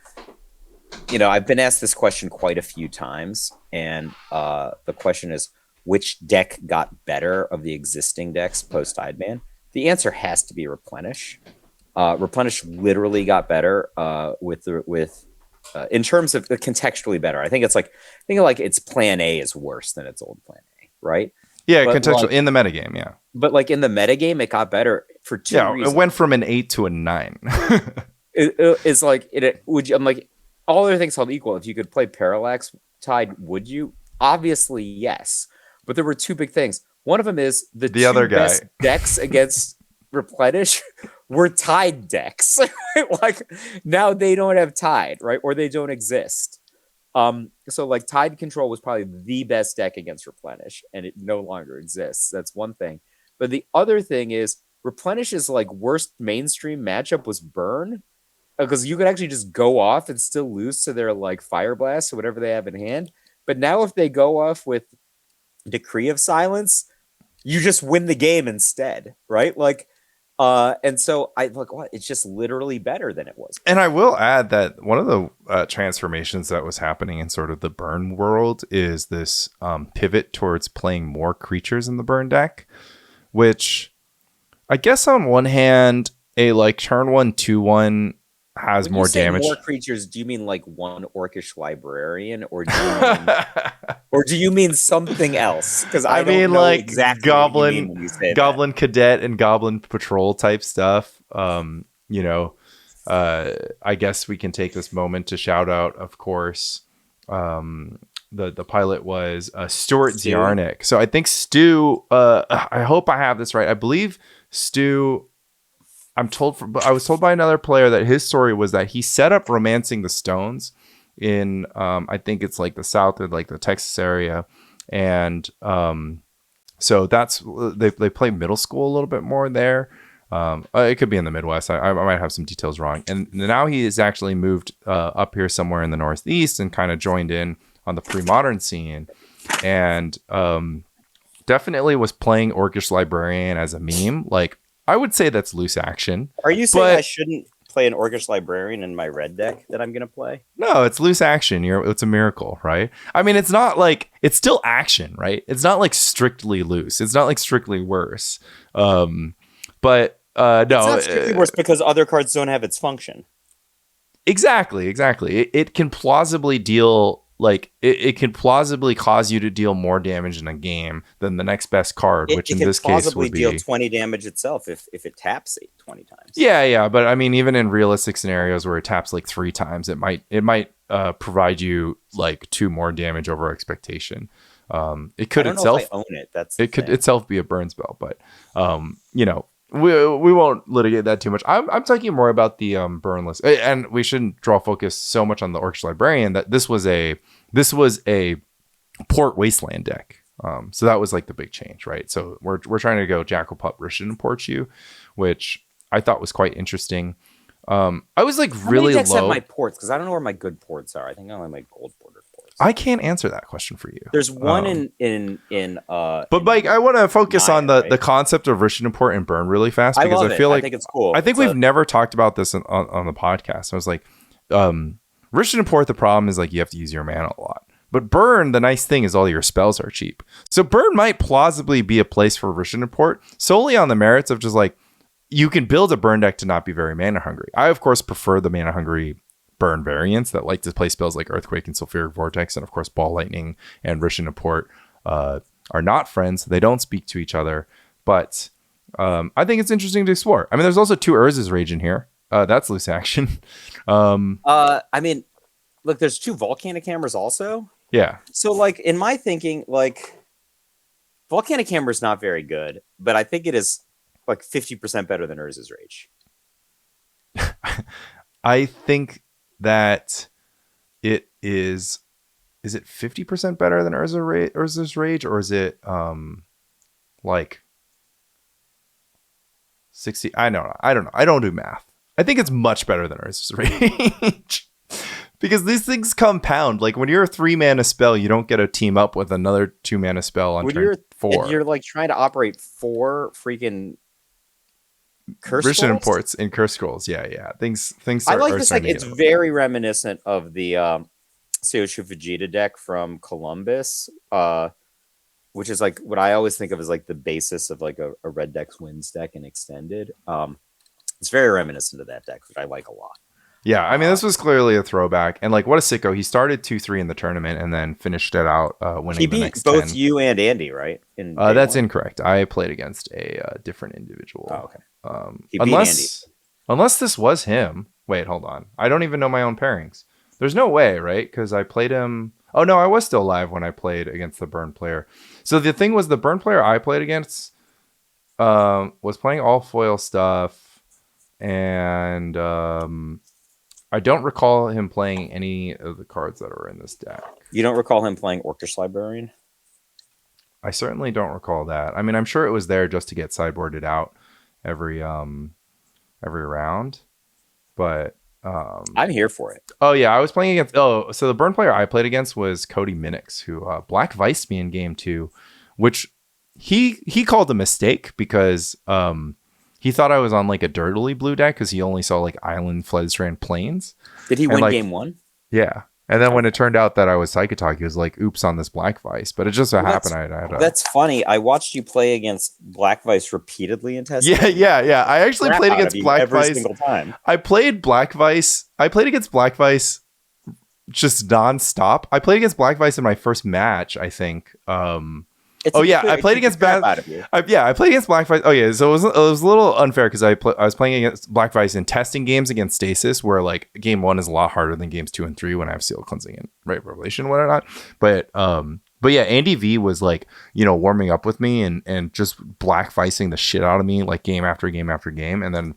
I've been asked this question quite a few times, and the question is, which deck got better of the existing decks post Tide ban? The answer has to be Replenish. Replenish literally got better in terms of contextually better. I think it's like its plan A is worse than its old plan A, right? Yeah, contextually in the metagame, yeah. But like in the metagame, it got better for two reasons. It went from an 8 to a 9. It's like I'm like, all other things held equal, if you could play Parallax Tide, would you? Obviously, yes. But there were two big things. One of them is the other guy best decks against Replenish were Tide decks. Like now they don't have Tide, right? Or they don't exist. So like Tide Control was probably the best deck against Replenish, and it no longer exists. That's one thing. But the other thing is Replenish's like worst mainstream matchup was Burn, because you could actually just go off and still lose to their like Fire Blast or whatever they have in hand. But now if they go off with Decree of Silence, you just win the game instead, right? Like, and so I like, what? It's just literally better than it was. And I will add that one of the transformations that was happening in sort of the Burn world is this pivot towards playing more creatures in the Burn deck, which I guess on one hand, a like turn 1 2/1 has when more you say damage. More creatures, do you mean like one Orcish Librarian, or do you mean something else? Because I mean, don't know like exactly Goblin, what you mean when you say Goblin that. Cadet and Goblin Patrol type stuff. I guess we can take this moment to shout out, of course. The pilot was Stuart Ziarnik. So I think Stu. I hope I have this right. I believe Stu. I was told by another player that his story was that he set up Romancing the Stones in I think it's like the South or like the Texas area, and so that's they play middle school a little bit more there. It could be in the Midwest. I might have some details wrong. And now he has actually moved up here somewhere in the Northeast and kind of joined in on the pre-modern scene, and definitely was playing Orcish Librarian as a meme. Like, I would say that's loose action. Are you saying I shouldn't play an Orcish Librarian in my red deck that I'm going to play? No, it's loose action. It's a miracle, right? I mean, it's not like, it's still action, right? It's not like strictly loose. It's not like strictly worse. But no. It's not strictly worse because other cards don't have its function. Exactly. It can plausibly deal, like, it can plausibly cause you to deal more damage in a game than the next best card, which in this case would be... It can plausibly deal 20 damage itself if it taps it 20 times. Yeah, but I mean, even in realistic scenarios where it taps like 3 times, it might provide you like 2 more damage over expectation. It could itself own it. It could itself be a burn spell, but we won't litigate that too much. I'm talking more about the burn list, and we shouldn't draw focus so much on the Orcish Librarian. That this was a Port Wasteland deck. So that was like the big change, right? So we're trying to go Jackal Pup Rishon and Porchu, which I thought was quite interesting. I was like really low. How many decks have low. my ports? Because I don't know where my good ports are. I think I only have my gold border ports. I can't answer that question for you. There's one in But Mike, I want to focus on Naya, the right? concept of rich and import and burn really fast I because I love it. feel I like think it's cool. I think It's we've a never talked about this on the podcast. I was like, rich and import, the problem is like you have to use your mana a lot. But burn, the nice thing is all your spells are cheap. So burn might plausibly be a place for rich and import solely on the merits of just like you can build a burn deck to not be very mana hungry. I of course prefer the mana hungry burn variants that like to play spells like Earthquake and Sulfuric Vortex, and of course Ball Lightning and Rich and Import are not friends. They don't speak to each other, but I think it's interesting to explore. I mean, there's also 2 Urza's Rage in here. That's loose action. I mean, look, there's 2 volcanic hammers also. Yeah. So like in my thinking, like volcanic hammer is not very good, but I think it is like 50% better than Urza's Rage. I think that it is it 50% better than Urza's Rage, or is it like 60? I don't know. I don't do math. I think it's much better than Urza's Rage. Because these things compound. Like when you're a 3 mana spell, you don't get to team up with another 2 mana spell on turn 4. If you're like trying to operate 4 freaking curse Rich and scrolls? imports in curse scrolls. Yeah. Things I are, like are this. Like starting to it's get very reminiscent of the Seoshu Vegeta deck from Columbus, which is like what I always think of as like the basis of like a Red Dex wins deck and extended. It's very reminiscent of that deck, which I like a lot. Yeah, I mean, this was clearly a throwback. And like, what a sicko. He started 2-3 in the tournament and then finished it out winning He the beat next both 10. you and Andy, right? That's incorrect. I played against a different individual. Oh, okay. He beat Unless this was him. Wait, hold on. I don't even know my own pairings. There's no way, right? Because I played him. Oh, no, I was still alive when I played against the burn player. So the thing was, the burn player I played against was playing all foil stuff. And I don't recall him playing any of the cards that are in this deck. You don't recall him playing Orcish Librarian? I certainly don't recall that. I mean, I'm sure it was there just to get sideboarded out every round, but I'm here for it. Oh yeah, I was playing against. Oh, so the burn player I played against was Cody Minix, who black viced me in game 2, which he called a mistake because he thought I was on like a dirtily blue deck because he only saw like Island, Fledstrand, Plains. Did he win game 1? Yeah. And then when it turned out that I was Psychotalk, he was like, oops, on this Black Vice. But it just so happened I had a... That's funny. I watched you play against Black Vice repeatedly in testing. Yeah. I actually played against Black every Vice. Single time. I played against Black Vice just nonstop. I played against Black Vice in my first match, I think. I played against I played against Black Vice. Oh yeah, so it was a little unfair because I was playing against Black Vice in testing games against Stasis, where like game 1 is a lot harder than games 2 and 3 when I have Seal Cleansing and Right Revelation and whatnot. But yeah, Andy V was like, warming up with me and just Black Vicing the shit out of me like game after game after game, and then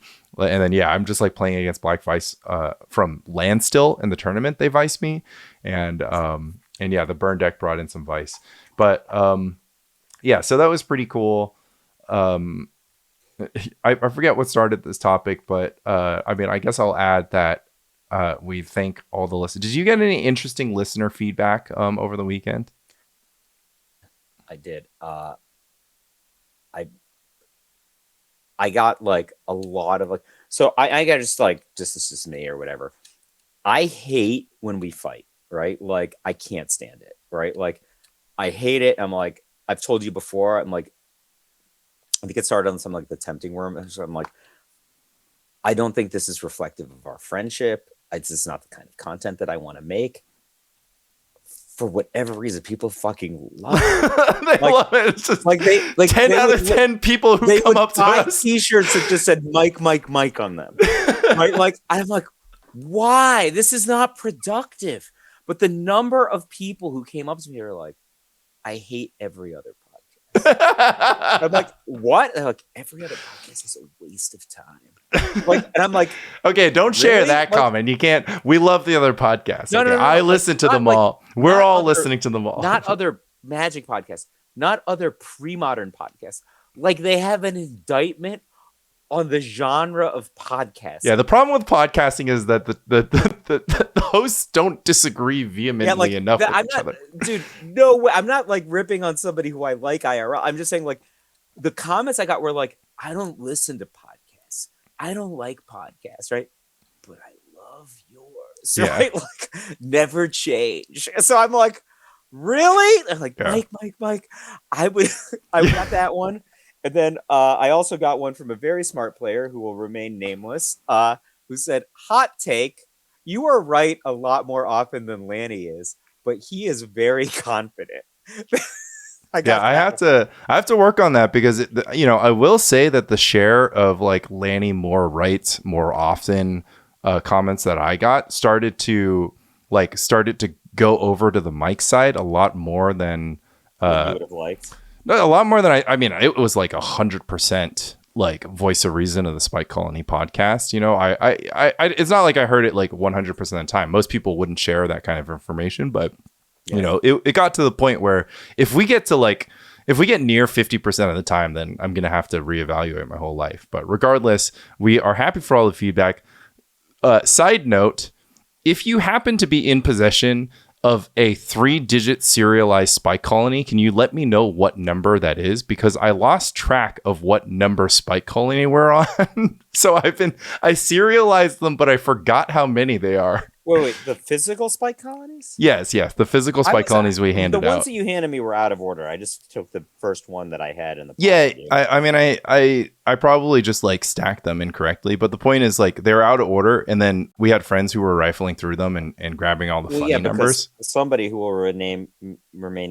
yeah, I'm just like playing against Black Vice from Landstill in the tournament. They viced me, and yeah, the burn deck brought in some Vice, but yeah, so that was pretty cool. I forget what started this topic, but I mean, I guess I'll add that we thank all the listeners. Did you get any interesting listener feedback over the weekend? I did. I got like a lot of like. So I got just this is me or whatever. I hate when we fight, right? Like I can't stand it, right? Like I hate it. I'm like. I've told you before, I'm like, I think it started on some like the tempting worm. So I'm like, I don't think this is reflective of our friendship. This is not the kind of content that I want to make. For whatever reason, people fucking love it. They love it. It's just like they like 10 out of 10 people who come up to us. T-shirts that just said Mike on them. Right? Like I'm like, why? This is not productive. But the number of people who came up to me are like, I hate every other podcast. I'm like, what? They're like, every other podcast is a waste of time. Like, and I'm like, okay, don't share that comment. You can't. We love the other podcasts. No, I listen to them all. We're all listening to them all. Not other Magic podcasts. Not other pre-modern podcasts. Like they have an indictment on the genre of Yeah, podcasting. the problem with podcasting is that the hosts don't disagree Yeah, vehemently like enough with I'm each not, other. dude. No way. I'm not like ripping on somebody who I like IRL. I'm just saying, like, the comments I got were like, I don't listen to podcasts. I don't like podcasts, right? But I love yours, Yeah, right? Like, never change. So I'm like, really? They're like, yeah, Mike. I would, I yeah. got that one. And then I also got one from a very smart player who will remain nameless, who said, hot take, you are right a lot more often than Lanny is, but he is very confident. I Yeah, got that one. I have to work on that because I will say that the share of like Lanny Moore writes more often comments that I got started to go over to the Mike side a lot more than What you uh would have liked. no, a lot more than I mean it was like 100% like voice of reason of the Spike Colony podcast. It's not like I heard it like 100% of the time. Most people wouldn't share that kind of information, but Yeah. it got to the point where if we get near 50% of the time, then I'm going to have to reevaluate my whole life. But regardless, we are happy for all the feedback. Side note, if you happen to be in possession of a 3-digit serialized Spike Colony, can you let me know what number that is? Because I lost track of what number Spike Colony we're on. So I serialized them, but I forgot how many they are. Wait. The physical spike colonies? Yes, the physical I Spike was Colonies we the handed ones out. that you handed me were out of order. I just took the first one that I had in the Yeah, pile. I mean, I probably just like stacked them incorrectly, but the point is like they're out of order, and then we had friends who were rifling through them and grabbing all the Well, funny yeah, because numbers. somebody who will remain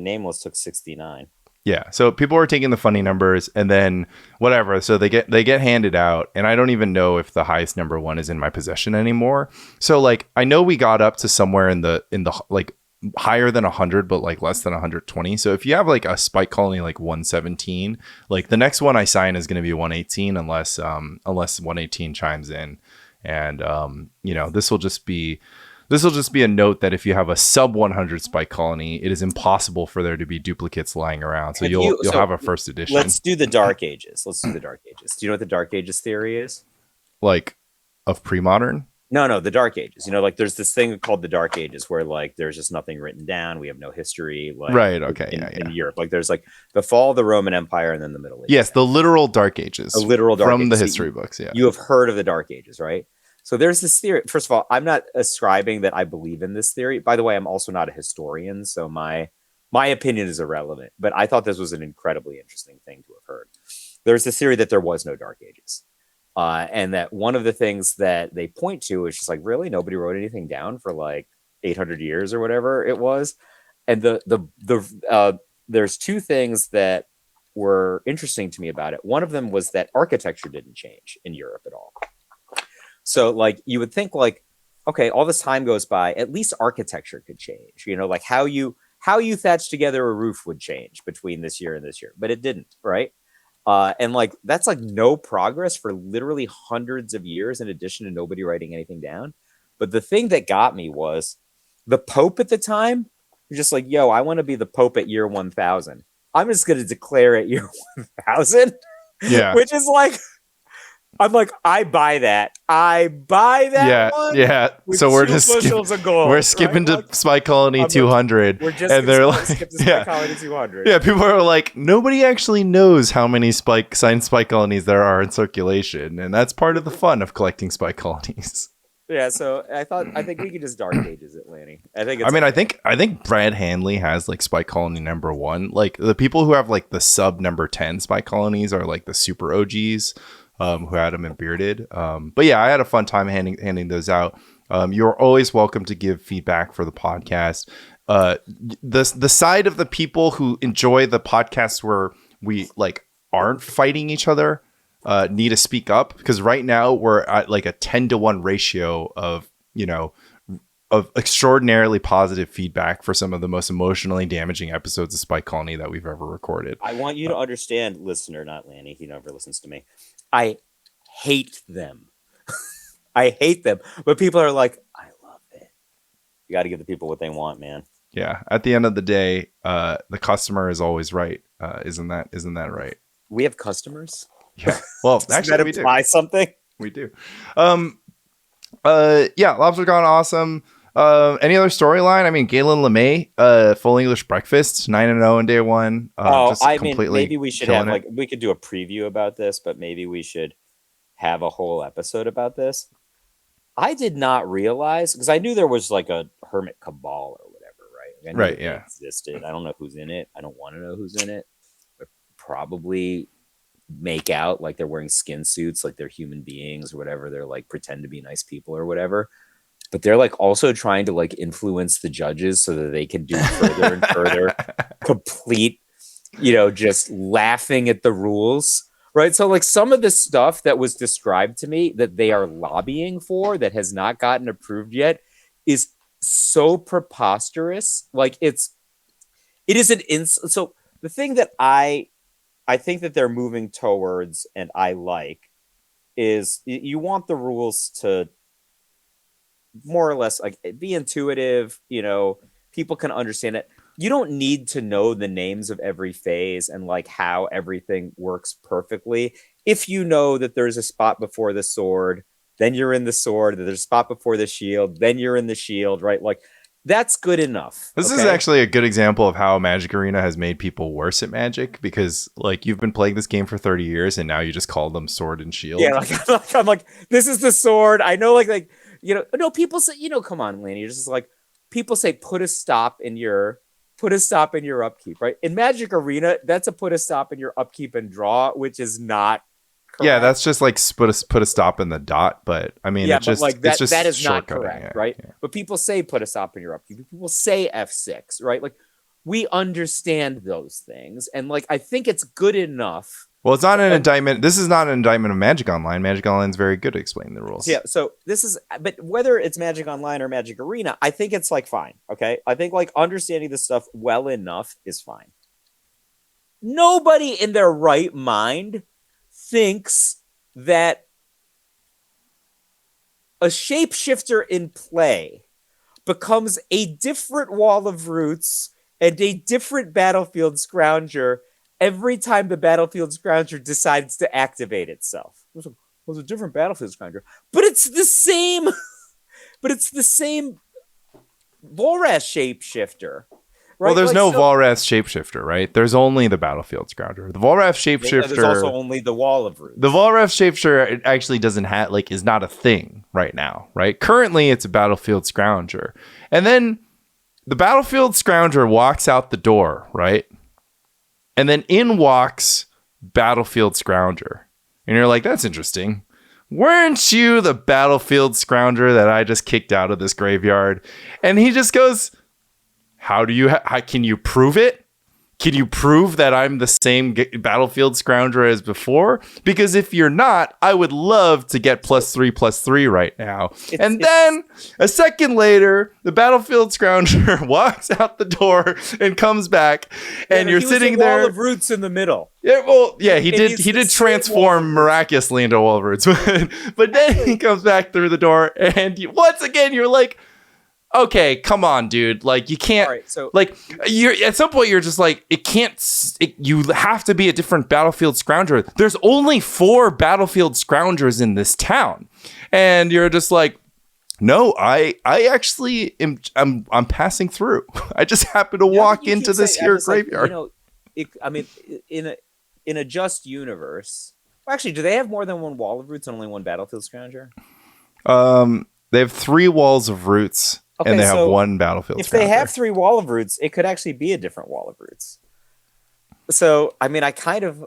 nameless took 69. Yeah, so people were taking the funny numbers, and then whatever. So they get handed out, and I don't even know if the highest number one is in my possession anymore. So like I know we got up to somewhere in the like higher than 100 but like less than 120. So if you have like a Spike Colony like 117, like the next one I sign is going to be 118 unless 118 chimes in. And this will just be a note that if you have a sub 100 Spike Colony, it is impossible for there to be duplicates lying around. So you'll have a first edition. Let's do the Dark Ages. Let's do the Dark Ages. Do you know what the Dark Ages theory is? Like of pre-modern. No, the Dark Ages. Like there's this thing called the Dark Ages where like there's just nothing written down. We have no history. Like Right. Okay. in Europe, like there's like the fall of the Roman Empire and then the Middle Ages. Yes, the literal Dark Ages. A literal Dark from Ages. the So history books. Yeah. You have heard of the Dark Ages, right? So there's this theory. First of all, I'm not ascribing that I believe in this theory. By the way, I'm also not a historian, so my opinion is irrelevant. But I thought this was an incredibly interesting thing to have heard. There's this theory that there was no Dark Ages. And that one of the things that they point to is just like, really, nobody wrote anything down for like 800 years or whatever it was. And there's two things that were interesting to me about it. One of them was that architecture didn't change in Europe at all. So like you would think like, okay, all this time goes by, at least architecture could change. Like how you thatch together a roof would change between this year and this year, but it didn't, right? And like that's like no progress for literally hundreds of years, in addition to nobody writing anything down. But the thing that got me was the Pope at the time was just like, yo, I want to be the Pope at year 1000. I'm just going to declare at year 1000. Yeah. Which is like, I'm like, I buy that. Yeah, one. yeah. So we're just we're skipping right? to Spike Colony 200, we're just and they're like, skip to Spike Colony 200. Yeah, people are like, nobody actually knows how many signed Spike Colonies there are in circulation, and that's part of the fun of collecting Spike Colonies. Yeah, so I think we could just Dark Ages it, Lanny. I think Brad Hanley has like Spike Colony number 1. Like the people who have like the sub number 10 Spike Colonies are like the super OGs. Who had them in bearded. But yeah, I had a fun time handing those out. You're always welcome to give feedback for the podcast. The side of the people who enjoy the podcasts where we like aren't fighting each other need to speak up, because right now we're at like a 10-to-1 ratio of extraordinarily positive feedback for some of the most emotionally damaging episodes of Spike Colony that we've ever recorded. I want you to understand, listener, not Lanny. He never listens to me. I hate them. I hate them. But people are like, I love it. You got to give the people what they want, man. Yeah. At the end of the day, the customer is always right. Isn't that right? We have customers? Yeah. Well, Does that actually, we do. imply something? We do. Um, yeah, Lobstercon, awesome. Any other storyline? I mean, Galen LeMay, full English breakfast, 9-0 in day one. Oh, Just I mean, completely maybe we should killing have it. like we could do a preview about this, but maybe we should have a whole episode about this. I did not realize because I knew there was like a hermit cabal or whatever, right? Like, I knew Right. that they Yeah. existed. I don't know who's in it. I don't want to know who's in it. But probably make out like they're wearing skin suits, like they're human beings or whatever. They're like pretend to be nice people or whatever. But they're like also trying to like influence the judges so that they can do further and further complete, just laughing at the rules. Right. So, like, some of the stuff that was described to me that they are lobbying for that has not gotten approved yet is so preposterous. Like, it is so the thing that I think that they're moving towards and I like is you want the rules to more or less like be intuitive, people can understand it. You don't need to know the names of every phase and like how everything works perfectly. If you know that there's a spot before the sword, then you're in the sword, that there's a spot before the shield, then you're in the shield, right? Like that's good enough. This is Okay. actually a good example of how Magic Arena has made people worse at Magic because, like, you've been playing this game for 30 years and now you just call them Sword and Yeah, Shield. like, this is the sword. I know, no, people say, come on, Laney. You're just like, people say, put a stop in your upkeep, right? In Magic Arena, that's a put a stop in your upkeep and draw, which is not Yeah, correct. that's just like put a stop in the dot, but I mean, Yeah, but like it's that just is not shortcutting. correct, Yeah, right? yeah. But people say put a stop in your upkeep. People say F6, right? Like we understand those things, and like I think it's good enough. Well, it's not an And indictment. This is not an indictment of Magic Online. Magic Online is very good at explaining the so, yeah, rules. so this is, but whether it's Magic Online or Magic Arena, I think it's like fine. Okay. I think like understanding this stuff well enough is fine. Nobody in their right mind thinks that a shapeshifter in play becomes a different wall of roots and a different battlefield scrounger every time the battlefield scrounger decides to activate itself. It was a different battlefield scrounger, but it's the same. But it's the same Volrath shapeshifter, Well, right? there's Like no so. Volrath shapeshifter, right? There's only the Battlefield Scrounger. The Volrath There's also shapeshifter, only the wall of the roots. Volrath shapeshifter it actually doesn't have like is not a thing right now, right? Currently, it's a Battlefield Scrounger, and then the Battlefield Scrounger walks out the door, right? And then in walks Battlefield Scrounger. And you're like, that's interesting. Weren't you the Battlefield Scrounger that I just kicked out of this graveyard? And he just goes, how do you, how, can you prove it? Can you prove that I'm the same Battlefield Scrounger as before? Because if you're not, I would love to get +3/+3 right now. And then a second later, the Battlefield Scrounger walks out the door and comes back, and you're sitting there. Wall of roots in the middle. Yeah, well, yeah, he It did transform miraculously into Wall of Roots, but then he comes back through the door, and once again, you're like, okay, come on, dude. Like, you can't. All right, so like, you're at some point, you're just like, it can't. You have to be a different Battlefield Scrounger. There's only 4 Battlefield Scroungers in this town, and you're just like, no, I actually am. I'm passing through. I just happen to walk into this here graveyard. I mean, in a just universe. Well, actually, do they have more than one wall of roots and only one battlefield scrounger? They have 3 walls of roots. Okay, and they have 1 battlefield. If they have 3 wall of roots, it could actually be a different wall of roots. So, I mean, I kind of,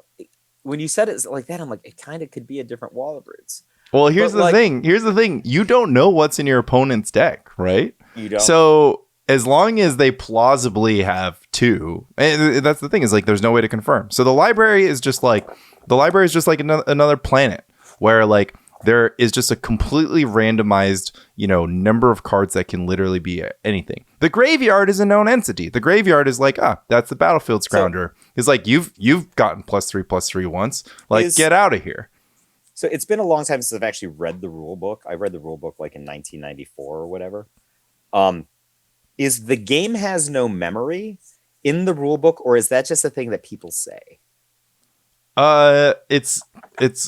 when you said it like that, I'm like, it kind of could be a different wall of roots. Well, here's the thing. Here's the thing. You don't know what's in your opponent's deck, right? You don't. So as long as they plausibly have 2, and that's the thing is like, there's no way to confirm. So the library is just like another planet where like, there is just a completely randomized, number of cards that can literally be anything. The graveyard is a known entity. The graveyard is like, that's the Battlefield Scrounger. It's like you've gotten +3/+3 once. Like, get out of here. So it's been a long time since I've actually read the rule book. I read the rule book like in 1994 or whatever. Is the game has no memory in the rule book, or is that just a thing that people say? It's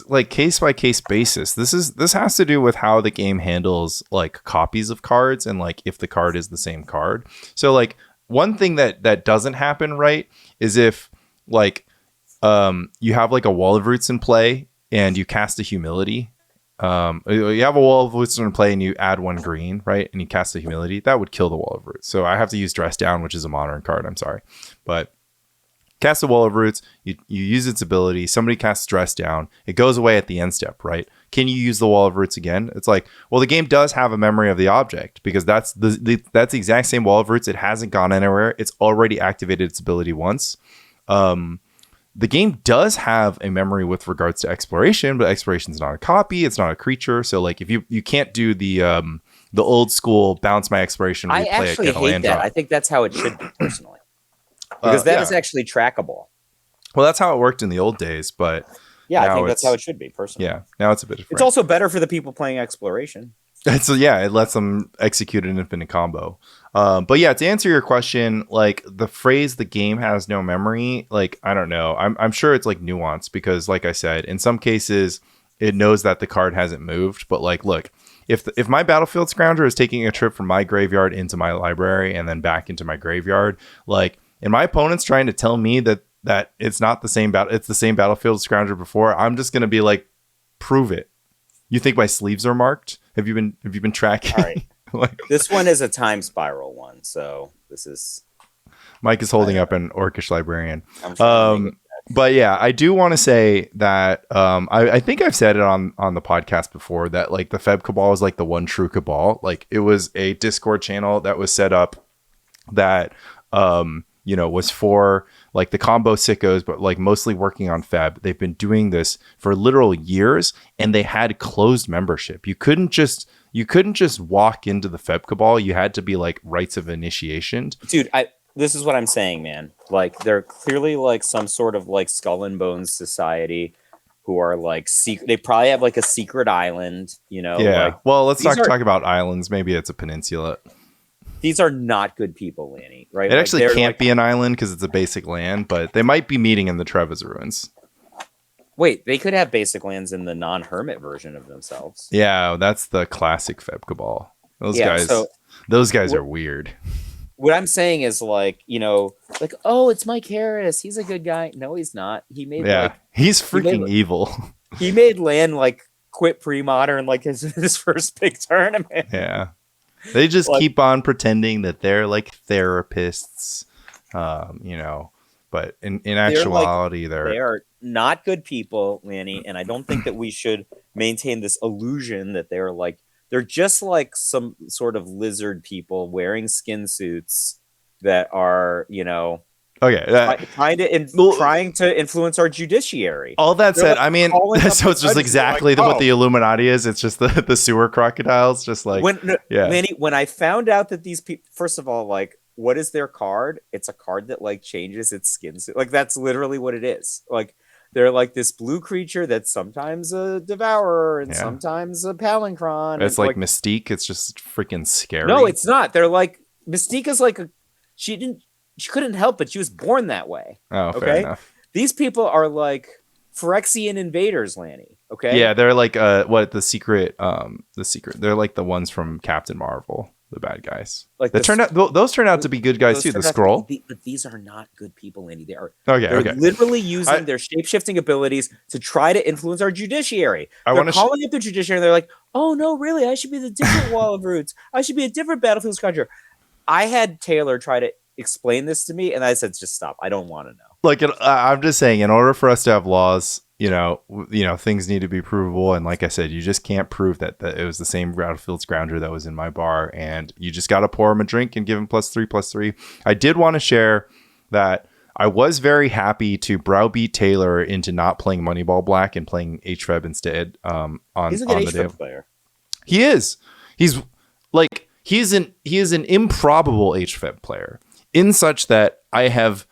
like case by case basis. This has to do with how the game handles like copies of cards and like if the card is the same card. So like one thing that doesn't happen right is if like you have like a Wall of Roots in play and you cast a Humility. You have a Wall of Roots in play and you add 1 green, right? And you cast a Humility. That would kill the Wall of Roots. So I have to use Dress Down, which is a modern card. I'm sorry, but cast a Wall of Roots, you use its ability, somebody casts Dress Down, it goes away at the end step, right? Can you use the Wall of Roots again? It's like, well, the game does have a memory of the object because that's that's the exact same Wall of Roots. It hasn't gone anywhere. It's already activated its ability once. The game does have a memory with regards to exploration, but exploration is not a copy. It's not a creature. So like if you can't do the old school bounce my exploration, I actually hate that. I think that's how it should be personally. Because that is actually trackable. Well, that's how it worked in the old days, but yeah, I think that's how it should be personally. Yeah, now it's a bit different. It's also better for the people playing exploration. So yeah, it lets them execute an infinite combo. But yeah, to answer your question, like the phrase "the game has no memory," like I don't know. I'm sure it's like nuanced because, like I said, in some cases it knows that the card hasn't moved. But like, look, if my Battlefield Scrounger is taking a trip from my graveyard into my library and then back into my graveyard, like. And my opponent's trying to tell me that it's not the same it's the same Battlefield Scrounger before. I'm just gonna be like, prove it. You think my sleeves are marked? Have you been tracking? All right. Like, this one is a time spiral one, so this is Mike is holding up an Orcish Librarian. But yeah, I do want to say that I think I've said it on the podcast before that like the Feb Cabal is like the one true Cabal. Like it was a Discord channel that was set up that was for like the combo sickos, but like mostly working on Feb. They've been doing this for literal years and they had closed membership. You couldn't just walk into the Feb Cabal. You had to be like rites of initiation. Dude, this is what I'm saying, man. Like they're clearly like some sort of like Skull and Bones society who are like secret. They probably have like a secret island, Yeah. Like, well, let's not talk about islands. Maybe it's a peninsula. These are not good people, Lanny, right? It actually can't be an island because it's a basic land, but they might be meeting in the Trevis ruins. Wait, they could have basic lands in the non-hermit version of themselves. Yeah, that's the classic Feb Cabal. Those guys are weird. What I'm saying is like, oh, it's Mike Harris. He's a good guy. No, he's not. He's freaking evil. He made land like quit pre-modern like his first big tournament. Yeah. They just keep on pretending that they're like therapists, but in actuality, they are not good people, Lanny. And I don't think that we should maintain this illusion that they're just like some sort of lizard people wearing skin suits that are, trying to influence our judiciary. All that said, I mean, so it's just exactly what the Illuminati is. It's just the sewer crocodiles, just like Manny, when I found out that these people, first of all, like, what is their card? It's a card that like changes its skin suit. Like that's literally what it is. Like they're like this blue creature that's sometimes a devourer and sometimes a palinchron. It's like Mystique. It's just freaking scary. No, it's not. They're like Mystique is like she couldn't help it. She was born that way. Oh, okay. Fair enough. These people are like Phyrexian invaders, Lanny. Okay. Yeah, they're like the secret. They're like the ones from Captain Marvel, the bad guys. Like those turn out to be good guys too. The Skrull. But these are not good people, Lanny. They're literally using their shape-shifting abilities to try to influence our judiciary. They're calling up the judiciary. And they're like, oh no, really? I should be the different Wall of Roots. I should be a different Battlefield Scrounger. I had Taylor try to explain this to me and I said just stop. I don't want to know. Like I'm just saying, in order for us to have laws, things need to be provable, and like I said, you just can't prove that it was the same Battlefield Scrounger that was in my bar, and you just got to pour him a drink and give him +3/+3. I did want to share that I was very happy to browbeat Taylor into not playing Moneyball Black and playing HFEB instead. He's a good HFEB player. He is. He is an improbable HFEB player, in such that I have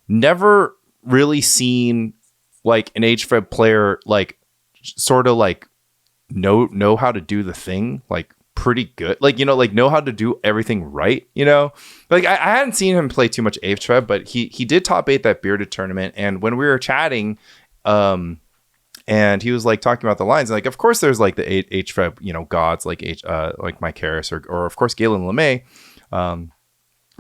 never really seen like an HFEB player like sort of like know how to do the thing like pretty good, like know how to do everything right. Like I hadn't seen him play too much HFEB, but he did top 8 that bearded tournament, and when we were chatting, And he was like talking about the lines. Like, of course, there's like the HFEB, gods like Mike Harris or of course Galen LeMay.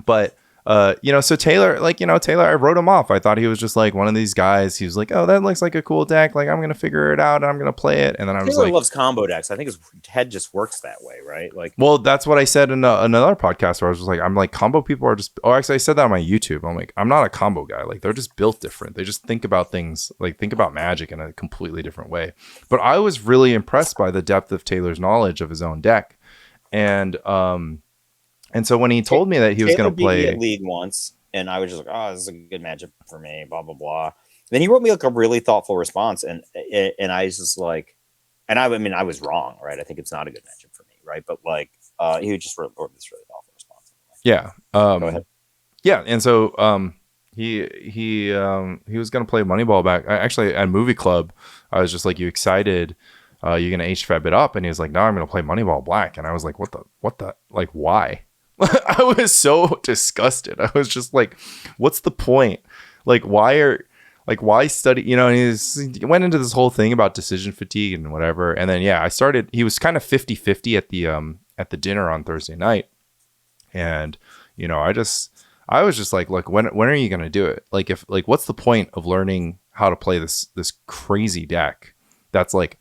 But so Taylor, Taylor, I wrote him off. I thought he was just like one of these guys. He was like, oh, that looks like a cool deck. Like, I'm gonna figure it out and I'm gonna play it. And then I was Taylor like, loves combo decks. I think his head just works that way, right? Like, well, that's what I said in another podcast where I was just like, I'm like, combo people are just. Oh, actually, I said that on my YouTube. I'm like, I'm not a combo guy. Like, they're just built different. They just think about things, like think about Magic in a completely different way. But I was really impressed by the depth of Taylor's knowledge of his own deck, and so when he told me that he was going to beat me play at League once, and I was just like, "Oh, this is a good matchup for me." Blah blah blah. Then he wrote me like a really thoughtful response, and I was just like, and I mean, I was wrong, right? I think it's not a good matchup for me, right? But like, he just wrote this really thoughtful response. yeah, Go ahead. yeah, and so he was going to play Moneyball back. Actually, at Movie Club, I was just like, "You excited? You're going to HFAB it up?" And he was like, "No, I'm going to play Moneyball Black." And I was like, "What the? Like, why?" I was so disgusted. I was just like, what's the point? Like, why study? And he went into this whole thing about decision fatigue and whatever. And then, yeah, he was kind of 50-50 at the dinner on Thursday night. And, I was just like, look, when are you going to do it? Like, what's the point of learning how to play this crazy deck that's like,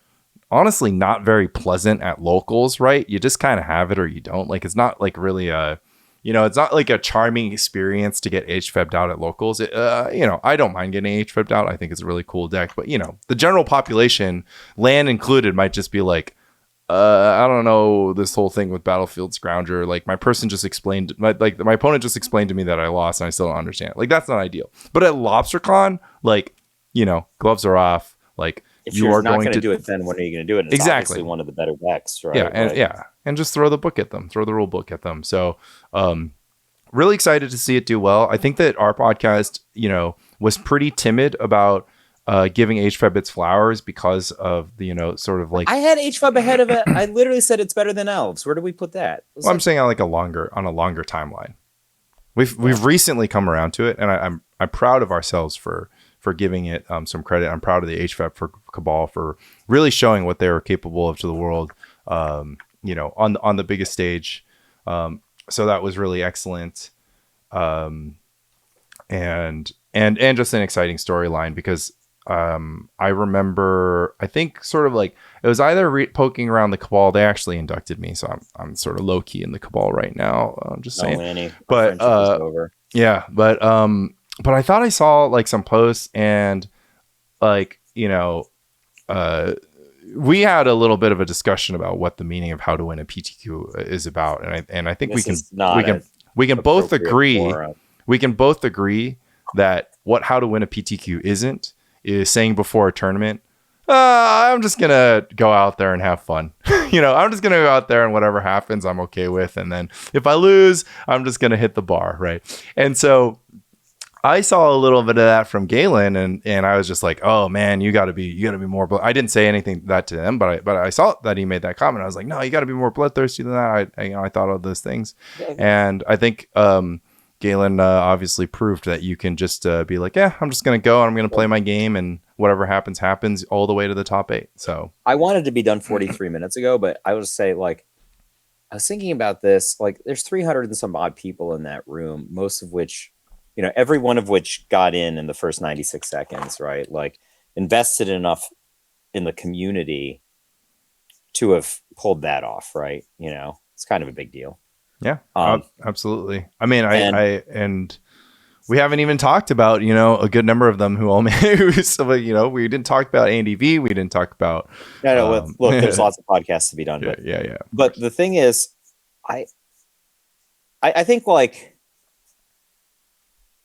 honestly not very pleasant at locals, right? You just kind of have it or you don't. Like, it's not like really it's not like a charming experience to get HFEB'd out at locals. I don't mind getting HFEB'd out. I think it's a really cool deck, but the general population, land included, might just be like, I don't know, this whole thing with Battlefield Scrounger. Like, my opponent just explained to me that I lost and I still don't understand it. Like, that's not ideal. But at LobsterCon, like, gloves are off. Like, if you're not going to do it, then when are you going to do it? And it's exactly one of the better decks, right? Yeah, and just throw the rule book at them. So, really excited to see it do well. I think that our podcast, was pretty timid about giving HFEB its flowers because of the sort of like, I had HFEB ahead of it. I literally said it's better than Elves. Where do we put that? Well, I'm saying on a longer timeline. We've recently come around to it, and I'm proud of ourselves for giving it some credit. I'm proud of the HFEP for Cabal for really showing what they were capable of to the world, on the biggest stage. So that was really excellent. And just an exciting storyline because I remember, I think sort of like it was either poking around the Cabal. They actually inducted me, so I'm sort of low key in the Cabal right now. I'm just saying, Lanny, but yeah, but I thought I saw like some posts and like, we had a little bit of a discussion about what the meaning of how to win a PTQ is about. And I think we can both agree. We can both agree that what how to win a PTQ isn't is saying before a tournament, I'm just going to go out there and have fun. I'm just going to go out there and whatever happens, I'm okay with. And then if I lose, I'm just going to hit the bar. Right. And so I saw a little bit of that from Galen, and I was just like, "Oh man, you got to be more." I didn't say anything that to him, but I saw that he made that comment. I was like, "No, you got to be more bloodthirsty than that." I thought of those things, and I think Galen obviously proved that you can just be like, "Yeah, I'm just gonna go and I'm gonna play my game, and whatever happens, happens all the way to the top 8." So I wanted to be done 43 minutes ago, but I would say like I was thinking about this. Like, there's 300 and some odd people in that room, most of which, every one of which got in the first 96 seconds, right? Like, invested enough in the community to have pulled that off, right? It's kind of a big deal. Yeah, absolutely. I mean, and we haven't even talked about, a good number of them who all we didn't talk about ANDV. We didn't talk about. No, look, there's lots of podcasts to be done. Yeah. But the thing is, I think like,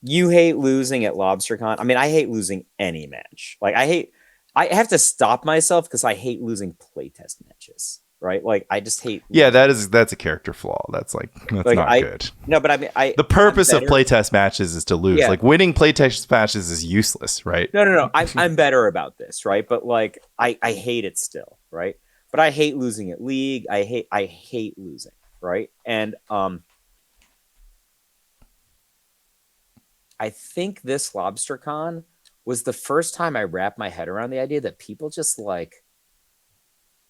you hate losing at LobsterCon. I mean, I hate losing any match. Like, I have to stop myself because I hate losing playtest matches. Right? Like, I just hate. Yeah, that's a character flaw. That's not good. No, but I mean, the purpose of playtest matches is to lose. Yeah. Like, winning playtest matches is useless, right? No. I'm better about this, right? But like, I hate it still, right? But I hate losing at League. I hate losing, right? And I think this LobsterCon was the first time I wrapped my head around the idea that people just like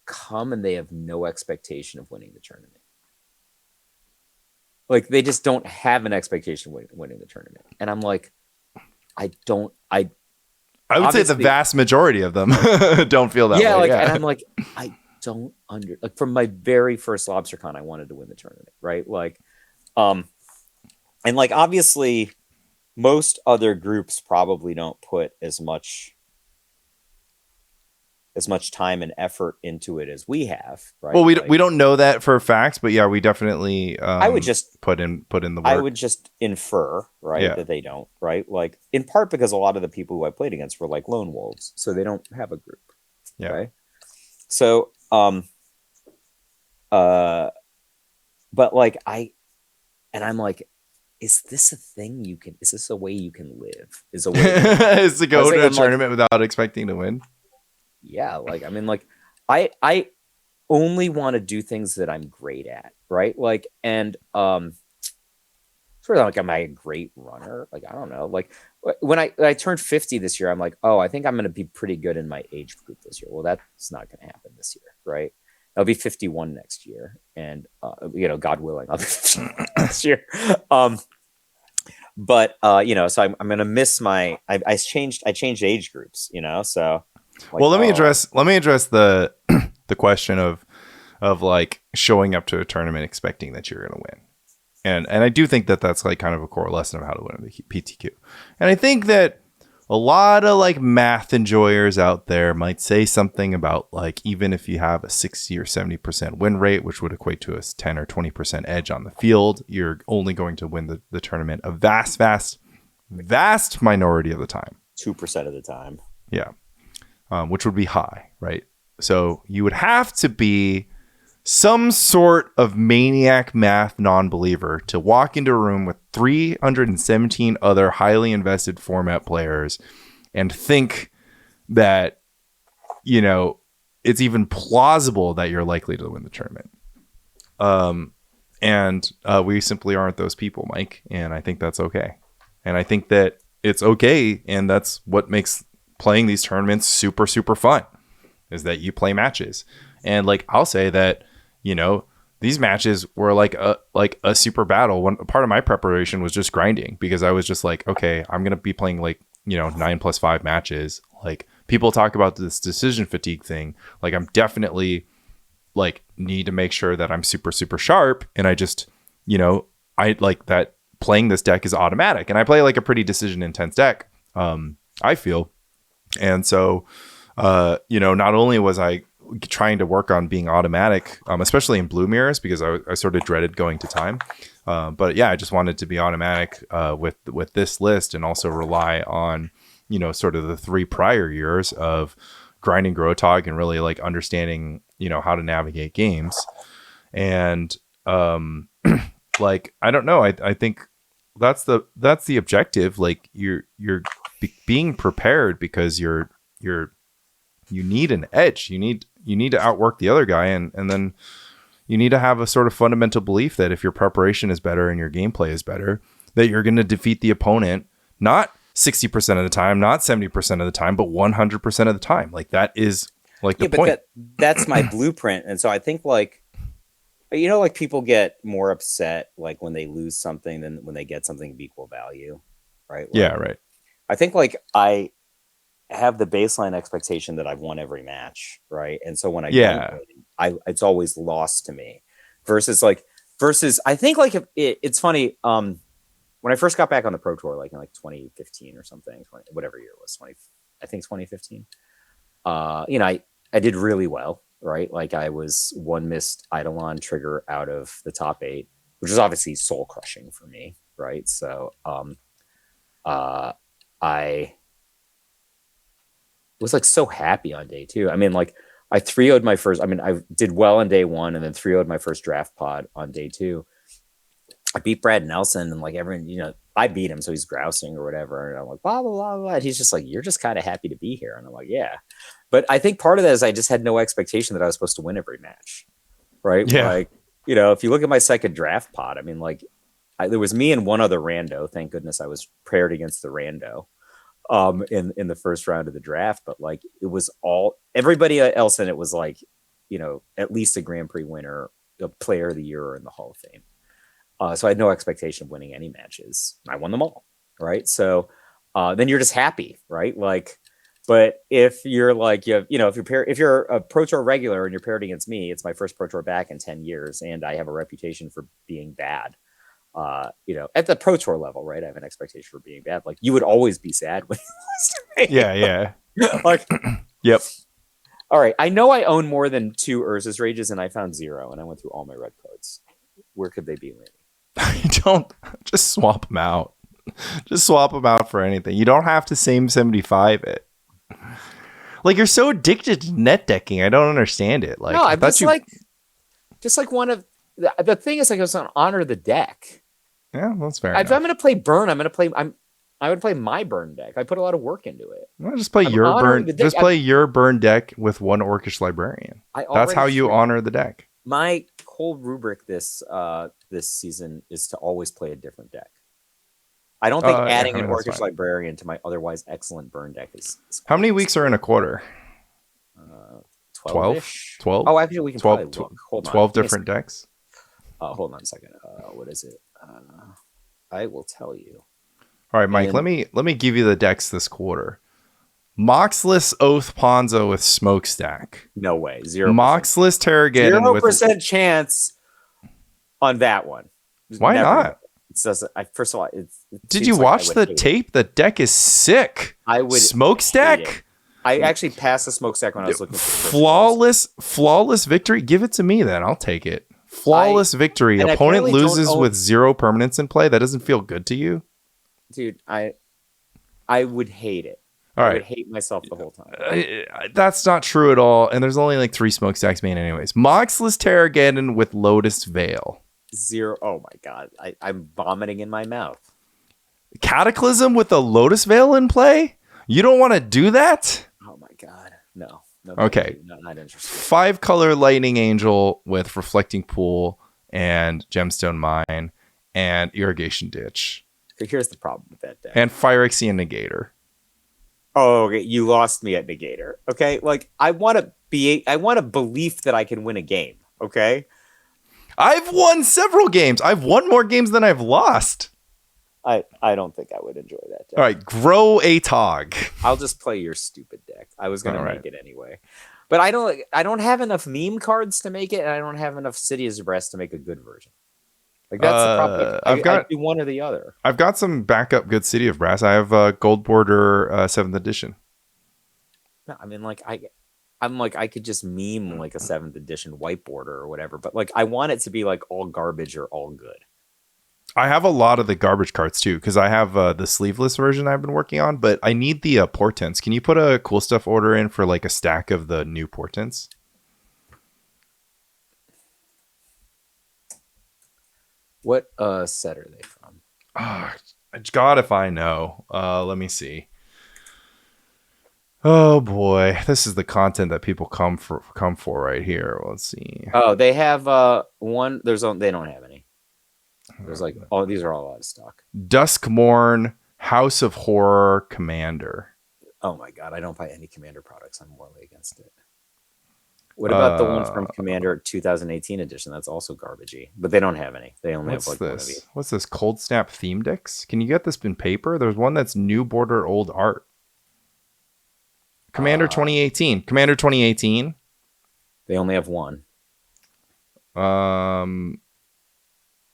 come and they have no expectation of winning the tournament. Like they just don't have an expectation of winning the tournament. And I'm like, I I would say the obviously, vast majority of them don't feel that yeah, way. like, and Yeah. I'm like, I don't like from my very first Lobstercon, I wanted to win the tournament, right? Like, um, and like obviously, most other groups probably don't put as much time and effort into it as we have, Well, right? we Like, don't know that for facts, but yeah, we definitely I would just put in the I work. would just infer, right, Yeah. that they don't, right? Like, in part because a lot of the people who I played against were like lone wolves, so they don't have a group. Yeah. Okay, so uh, but like I'm like, is this a thing you can? Is this a way you can live? Is a way that Is to I was go like, to a I'm like, tournament without expecting to win. yeah, like I mean, like I only want to do things that I'm great at, right? Like, and sort of like, am I a great runner? Like, I don't know. Like when I turned 50 this year, I'm like, oh, I think I'm going to be pretty good in my age group this year. Well, that's not going to happen this year, right? I'll be 51 next year, and God willing, I'll be 51 next year. Um, but so I'm going to miss I changed age groups, so like, Well, oh, let me address the the question of like showing up to a tournament expecting that you're going to win. And I do think that that's like kind of a core lesson of how to win the PTQ. And I think that a lot of like math enjoyers out there might say something about like even if you have a 60 or 70% win rate, which would equate to a 10 or 20% edge on the field, you're only going to win the tournament a vast minority of the time. 2% of the time. Yeah. Which would be high, right? So you would have to be some sort of maniac math non-believer to walk into a room with 317 other highly invested format players and think that, it's even plausible that you're likely to win the tournament. And we simply aren't those people, Mike. And I think that's okay. And I think that it's okay. And that's what makes playing these tournaments super, super fun, is that you play matches. And like, I'll say that, these matches were like a super battle. One part of my preparation was just grinding, because I was just like, okay, I'm going to be playing like, 9+5 matches. Like, people talk about this decision fatigue thing. Like, I'm definitely like need to make sure that I'm super, super sharp. And I just, I like that playing this deck is automatic, and I play like a pretty decision intense deck. I feel. And so, not only was I trying to work on being automatic, especially in blue mirrors, because I sort of dreaded going to time. But yeah, I just wanted to be automatic with this list, and also rely on, sort of the 3 prior years of grinding Grotog and really like understanding, how to navigate games. And like, I don't know. I think that's the objective. Like, you're being prepared because you need an edge. You need to outwork the other guy, and then you need to have a sort of fundamental belief that if your preparation is better and your gameplay is better, that you're going to defeat the opponent, not 60% of the time, not 70% of the time, but 100% of the time. Like, that is like the point. That's my blueprint. And so I think like, like people get more upset like when they lose something than when they get something of equal value, right? Like, Yeah, right. I think like I have the baseline expectation that I've won every match, right? And so when I don't Yeah. win, it's always lost to me. Versus I think like it's funny. When I first got back on the Pro Tour, like in like 2015 or something, whatever year it was, I think 2015. I did really well, right? Like I was one missed Eidolon trigger out of the top 8, which is obviously soul crushing for me, right? So I was like so happy on day 2. I mean, like I 3-0'd my first. I mean, I did well on day 1, and then 3-0'd my first draft pod on day 2. I beat Brad Nelson, and like everyone, I beat him, so he's grousing or whatever. And I'm like, blah, blah, blah, blah. And he's just like, you're just kind of happy to be here. And I'm like, yeah. But I think part of that is I just had no expectation that I was supposed to win every match. Right. Yeah. Like, if you look at my second draft pod, I mean, like, there was me and one other rando. Thank goodness I was paired against the rando. in the first round of the draft, but like it was all everybody else in it was like, at least a Grand Prix winner, a player of the year, or in the Hall of Fame. So I had no expectation of winning any matches. I won them all, right? So then you're just happy, right? Like, but if you're like if you're a Pro Tour regular and you're paired against me, it's my first Pro Tour back in 10 years, and I have a reputation for being bad. At the Pro Tour level, right? I have an expectation for being bad. Like you would always be sad when you lost to me. Yeah. Like, Yep. all right, I know I own more than 2 Urza's Rages, and I found 0, and I went through all my red cards. Where could they be, Lanny? Don't just swap them out. Just swap them out for anything. You don't have to same 75 it. Like you're so addicted to net decking. I don't understand it. Like no, I'm just like one of the thing is like I was on honor the deck. Yeah, that's fair. If I'm going to play burn, I would play my burn deck. I put a lot of work into it. Well, just play your burn. Just play your burn deck with one Orcish Librarian. That's how you honor the deck. My whole rubric this season is to always play a different deck. I don't think adding an Orcish Librarian to my otherwise excellent burn deck is how many weeks are in a quarter? 12? 12? Oh, actually, we can 12, probably look. Hold on. 12 different decks? Hold on a second. What is it? I will tell you. All right, Mike, let me give you the decks this quarter. Moxless Oath Ponzo with Smokestack. No way. 0%. Moxless Terragaton 0% chance on that one. Why not? It says, first of all, did you watch the tape? The deck is sick. I would Smokestack. I actually passed the Smokestack when I was looking for flawless victory. Give it to me then. I'll take it. Flawless victory. Opponent loses with 0 permanents in play. That doesn't feel good to you? Dude, I would hate it. All right. I would hate myself the whole time. That's not true at all. And there's only like 3 Smokestacks main anyways. Moxless Terragaton with Lotus Veil. 0. Oh my god. I'm vomiting in my mouth. Cataclysm with a Lotus Veil in play? You don't want to do that? Oh my god. No. Okay. Not interested. 5 color Lightning Angel with Reflecting Pool and Gemstone Mine and Irrigation Ditch. Here's the problem with that deck. And Phyrexian Negator. Oh, okay. You lost me at Negator. Okay. Like I want a belief that I can win a game. Okay. I've won several games. I've won more games than I've lost. I don't think I would enjoy that deck. All right. Grow a Tog. I'll just play your stupid deck. I was going to make it anyway. But I don't have enough meme cards to make it, and I don't have enough City's Breast to make a good version. Like that's the problem. I'd do one or the other. I've got some backup good City of Brass. I have Gold Border 7th edition. No, I mean I could just meme like a 7th edition white border or whatever, but like I want it to be like all garbage or all good. I have a lot of the garbage cards too, because I have the sleeveless version I've been working on, but I need the portents. Can you put a cool stuff order in for like a stack of the new portents? What set are they from? God, if I know. Let me see. Oh boy, this is the content that people come for right here. Let's see. Oh, they have one. They don't have any. There's like these are all out of stock. Duskmorn, House of Horror, Commander. Oh my god, I don't buy any Commander products. I'm morally against it. What about the one from Commander 2018 edition? That's also garbagey, but they don't have any. They only have like one of these. What's this? Cold Snap theme decks? Can you get this in paper? There's one that's new border old art. Commander 2018. Commander 2018. They only have one.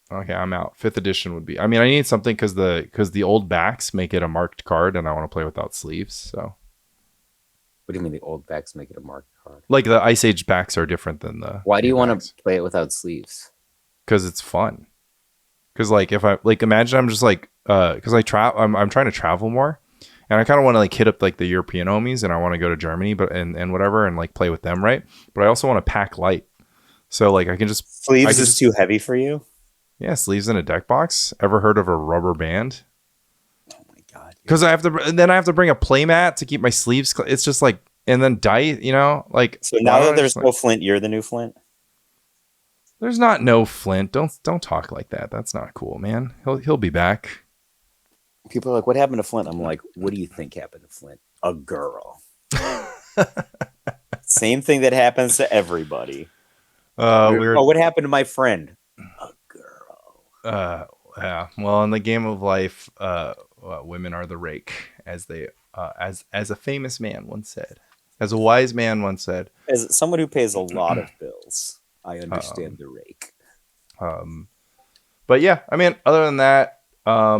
Okay, I'm out. 5th edition would be. I mean, I need something because the old backs make it a marked card, and I want to play without sleeves. So. What do you mean the old backs make it a marked card? Like the Ice Age backs are different than the. Why do you want to play it without sleeves? Because it's fun. Because like if I like imagine I'm just like because I'm trying to travel more, and I kind of want to like hit up like the European homies, and I want to go to Germany, but and whatever, and like play with them, right? But I also want to pack light, so like I can just sleeves is too heavy for you. Yeah, sleeves in a deck box. Ever heard of a rubber band? Oh my god! Because I have to bring a playmat to keep my sleeves. It's just like, and then dice, like. So now that there's no Flint, you're the new Flint. There's not no Flint. Don't talk like that. That's not cool, man. He'll be back. People are like, "What happened to Flint?" I'm like, "What do you think happened to Flint? A girl." Same thing that happens to everybody. We're Oh, what happened to my friend? A girl. uh yeah. Well, in the game of life, women are the rake, as they as a famous man once said, as a wise man once said. As someone who pays a lot of bills, I understand Um, the rake. um, but yeah, I mean, other than that, I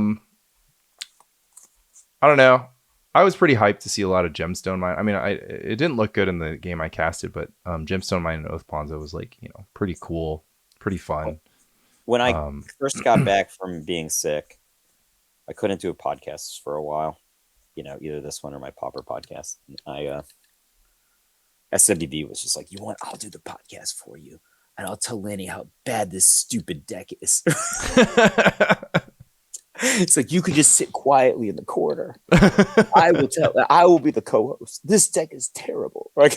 don't know. I was pretty hyped to see a lot of gemstone mine. I mean, it didn't look good in the game I casted, but gemstone mine and Oath Ponzo was like, pretty cool, pretty fun. When I Um, first got back from being sick, I couldn't do a podcast for a while. Either this one or my Pauper podcast. SWB was just like, "You want? I'll do the podcast for you, and I'll tell Lanny how bad this stupid deck is." It's like, "You could just sit quietly in the corner. I will tell. I will be the co-host. This deck is terrible." Like,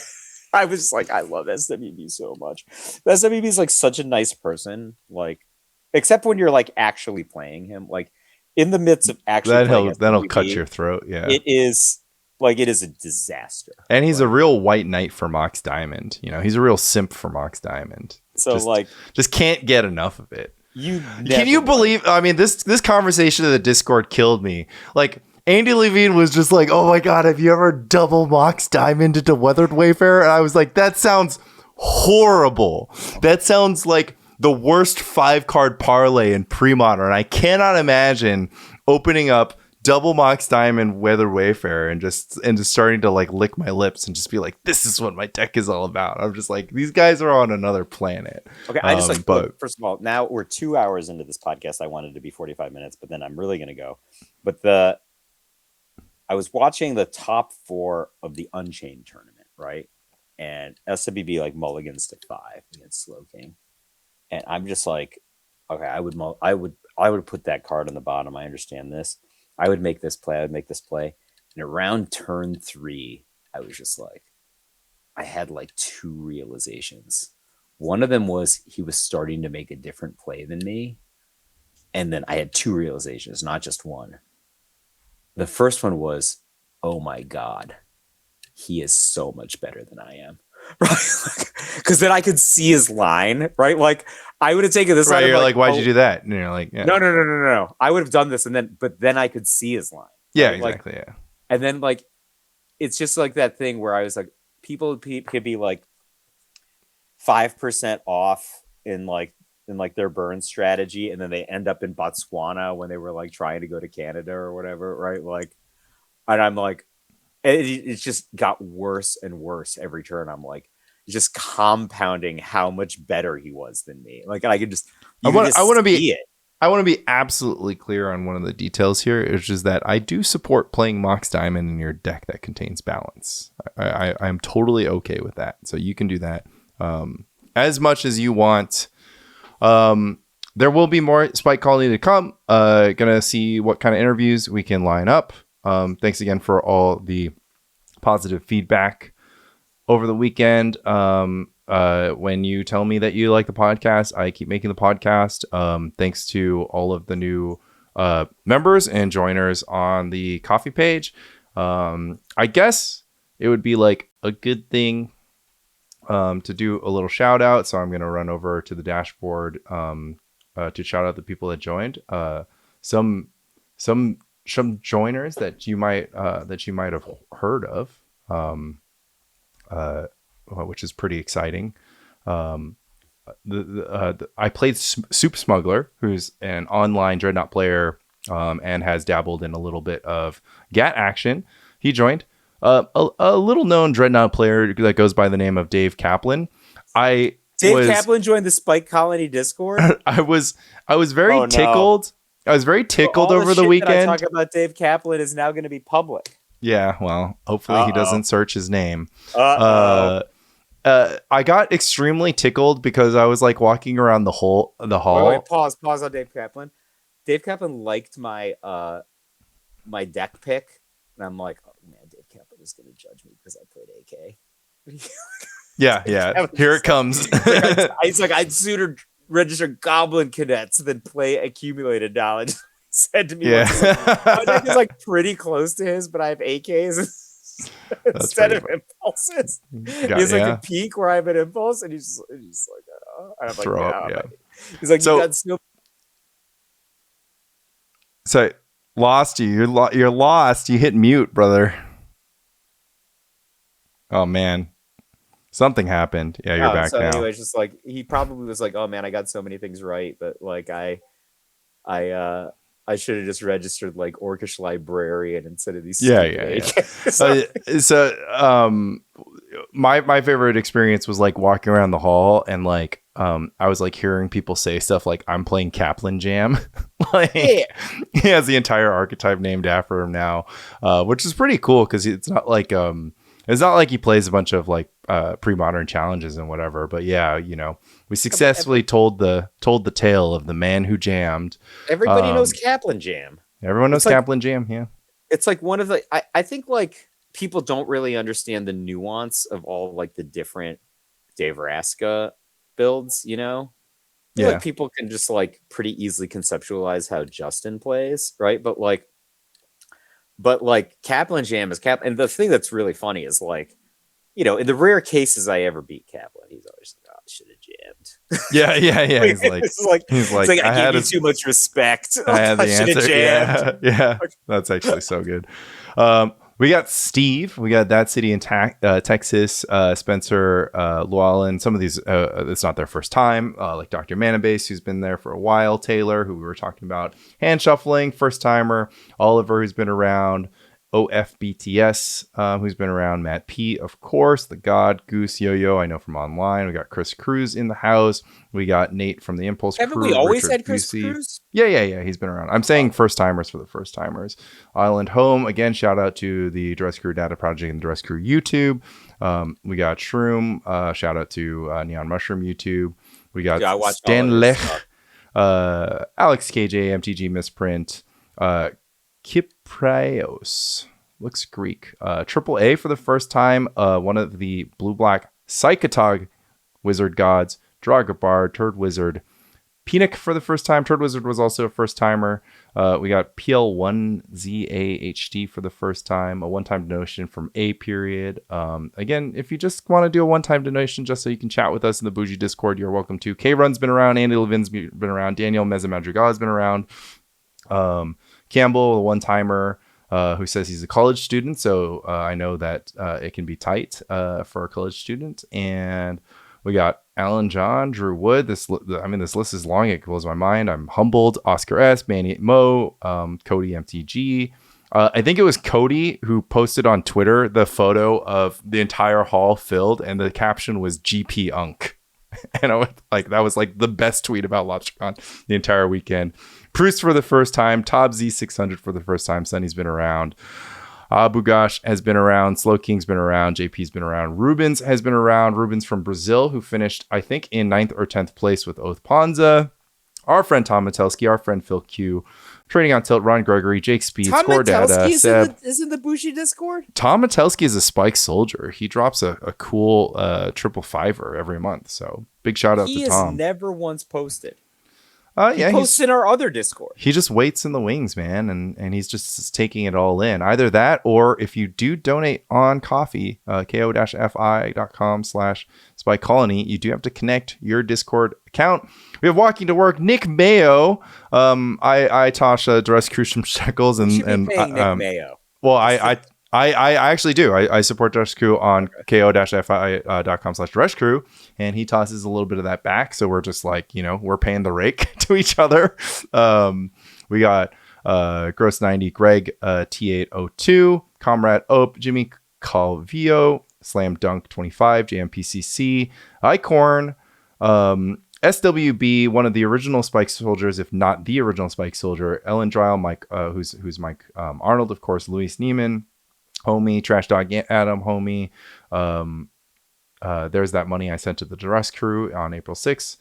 I was just like, I love SWB so much. SWB is like such a nice person. Like, except when you're like actually playing him. Like, in the midst of actually playing that'll cut SWB, your throat. Yeah. it is a disaster. And he's a Like, real white knight for Mox Diamond. He's a real simp for Mox Diamond. so Just, like just can't get enough of it. you Can you believe? I mean, this conversation in the Discord killed me. Like, Andy Levine was just like, "Oh my god, have you ever double Mox Diamond into Weathered Wayfarer?" And I was like, "That sounds horrible. That sounds like the worst 5-card parlay in pre-modern. I cannot imagine opening up double Mox Diamond Weathered Wayfarer and just starting to like lick my lips and just be like, this is what my deck is all about." I'm just like, these guys are on another planet. Okay, I just like, but look, first of all, now we're 2 hours into this podcast. I wanted to be 45 minutes, but then I'm really going to go. But I was watching the top 4 of the Unchained tournament, right? And SWB like mulligans to 5 against Slow King. And I'm just like, okay, I would put that card on the bottom. I understand this. I would make this play. I would make this play. And around turn 3, I was just like, I had like 2 realizations. One of them was he was starting to make a different play than me. And then I had 2 realizations, not just one. The first one was, oh my God, he is so much better than I am. Right? Because then I could see his line, right? Like, I would have taken this right, line. you're like, why'd you do that? And you're like, yeah. No. I would have done this, but then I could see his line. Yeah, right? exactly. Like, yeah. And then like, it's just like that thing where I was like, people could be like 5% off in their burn strategy, and then they end up in Botswana when they were like trying to go to Canada or whatever, right? Like, and I'm like, it just got worse and worse every turn. I'm like, just compounding how much better he was than me. Like, I could just, I want to be absolutely clear on one of the details here. It's just that I do support playing Mox Diamond in your deck that contains balance. I'm totally okay with that. So you can do that as much as you want. There will be more Spike Colony to come. Gonna see what kind of interviews we can line up. Thanks again for all the positive feedback over the weekend. When you tell me that you like the podcast, I keep making the podcast. Thanks to all of the new members and joiners on the coffee page. I guess it would be like a good thing to do a little shout out. So I'm going to run over to the dashboard to shout out the people that joined. Some joiners that you might have heard of, which is pretty exciting. I played Soup Smuggler, who's an online Dreadnought player and has dabbled in a little bit of GAT action. He joined. A little known Dreadnought player that goes by the name of Dave Kaplan. Dave Kaplan joined the Spike Colony Discord. I was very tickled. I was very tickled over the weekend. That I talk about Dave Kaplan is now going to be public. Yeah, well, hopefully he doesn't search his name. I got extremely tickled because I was like walking around the hall. Wait, pause on Dave Kaplan. Dave Kaplan liked my my deck pick, and I'm like, oh man, Dave Kaplan is going to judge me because I played AK. Yeah. Here it comes. He's like, I'd sooner register Goblin Cadets than play accumulated knowledge. said to me once. He's like, my neck is Yeah. like pretty close to his, but I have AKs That's instead pretty of fun. impulses. He Got has like a yeah. peak where I have an impulse, and he's like, and I'm like, Throw up. no. Yeah. He's like, you So got snow. so lost you. You're lost. You hit mute, brother. Oh man, something happened. Yeah, you're Oh, back so now. anyway, it's just like he probably was like, oh man, I got so many things right, but like I I should have just registered like Orcish librarian instead of these Yeah, stupid yeah, yeah. AKs. So, my favorite experience was like walking around the hall and like, I was like hearing people say stuff like, "I'm playing Kaplan Jam," Yeah. like he has the entire archetype named after him now, which is pretty cool because it's not like he plays a bunch of like pre-modern challenges and whatever. But yeah, we successfully told the tale of the man who jammed. Everybody knows Um, Kaplan Jam. Everyone knows It's like Kaplan Jam. Yeah. it's like one of the I think like people don't really understand the nuance of all like the different Dave Raska builds, you know? I feel like Yeah. people can just like pretty easily conceptualize how Justin plays, right? But like Kaplan Jam is Cap, and the thing that's really funny is like, in the rare cases I ever beat Kaplan, he's always like, "Oh, I should have jammed." Yeah, yeah, yeah. it's like He's it's like, like I gave you too much respect. I had I the should have answer. jammed. Yeah, yeah. That's actually so good. We got Steve. We got That City in Texas. Spencer Llewellyn. Some of these, it's not their first time. Like Dr. Manabase, who's been there for a while. Taylor, who we were talking about. Hand shuffling, first timer. Oliver, who's been around. OFBTS, who's been around. Matt P, of course. The God, Goose, Yo-Yo, I know from online. We got Chris Cruz in the house. We got Nate from the Impulse Haven't we crew. always Richard had Chris Busey. Cruz? Yeah, yeah, yeah. He's been around. I'm saying Oh, first timers for the first timers. Island Home. Again, shout out to the Dress Crew Data Project and the Dress Crew YouTube. We got Shroom. Shout out to Neon Mushroom YouTube. We got yeah, I watched all of his Stanlech. stuff. Alex KJ, MTG Misprint. Kyprios. Looks Greek. Triple A for the first time. One of the blue-black Psychotog wizard gods. Dragobard, Turd Wizard. Pinnock for the first time. Turd Wizard was also a first timer. We got PL1ZAHD for the first time. A one-time donation from A period. Again, if you just want to do a one-time donation just so you can chat with us in the Bougie Discord, you're welcome to. K-Run's been around. Andy Levin's been around. Daniel Mezamadrigal has been around. Campbell, a one-timer. Who says he's a college student, so I know that it can be tight for a college student. And we got Alan John, Drew Wood. This list is long. It blows my mind. I'm humbled. Oscar S, Manny Mo, Cody MTG. I think it was Cody who posted on Twitter the photo of the entire hall filled, and the caption was GP Unk. And I was like, that was like the best tweet about Lobstercon the entire weekend. Proust for the first time. Tob Z600 for the first time. Sunny's been around. Abu Ghosh has been around. Slow King's been around. JP's been around. Rubens has been around. Rubens from Brazil, who finished, I think, in 9th or 10th place with Oath Ponza. Our friend Tom Metelsky. Our friend Phil Q. Trading on Tilt. Ron Gregory. Jake Speed. Tom Score Data. Metelsky Seb. is in the Bushi Discord. Tom Metelsky is a Spike soldier. He drops a cool triple fiver every month. So big shout out He to has Tom. never once posted. He Yeah, posts in our other Discord. he just waits in the wings, man, and he's just taking it all in. Either that, or if you do donate on coffee, ko-fi.com/Spike Colony, you do have to connect your Discord account. We have Walking to Work, Nick Mayo. I toss Dress Crew some shekels, You and should be paying Nick Mayo. well, I actually do. I support Dress Crew on ko-fi.com/Dress Crew, and he tosses a little bit of that back. So we're just like, we're paying the rake to each other. We got Gross 90, Greg T802, Comrade Ope, Jimmy Calvillo, Slam Dunk 25, JMPCC, Icorn, SWB, one of the original Spike Soldiers, if not the original Spike Soldier, Ellen Dryle, Mike, who's Mike Arnold, of course, Luis Neiman, Homie, Trash Dog Adam, Homie. There's that money I sent to the Dress Crew on April 6th.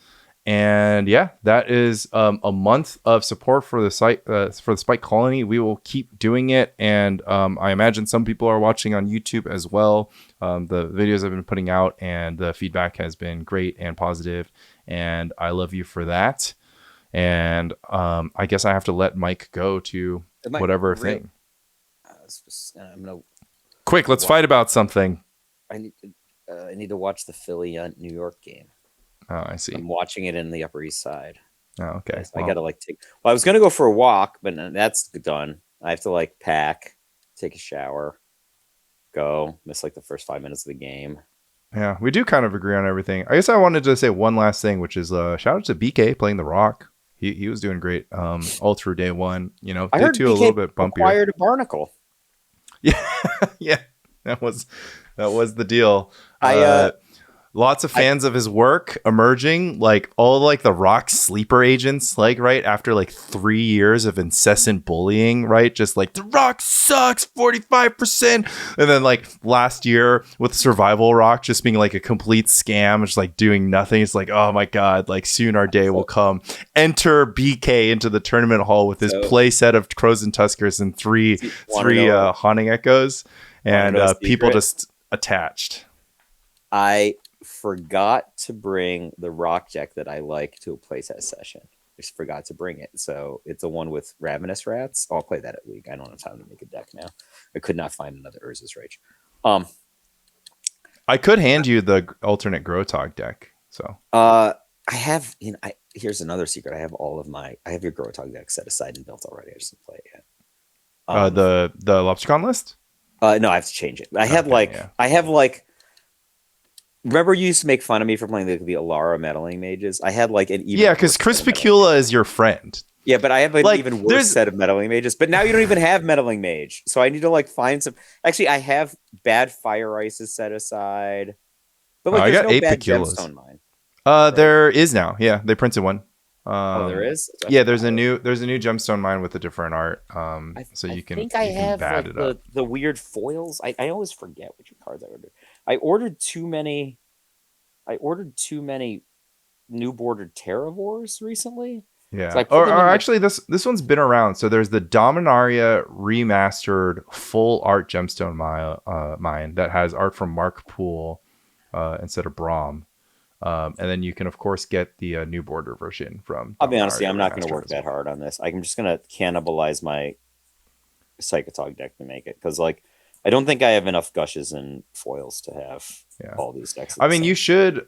And yeah, that is a month of support for the site, for the Spike Colony. We will keep doing it. And I imagine some people are watching on YouTube as well. The videos I've been putting out, and the feedback has been great and positive. And I love you for that. and I guess I have to let Mike go to It might whatever real. thing. I'm gonna Quick, let's watch. fight about something. I need to watch the Philly New York game. Oh, I see. I'm watching it in the Upper East Side. Oh, okay. So I Well, gotta like take. Well, I was gonna go for a walk, but that's done. I have to like pack, take a shower, go. Miss like the first 5 minutes of the game. yeah, we do kind of agree on everything. I guess I wanted to say one last thing, which is shout out to BK playing the Rock. He was doing great all through day one. I Day heard two a little BK bit bumpier. acquired a barnacle. Yeah, yeah, that was the deal. I uh Lots of I fans of his work emerging, like all like the Rock sleeper agents, like right after like 3 years of incessant bullying, right? Just like the Rock sucks 45%. And then like last year with Survival Rock just being like a complete scam, just like doing nothing. It's like, oh my God, like soon our day will so come. Enter BK into the tournament hall with his so play set of Crows and Tuskers and three want to three know Haunting Echoes, want to and know a people secret? just attached. I forgot to bring the rock deck that I like to a playtest session. I just forgot to bring it. So it's the one with Ravenous Rats. I'll play that at League. I don't have time to make a deck now. I could not find another Urza's Rage. Um, I could hand you the alternate Grotog deck. So I have, here's another secret. I have your Grotog deck set aside and built already. I just didn't play it yet. the Lobstercon list. No, I have to change it. Okay, yeah. Remember you used to make fun of me for playing the Alara meddling mages? I had like an Yeah, even because worse Chris set of meddling Picula mages. is your friend. Yeah, but I have an Like, even worse there's set of meddling mages. But now you don't even have meddling mage, so I need to like find some. Actually, I have bad fire ices set aside, but like I there's got no 8 bad Piculas. gemstone mine, right? There is now. Yeah, they printed one. Oh, there is. I Yeah, forgot. there's a new gemstone mine with a different art. So I you can think I you can have bat like it up. the weird foils. I always forget which cards I ordered. I ordered too many. I ordered too many new bordered Terravores recently. So Yeah. I put Or, them in my. actually, this one's been around. So there's the Dominaria remastered full art gemstone mine that has art from Mark Poole instead of Braum. And then you can, of course, get the new border version from I'll be honest, with you, Dominaria I'm not going to Remastered work as that well. hard on this. I'm just going to cannibalize my Psychotog deck to make it because, like, I don't think I have enough gushes and foils to have Yeah. all these decks at I the mean, same. you should.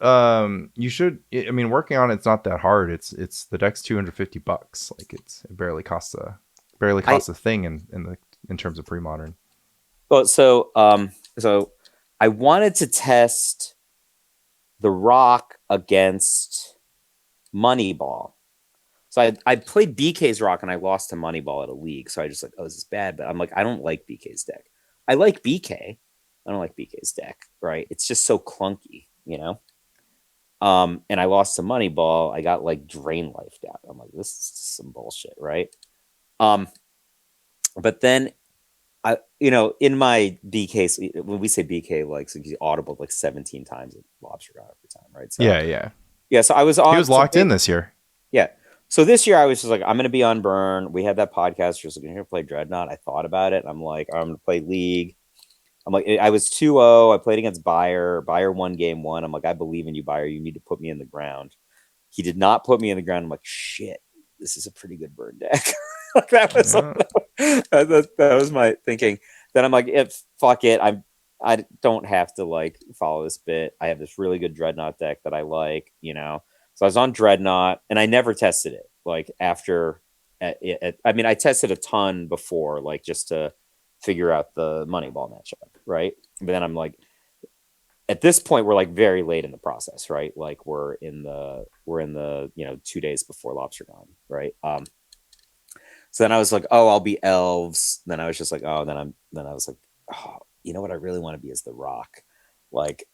I mean, working on it's not that hard. It's the deck's $250. Like it barely I costs a thing in terms of pre-modern. well, so I wanted to test the Rock against Moneyball. So I played BK's Rock and I lost to Moneyball at a league. So I just like, oh, this is bad. But I'm like, I don't like BK's deck. I like BK. I don't like BK's deck, right? It's just so clunky, you know? And I lost to Moneyball. I got like drain life out. I'm like, this is some bullshit, right? Um, but then in my BK, when we say BK, like so you audible like 17 times at Lobstercon every time, right? So Yeah, yeah. yeah, so I was He on. was locked in this year. Yeah. So this year I was just like, I'm going to be on Burn. We had that podcast. Just like, here to play Dreadnought. I thought about it. I'm like, I'm going to play League. I'm like, I was 2-0. I played against Bayer. Bayer won game one. I'm like, I believe in you, Bayer. You need to put me in the ground. He did not put me in the ground. I'm like, shit, this is a pretty good Burn deck. Like, Yeah. that was my thinking. Then I'm like, if fuck it, I don't have to like follow this bit. I have this really good Dreadnought deck that I like, you know. So I was on Dreadnought, and I never tested it. Like after, I mean, I tested a ton before, like just to figure out the Moneyball matchup, right? But then I'm like, at this point, we're like very late in the process, right? Like we're in the 2 days before LobsterCon, right? So then I was like, oh, I'll be elves. Then I was just like, oh, then I was like, oh, you know what I really want to be is the Rock, like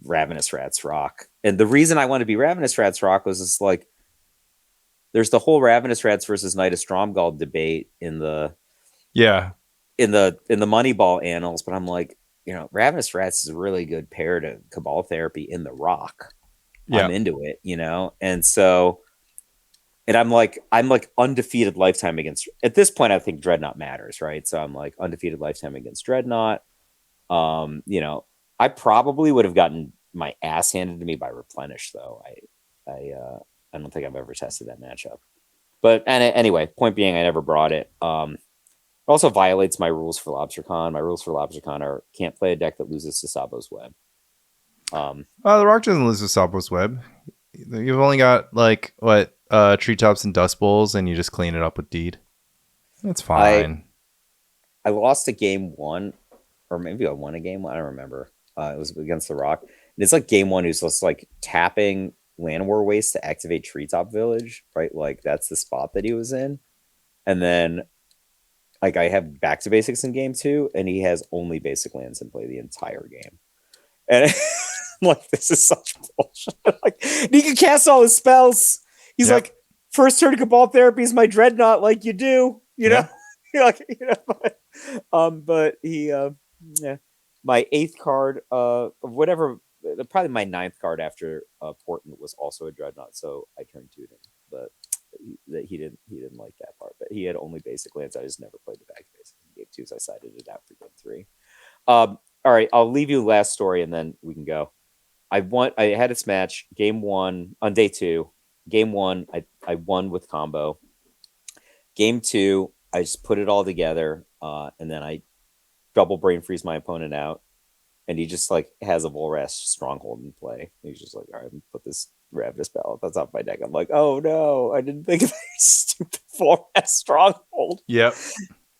Ravenous Rats Rock. And the reason I wanted to be Ravenous Rats Rock was just like, there's the whole Ravenous Rats versus Knight of Stromgall debate in the Yeah. Moneyball annals, but I'm like, Ravenous Rats is a really good pair to Cabal Therapy in the Rock. Yeah. I'm into it, and so. And I'm like undefeated lifetime against. At this point, I think Dreadnought matters, right? So I'm like undefeated lifetime against Dreadnought. I probably would have gotten my ass handed to me by Replenish, though. I don't think I've ever tested that matchup. But anyway, point being, I never brought it. It also violates my rules for Lobstercon. My rules for Lobstercon are can't play a deck that loses to Sabo's Web. The Rock doesn't lose to Sabos Web. You've only got like what treetops and dust bowls, and you just clean it up with Deed. It's fine. I lost a game one, or maybe I won a game one. I don't remember. It was against the Rock. And it's like game one who's just like tapping Land War Waste to activate Treetop Village, right? Like that's the spot that he was in. And then like I have back to basics in game two, and he has only basic lands in play the entire game. And I'm like, this is such bullshit. Like he can cast all his spells. He's like, first turn Cabal Therapy is my Dreadnought, like you do, you know? Like, you know, but he yeah. My eighth card of whatever, probably my ninth card after Portent was also a Dreadnought, so I turned to him. But he didn't like that part. But he had only basic lands. I just never played the back to basics in game two, so I sided it out for game three. All right, I'll leave you last story and then we can go. I had this match game one on day two. Game one, I won with combo. Game two, I just put it all together, and then I double brain freeze my opponent out, and he just like has a Volrath Stronghold in play. He's just like, all right, I'm gonna put this Ravenous Bell that's off my deck. I'm like, oh no, I didn't think of that stupid Volrath Stronghold. Yep.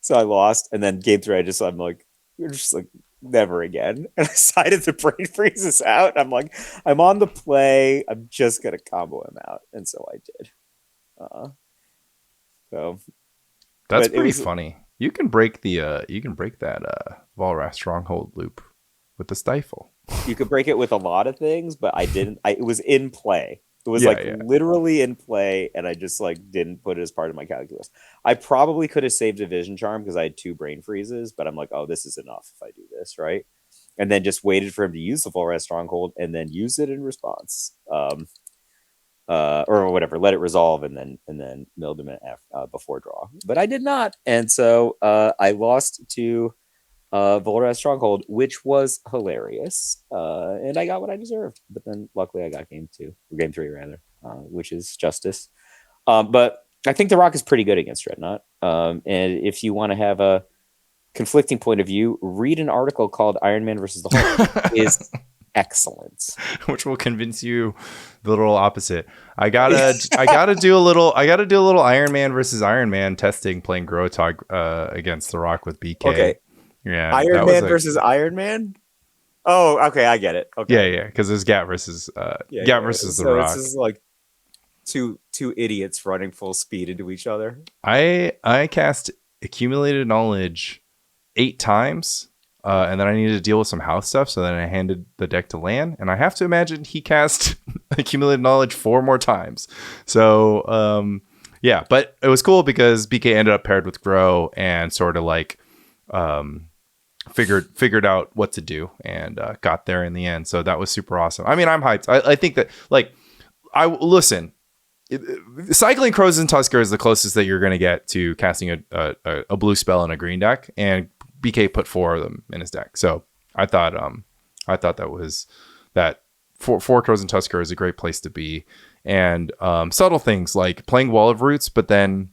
So I lost, and then game three, I'm like, you're just like never again. And I decided to brain freeze this out. I'm like, I'm on the play. I'm just gonna combo him out, and so I did. So that's pretty funny. You can break that Volrath Stronghold loop with the Stifle. You could break it with a lot of things, but I didn't. It was in play. It was literally in play, and I just like didn't put it as part of my calculus. I probably could have saved a Vision Charm because I had 2 brain freezes, but I'm like, oh, this is enough if I do this, right? And then just waited for him to use the Volrath Stronghold and then use it in response. Or whatever, let it resolve and then milled him before draw. But I did not. And so I lost to Volrath Stronghold, which was hilarious. And I got what I deserved. But then luckily I got game 3 rather, which is justice. But I think the Rock is pretty good against Dreadnought. And if you want to have a conflicting point of view, read an article called Iron Man versus the Hulk. is excellent. Which will convince you the little opposite. I gotta do a little Iron Man versus Iron Man testing playing Grotog against the Rock with BK. Okay. Yeah. Iron Man versus Iron Man? Oh, okay, I get it. Okay. Yeah, because there's Gat versus versus the Rock. This is like two idiots running full speed into each other. I cast Accumulated Knowledge 8 times. And then I needed to deal with some house stuff, so then I handed the deck to Lan, and I have to imagine he cast Accumulated Knowledge 4 more times. So, yeah, but it was cool because BK ended up paired with Grow and sort of like figured out what to do and got there in the end. So that was super awesome. I mean, I'm hyped. I think that, like, cycling Crows and Tusker is the closest that you're going to get to casting a blue spell in a green deck, and BK put 4 of them in his deck. So I thought that four Crows and Tusker is a great place to be. And subtle things like playing Wall of Roots, but then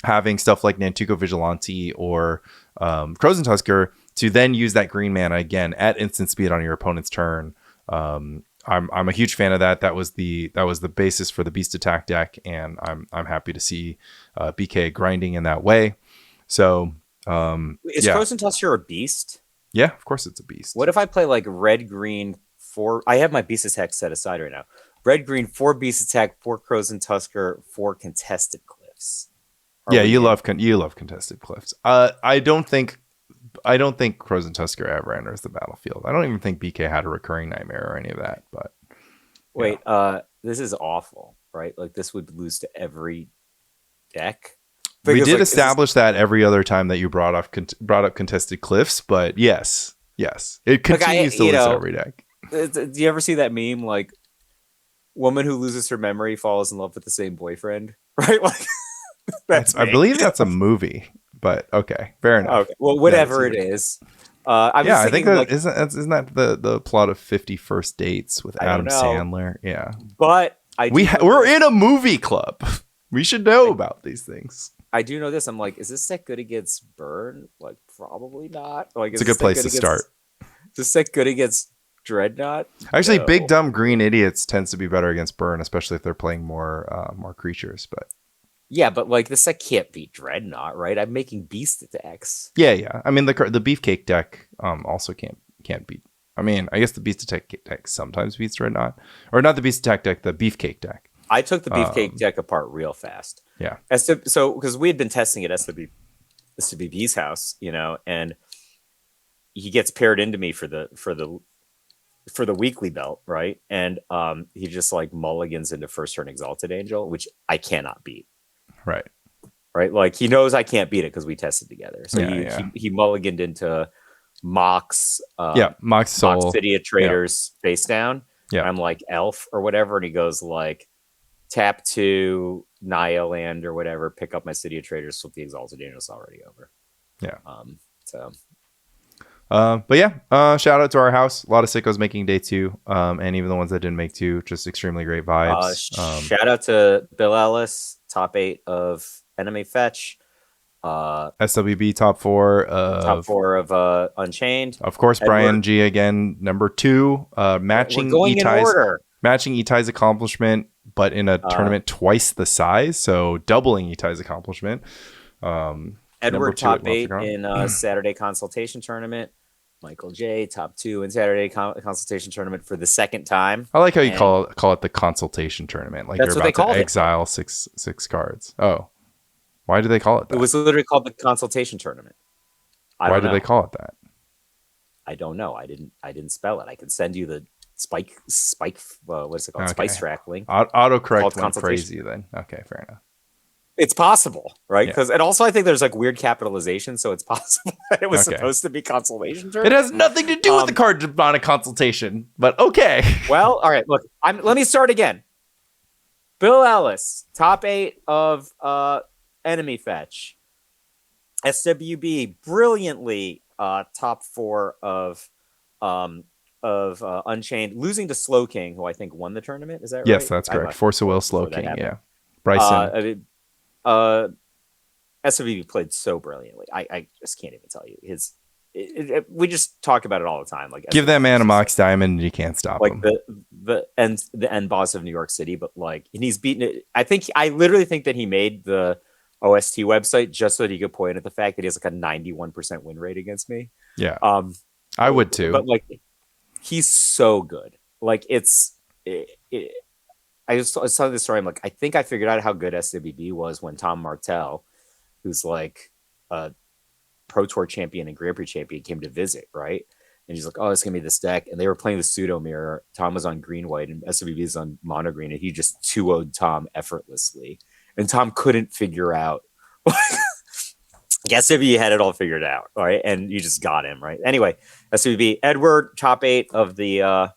having stuff like Nantuko Vigilante or Crows and Tusker to then use that green mana again at instant speed on your opponent's turn. I'm a huge fan of that. That was the basis for the Beast Attack deck, and I'm happy to see BK grinding in that way. So is Crows and Tusker a beast? Yeah, of course it's a beast. What if I play like red green 4? I have my Beast Attack set aside right now. Red green 4 Beast Attack, 4 Crows and Tusker, 4 Contested Cliffs. You love Contested Cliffs. I don't think Crows and Tusker ever enters the battlefield. I don't even think BK had a recurring nightmare or any of that. But wait, this is awful, right? Like this would lose to every deck. We did establish that every other time that you brought up Contested Cliffs, but yes, it continues to lose every deck. Do you ever see that meme like woman who loses her memory falls in love with the same boyfriend, right? Like I believe that's a movie, but okay, fair enough. Okay, well, whatever it is. I think that isn't that the plot of 50 First Dates with Adam Sandler? Yeah, but we're in a movie club. We should know about these things. I do know this. I'm like, is this deck good against burn? Like, probably not. Like, It's is a good this deck place good to against? start. Is this deck good against Dreadnought? Actually, big No. dumb green idiots tends to be better against burn, especially if they're playing more creatures. But Yeah, but like this deck can't beat Dreadnought, right? I'm making beast attacks. yeah. I mean, the beefcake deck also can't beat. I mean, I guess the beast attack deck sometimes beats Dreadnought, or not the beast attack deck, the beefcake deck. I took the beefcake deck apart real fast. Yeah. So because we had been testing at SWB's house, and he gets paired into me for the weekly belt, right? And he just like mulligans into first turn Exalted Angel, which I cannot beat. Right. Like he knows I can't beat it because we tested together. So he mulliganed into Mox, Mox Soul, Mox City of Traders face down. Yeah. I'm like Elf or whatever, and he goes like tap 2 Naya land or whatever, pick up my City of Traders, flip the Exalted Angel. It's already over. Yeah. So. But yeah, shout out to our house. A lot of sickos making day 2, and even the ones that didn't make 2, just extremely great vibes. Shout out to Bill Ellis, top 8 of Enemy Fetch. SWB top 4 of Unchained. Of course, Edward. Brian G again, number 2, matching Itai's accomplishment, but in a tournament twice the size, so doubling Itai's accomplishment. Edward top 8 in Saturday Consultation Tournament. Michael J top 2 in Saturday Consultation Tournament for the second time. I like how you call it the Consultation Tournament. Like that's you're about to exile six cards. Oh, why do they call it that? It was literally called the Consultation Tournament. Why do they call it that? I don't know. I didn't spell it. I can send you the spike. What's it called? Okay. Spice track link. Autocorrect went crazy then. Okay, fair enough. It's possible, right? Because and also I think there's like weird capitalization, so it's possible that it was supposed to be Consultation Tournament. It has nothing to do with the card on a consultation, but okay. Well, all right. Look, let me start again. Bill Ellis, top 8 of Enemy Fetch. SWB, brilliantly top 4 of Unchained, losing to Slow King, who I think won the tournament. Is that right? Yes, that's correct. Force of Will, Slow King. Yeah, Bryson. SWB played so brilliantly. I just can't even tell you we just talk about it all the time. Like give that man a Mox Diamond and you can't stop him. The end boss of New York City, but like, and he's beaten it. I literally think that he made the OST website just so that he could point at the fact that he has like a 91% win rate against me. Yeah. I would too. But like, he's so good. Like I saw this story. I'm like, I think I figured out how good SWB was when Tom Martell, who's like a Pro Tour champion and Grand Prix champion, came to visit, right? And he's like, oh, it's going to be this deck. And they were playing the pseudo mirror. Tom was on green white and SWB is on mono green. And he just 2-0'd Tom effortlessly. And Tom couldn't figure out. SWB had it all figured out, all right? And you just got him, right? Anyway, SWB, Edward, top 8 of the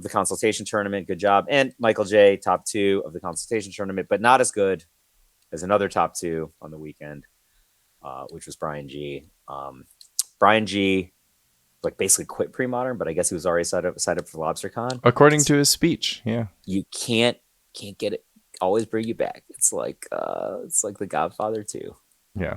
Consultation Tournament. Good job. And Michael J, top 2 of the Consultation Tournament, but not as good as another top 2 on the weekend, which was Brian G. Brian G like basically quit pre-modern, but I guess he was already signed up for Lobstercon. According to his speech, yeah. You can't get it. Always bring you back. It's like The Godfather 2. Yeah.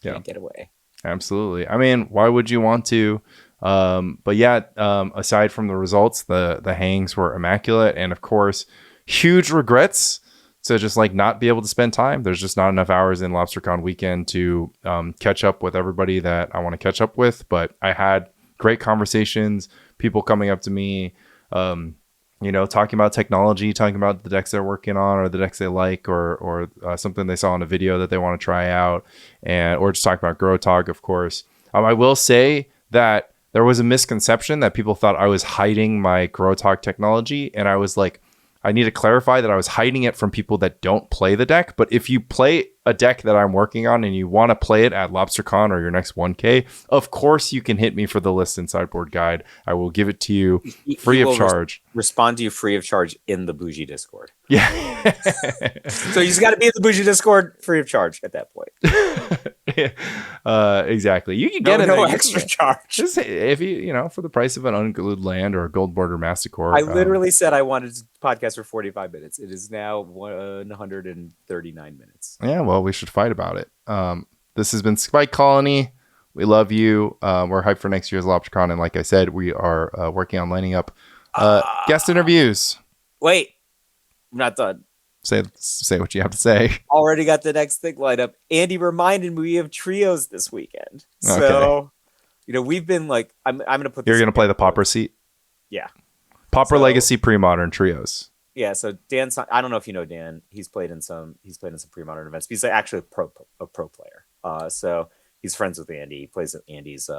Can't get away. Absolutely. I mean, why would you want to? But yeah, aside from the results, the hangs were immaculate, and of course, huge regrets to just like not be able to spend time. There's just not enough hours in Lobstercon weekend to catch up with everybody that I want to catch up with. But I had great conversations, people coming up to me, talking about technology, talking about the decks they're working on or the decks they like, or something they saw in a video that they want to try out, or just talk about Grotog, of course. I will say that there was a misconception that people thought I was hiding my Grotog technology, and I was like, I need to clarify that I was hiding it from people that don't play the deck. But if you play a deck that I'm working on and you want to play it at Lobstercon or your next 1K, of course you can hit me for the list and sideboard guide. I will give it to you free of charge. Respond to you free of charge in the Bougie Discord. Yeah. So you just got to be in the Bougie Discord free of charge at that point. Exactly. You can No, get it. no extra charge. Just if for the price of an unglued land or a gold border I masticore. literally said I wanted to podcast for 45 minutes. It is now 139 minutes. Yeah, well, we should fight about it. This has been Spike Colony. We love you. We're hyped for next year's Lobstercon, and like I said, we are working on lining up guest interviews. Wait, I'm not done. Say what you have to say. Already got the next thing lined up. Andy reminded me we have trios this weekend. So, Okay. We've been like, I'm going to put this. You're going to play the Pauper seat? Yeah. Pauper Legacy pre-modern trios. Yeah. So Dan, I don't know if you know Dan. He's played in some pre-modern events. He's actually a pro player. So he's friends with Andy. He plays at Andy's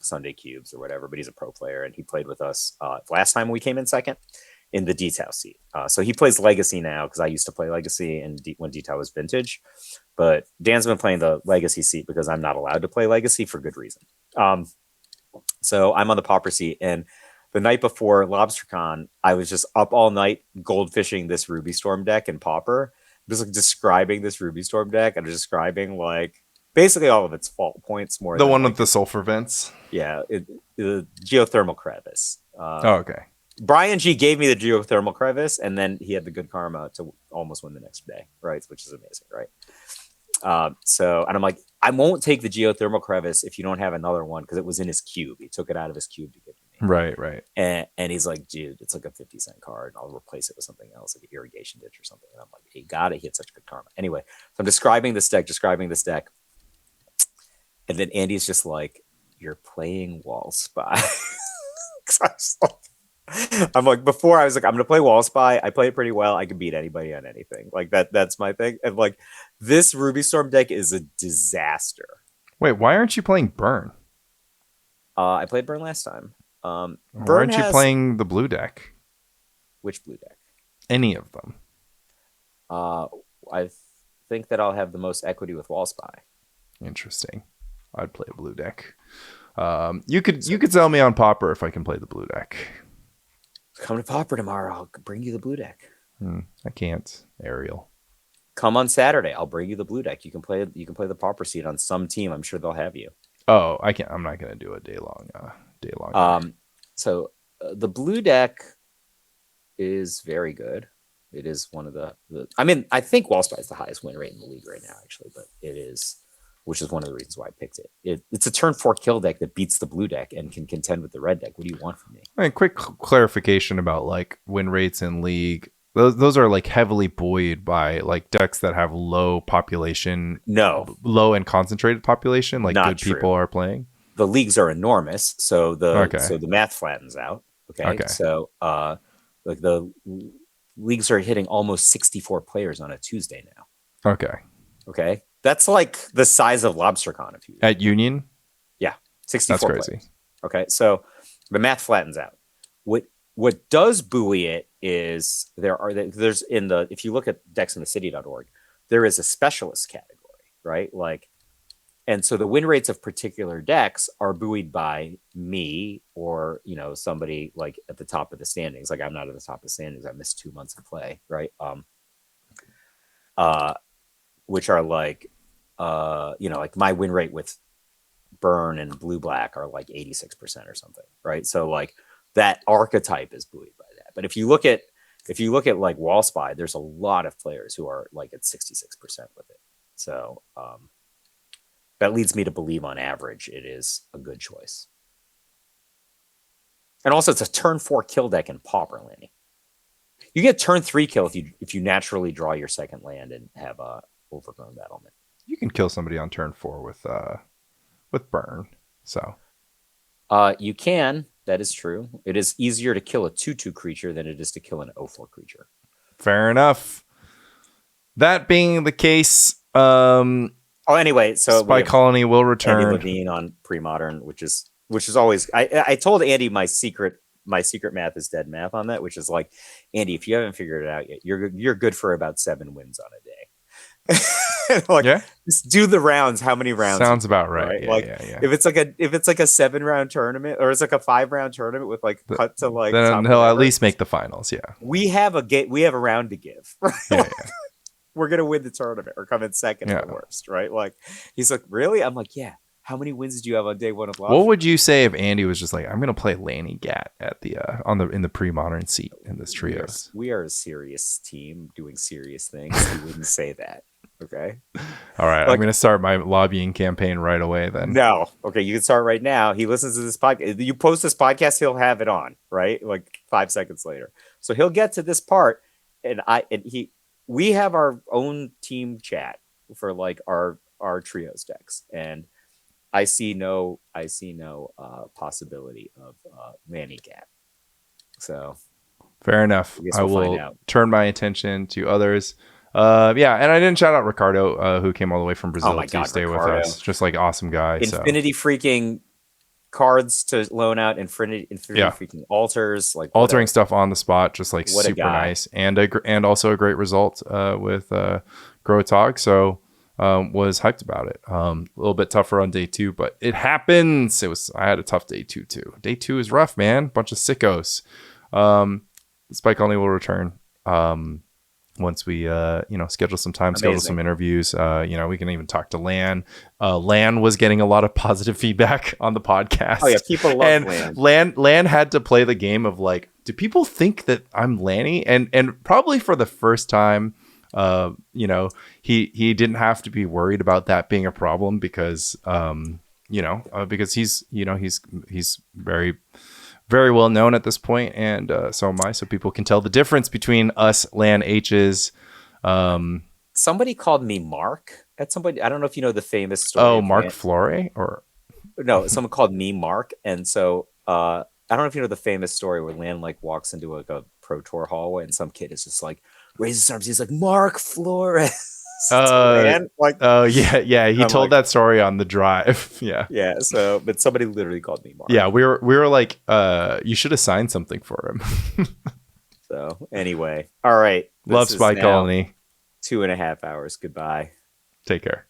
Sunday Cubes or whatever, but he's a pro player, and he played with us last time we came in second in the detail seat. So he plays Legacy now because I used to play Legacy and when detail was vintage. But Dan's been playing the Legacy seat because I'm not allowed to play Legacy for good reason. So I'm on the Pauper seat, and the night before Lobstercon, I was just up all night goldfishing this Ruby Storm deck in Pauper. I'm just like describing this Ruby Storm deck. I'm describing like basically all of its fault points more. The one with the sulfur vents. Yeah, the geothermal crevice. Okay. Brian G gave me the geothermal crevice, and then he had the good karma to almost win the next day, right? Which is amazing, right? And I'm like, I won't take the geothermal crevice if you don't have another one, because it was in his cube. He took it out of his cube to give it to me. Right. And he's like, dude, it's like a 50-cent card, and I'll replace it with something else, like an irrigation ditch or something. And I'm like, he got it. He had such good karma. Anyway, so I'm describing this deck, and then Andy's just like, you're playing Wall Spy. I'm like, before I was like, I'm gonna play Wall Spy. I play it pretty well. I can beat anybody on anything. Like that's my thing. And like, this Ruby Storm deck is a disaster. Wait, why aren't you playing Burn? I played Burn last time. Why aren't you playing the blue deck? Which blue deck? Any of them. I think that I'll have the most equity with Wall Spy. Interesting. I'd play a blue deck. You could sell me on Pauper if I can play the blue deck. Come to Pauper tomorrow. I'll bring you the blue deck. I can't, Ariel. Come on Saturday. I'll bring you the blue deck. You can play the Pauper seat on some team. I'm sure they'll have you. Oh, I can't. I'm not going to do a day long. So the blue deck is very good. It is one of the I mean, I think Wall Spy is the highest win rate in the league right now, actually, but it is, which is one of the reasons why I picked it. It's a turn 4 kill deck that beats the blue deck and can contend with the red deck. What do you want from me? I mean, quick clarification about like win rates in league. Those are like heavily buoyed by like decks that have low population. No, low and concentrated population. Like, good people are playing. The leagues are enormous, so the math flattens out. Okay. So like the leagues are hitting almost 64 players on a Tuesday now. Okay. That's like the size of Lobstercon at Union. Yeah, 64. That's crazy. Players. Okay, so the math flattens out. What does buoy it is there's if you look at dexinthecity.org, there is a specialist category, right? Like, and so the win rates of particular decks are buoyed by me or somebody like at the top of the standings. Like, I'm not at the top of the standings. I missed 2 months of play, right? Which are like, like my win rate with Burn and Blue Black are like 86% or something, right? So like that archetype is buoyed by that. But if you look at like Wall Spy, there's a lot of players who are like at 66% with it. So that leads me to believe on average it is a good choice. And also it's a turn 4 kill deck in Pauper, Lanny. You get turn 3 kill if you naturally draw your second land and have a overgrown battlement. You can kill somebody on turn 4 with Burn. So you can. That is true. It is easier to kill a 2/2 creature than it is to kill an 0/4 creature. Fair enough. That being the case, anyway, so Spy Colony will return. Andy Levine on pre-modern, which is always. I told Andy my secret math is dead math on that, which is like, Andy, if you haven't figured it out yet, you're good for about 7 wins on a day. Like, just do the rounds. How many rounds? Sounds about right. Yeah. If it's like a 7-round tournament, or it's like a 5-round tournament with like cut to like, then he'll at least make the finals. Yeah, we have a round to give. Right? Yeah. we're gonna win the tournament or come in second at Yeah. the worst, right? Like, he's like, really? I'm like, yeah. How many wins did you have on day one of What Lobster? would you say if Andy was just like, I'm gonna play Lanny Gat at the on the in the pre-modern seat in this trios? We are a serious team doing serious things. He wouldn't say that. Okay. All right, I'm Like, gonna start my lobbying campaign right away then. no. Okay, you can start right now. He listens to this podcast. You post this podcast, he'll have it on, right? Like 5 seconds later. So he'll get to this part, and we have our own team chat for like our trios decks, and I see no possibility of Manny Gap. So Fair enough. I guess I we'll find will out. turn my attention to others. Yeah, and I didn't shout out Ricardo, who came all the way from Brazil Oh my to God, stay Ricardo. with us. Just like awesome guy. Infinity freaking cards to loan out, infinity Yeah. freaking altars, like Altering stuff on the spot, just like What a super guy. nice, and also a great result with Grotog. So was hyped about it. A little bit tougher on day 2, but it happens. I had a tough day 2 too. Day 2 is rough, man. Bunch of sickos. Spike only will return once we schedule some time, schedule Amazing. some interviews. We can even talk to Lan. Lan was getting a lot of positive feedback on the podcast. Oh yeah, people love and Lan. Lan had to play the game of like, do people think that I'm Lanny? And probably for the first time, he didn't have to be worried about that being a problem because because he's very, very well known at this point, and so am I. So people can tell the difference between us Lan H's. Somebody called me Mark at somebody. I don't know if you know the famous story. Oh, of Mark Lan. Flore, or No, someone called me Mark, and so I don't know if you know the famous story where Lan like walks into like a pro tour hallway, and some kid is just like raises his arms. He's like Mark Flores. Lan, like, oh yeah. He I'm told like, that story on the drive. Yeah. yeah. So, but somebody literally called me Mark. Yeah, we were like, you should have signed something for him. So anyway, all right. Love This is Spy now Colony. 2.5 hours. Goodbye. Take care.